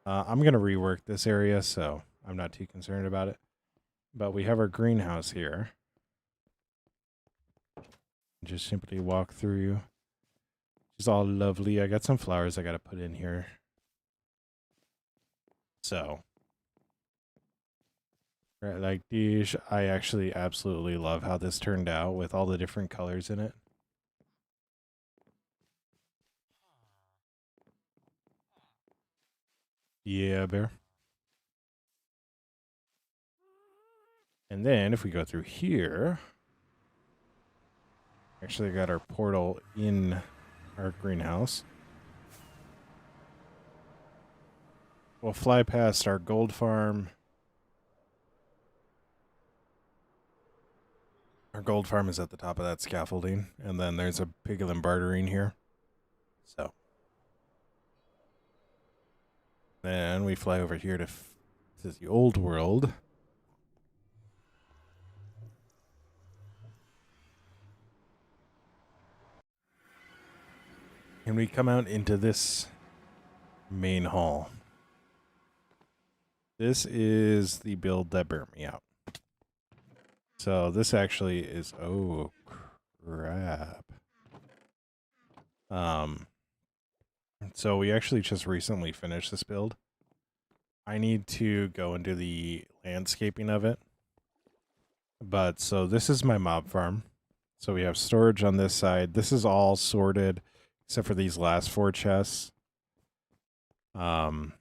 I'm going to rework this area, so I'm not too concerned about it. But we have our greenhouse here. Just simply walk through. It's all lovely. I got some flowers I got to put in here. So, right, like these, I actually absolutely love how this turned out with all the different colors in it. Yeah, bear. And then if we go through here, actually got our portal in our greenhouse. We'll fly past our gold farm. Our gold farm is at the top of that scaffolding, and then there's a piglin bartering here. So then we fly over here to the old world. And we come out into this main hall. This is the build that burnt me out. So this actually is, oh crap. So we actually just recently finished this build. I need to go and do the landscaping of it. But so this is my mob farm. So we have storage on this side. This is all sorted except for these last 4 chests. I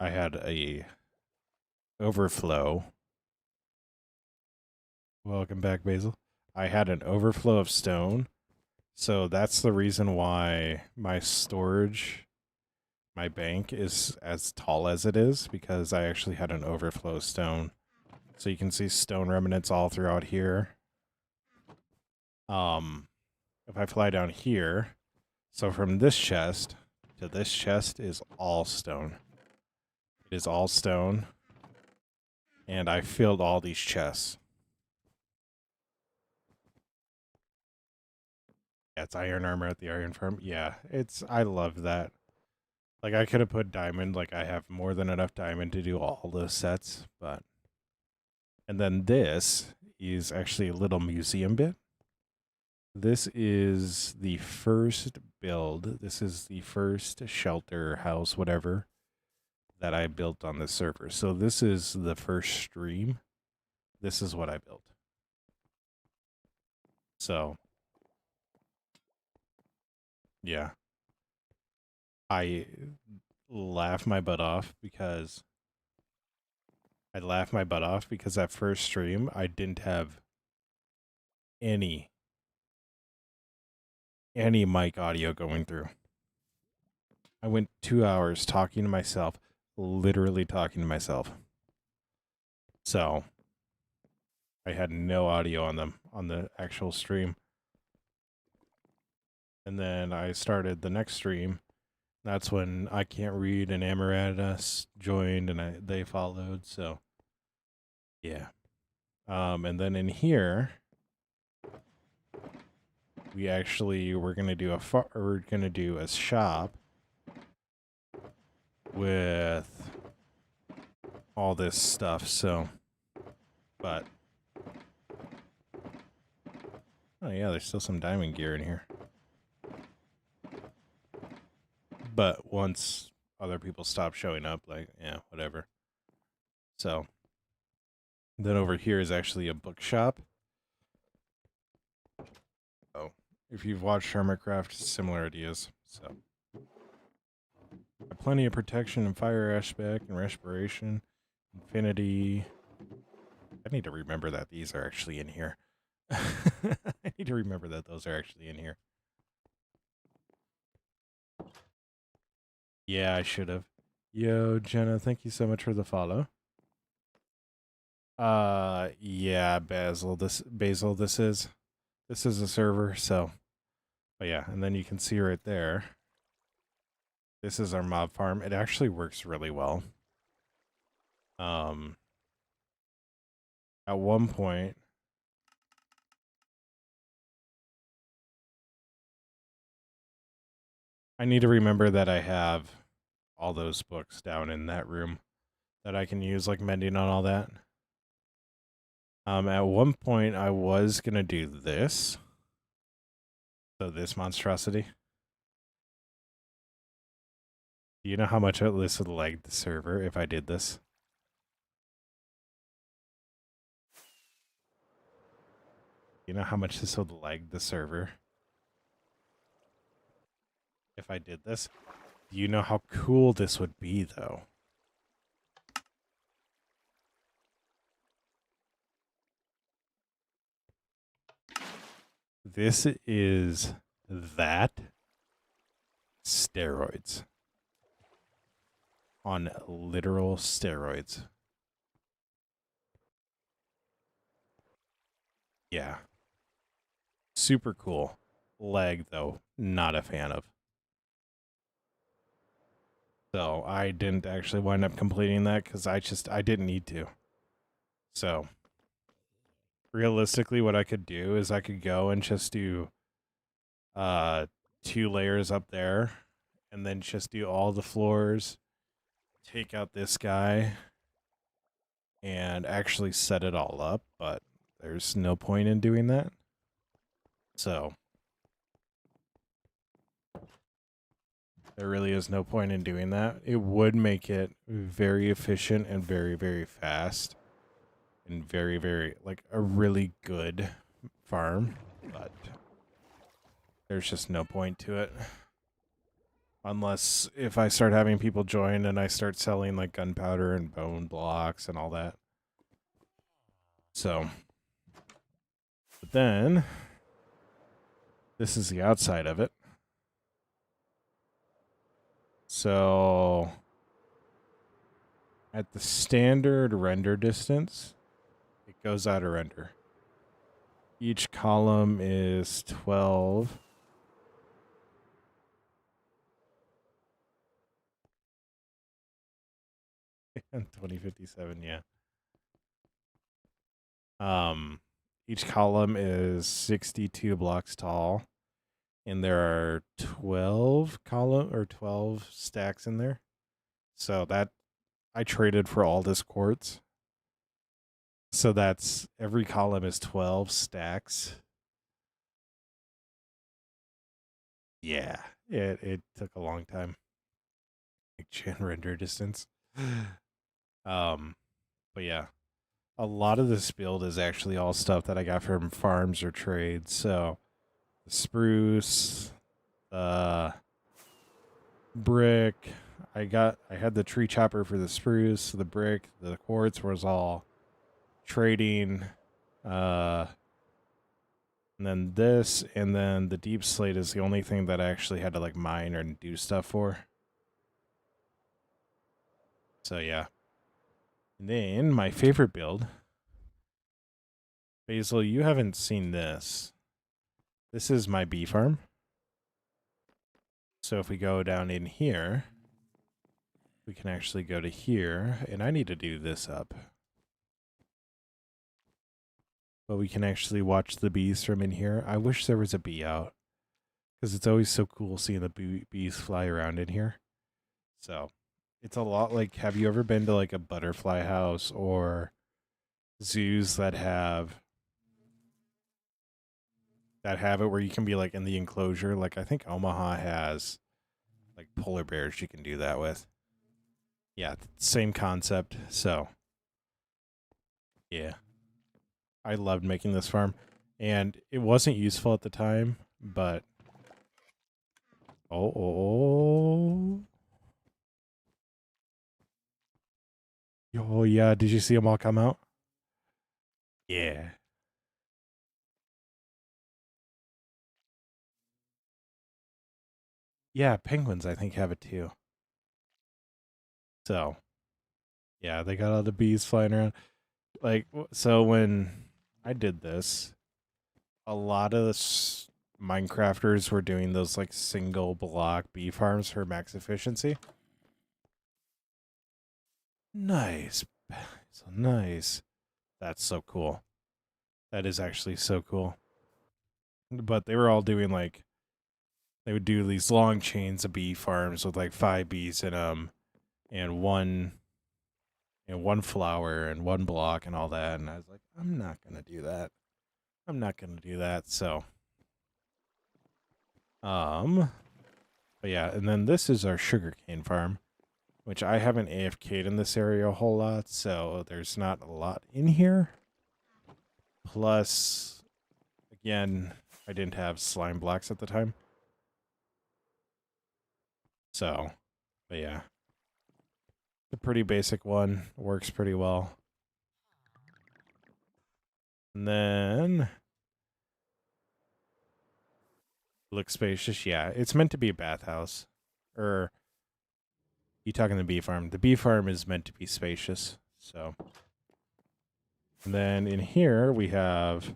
had a overflow. Welcome back, Basil. I had an overflow of stone. So that's the reason why my storage, my bank is as tall as it is, because I actually had an overflow of stone. So you can see stone remnants all throughout here. If I fly down here, so from this chest to this chest is all stone. It is all stone. And I filled all these chests. Yeah, it's iron armor at the iron farm. Yeah, I love that. Like, I could have put diamond, like I have more than enough diamond to do all those sets, but. And then this is actually a little museum bit. This is the first build. This is the first shelter, house, whatever, that I built on this server. So this is the first stream. This is what I built. So, yeah. I laugh my butt off because that first stream I didn't have any mic audio going through. I went 2 hours talking to myself, literally talking to myself. So I had no audio on the actual stream. And then I started the next stream. That's when I Can't Read and Amarantus joined, and they followed. So yeah. And then in here, we're gonna do a shop with all this stuff. So, but oh yeah, there's still some diamond gear in here. But once other people stop showing up, like, yeah, whatever. So then over here is actually a bookshop. Oh, if you've watched Hermitcraft, similar ideas. So plenty of protection and fire aspect and respiration, infinity. I need to remember that these are actually in here. I need to remember that those are actually in here. Yeah, I should have. Yo, Jenna, thank you so much for the follow. Yeah, Basil. This is a server. So, but yeah, and then you can see right there. This is our mob farm. It actually works really well. Um, at one point, I need to remember that I have all those books down in that room that I can use, like mending on all that. At one point, I was gonna do this. So this monstrosity. Do you know how much this would lag the server if I did this? Do you know how much this would lag the server if I did this? Do you know how cool this would be, though? This is that steroids. On literal steroids. Yeah. Super cool. Lag, though, not a fan of. So I didn't actually wind up completing that because I didn't need to. So realistically, what I could do is I could go and just do 2 layers up there and then just do all the floors, take out this guy, and actually set it all up, but there's no point in doing that. So there really is no point in doing that. It would make it very efficient and very, very fast and very, very, like, a really good farm, but there's just no point to it. Unless if I start having people join and I start selling like gunpowder and bone blocks and all that. So, but then this is the outside of it. So at the standard render distance, it goes out of render. Each column is 12. And 2057, yeah. Each column is 62 blocks tall, and there are 12 stacks in there. So that I traded for all this quartz. So that's every column is 12 stacks. Yeah, it took a long time. Like chain render distance. But yeah, a lot of this build is actually all stuff that I got from farms or trades. So the spruce, brick. I had the tree chopper for the spruce, the brick, the quartz was all trading. And then this, and then the deep slate is the only thing that I actually had to like mine or do stuff for. So yeah. And then my favorite build. Basil, you haven't seen this. This is my bee farm. So if we go down in here, we can actually go to here, and I need to do this up. But we can actually watch the bees from in here. I wish there was a bee out, because it's always so cool seeing the bees fly around in here. So it's a lot like, have you ever been to like a butterfly house or zoos that have it where you can be like in the enclosure? Like I think Omaha has like polar bears you can do that with. Yeah, same concept. So yeah, I loved making this farm, and it wasn't useful at the time, but oh yeah, did you see them all come out? Yeah. Yeah, penguins I think have it too. So yeah, they got all the bees flying around. Like, so when I did this, a lot of Minecrafters were doing those like single block bee farms for max efficiency. Nice. So nice. That's so cool. That is actually so cool. But they were all doing like, they would do these long chains of bee farms with like 5 bees in them and one flower and one block and all that. And I was like, I'm not going to do that. I'm not going to do that. So, but yeah, and then this is our sugarcane farm, which I haven't AFK'd in this area a whole lot, so there's not a lot in here. Plus, again, I didn't have slime blocks at the time. So, but yeah. It's a pretty basic one. Works pretty well. And then looks spacious. Yeah, it's meant to be a bathhouse. Or you talking the bee farm? The bee farm is meant to be spacious. So, and then in here we have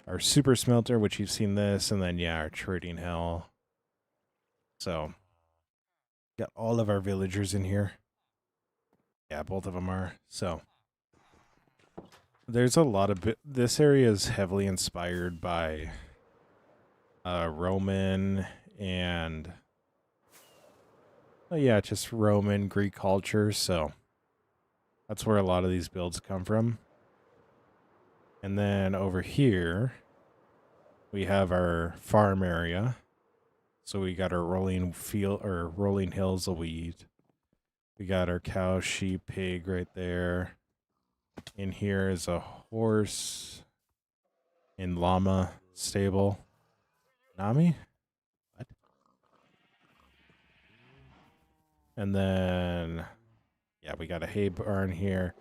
our super smelter, which you've seen this, and then yeah, our trading hell. So, got all of our villagers in here. Yeah, both of them are. So, there's a lot of this area is heavily inspired by Roman and yeah, just Roman Greek culture. So that's where a lot of these builds come from. And then over here, we have our farm area. So we got our rolling field or rolling hills of wheat. We got our cow, sheep, pig right there. In here is a horse and llama stable. Nami? What? And then, yeah, we got a hay barn here.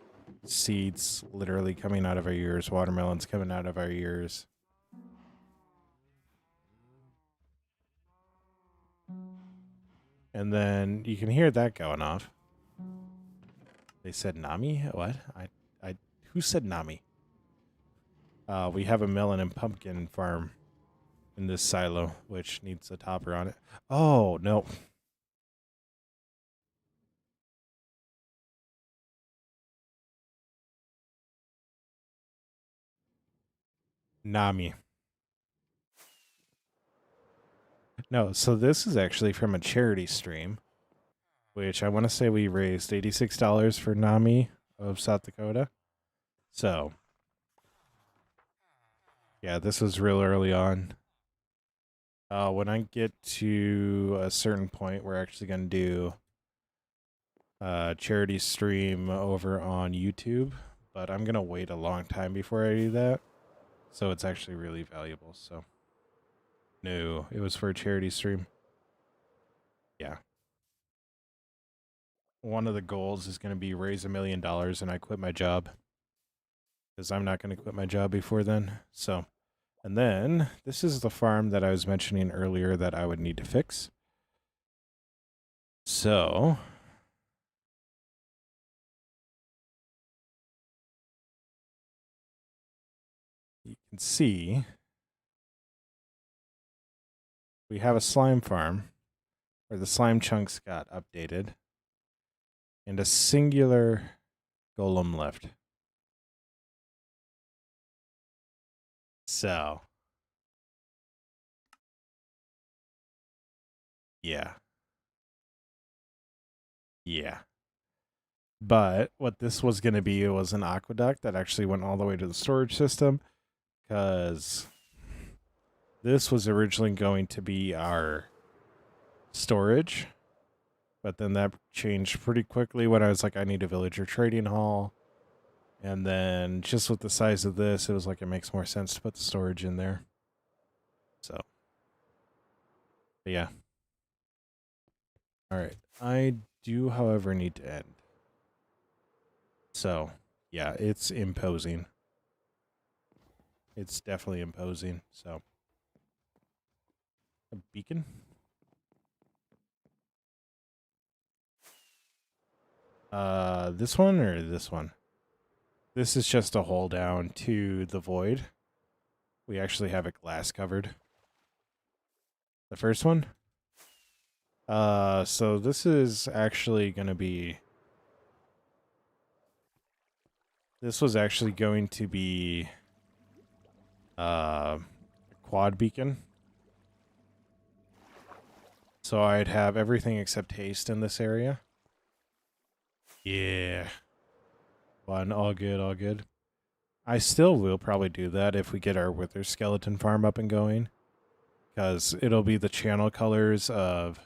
Seeds literally coming out of our ears. Watermelons coming out of our ears. And then you can hear that going off. They said Nami? What? Who said Nami? We have a melon and pumpkin farm in this silo, which needs a topper on it. Oh, no. Nami. No, so this is actually from a charity stream, which I want to say we raised $86 for Nami of South Dakota. So, yeah, this was real early on. When I get to a certain point, we're actually going to do a charity stream over on YouTube, but I'm going to wait a long time before I do that. So it's actually really valuable. So, no, it was for a charity stream. Yeah. One of the goals is going to be raise $1 million and I quit my job because I'm not going to quit my job before then. So, and then this is the farm that I was mentioning earlier that I would need to fix. So, you can see we have a slime farm where the slime chunks got updated and a singular golem left. So, yeah. Yeah. But what this was going to be was an aqueduct that actually went all the way to the storage system because this was originally going to be our storage. But then that changed pretty quickly when I was like, I need a villager trading hall. And then just with the size of this, it was like it makes more sense to put the storage in there. So, but yeah. All right. I do, however, need to end. So, yeah, it's imposing. It's definitely imposing. So, a beacon. This one or this one? This is just a hole down to the void. We actually have it glass covered. The first one? So this is actually going to be... This was actually going to be a quad beacon. So I'd have everything except haste in this area. Yeah. Fun, all good, all good. I still will probably do that if we get our wither skeleton farm up and going. Because it'll be the channel colors of...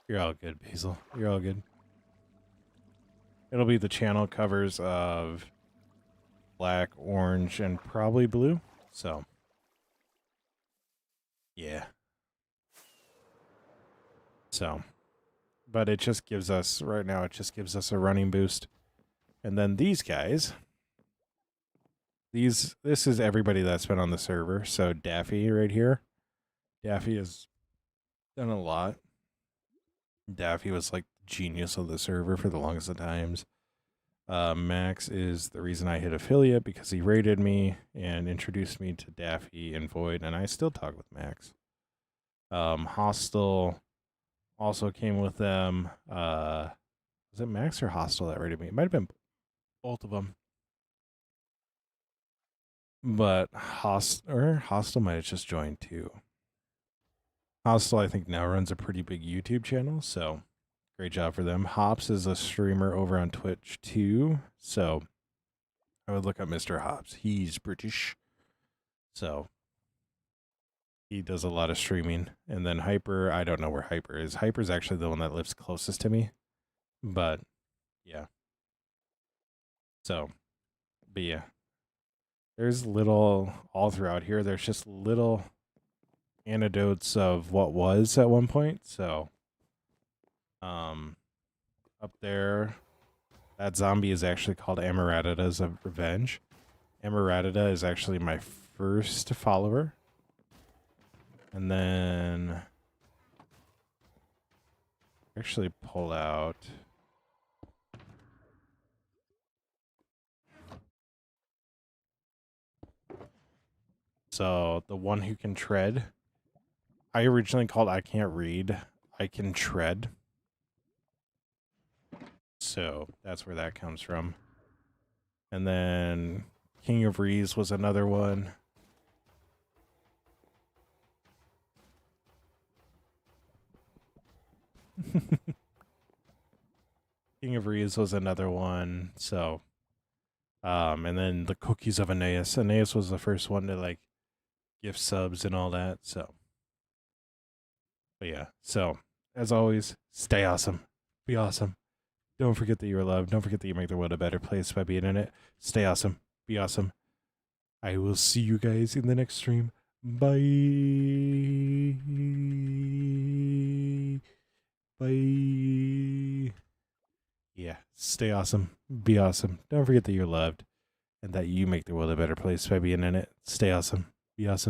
You're all good, Basil. You're all good. It'll be the channel covers of black, orange, and probably blue. So, yeah. So, but it just gives us, right now, it just gives us a running boost. And then these guys, this is everybody that's been on the server. So Daffy right here. Daffy has done a lot. Daffy was like the genius of the server for the longest of times. Max is the reason I hit affiliate because he rated me and introduced me to Daffy and Void, and I still talk with Max. Hostile also came with them. Was it Max or Hostile that rated me? It might have been both of them. But Hostile might have just joined too. Hostile, I think, now runs a pretty big YouTube channel, so great job for them. Hops is a streamer over on Twitch too, so I would look up Mr. Hops. He's British, so he does a lot of streaming. And then Hyper, I don't know where Hyper is. Hyper's actually the one that lives closest to me, but yeah. So, but yeah. There's little, all throughout here, there's just little anecdotes of what was at one point. So, up there, that zombie is actually called Amaratita's of Revenge. Amaratita is actually my first follower. And then actually pull out so the one who can tread. I originally called I can't read. I can tread. So that's where that comes from. And then King of Rees was another one. King of Rees was another one. So, and then the Cookies of Aeneas. Aeneas was the first one to like gift subs and all that. So, but yeah. So, as always, stay awesome. Be awesome. Don't forget that you're loved. Don't forget that you make the world a better place by being in it. Stay awesome. Be awesome. I will see you guys in the next stream. Bye. Bye. Yeah, stay awesome. Be awesome. Don't forget that you're loved and that you make the world a better place by being in it. Stay awesome. Be awesome.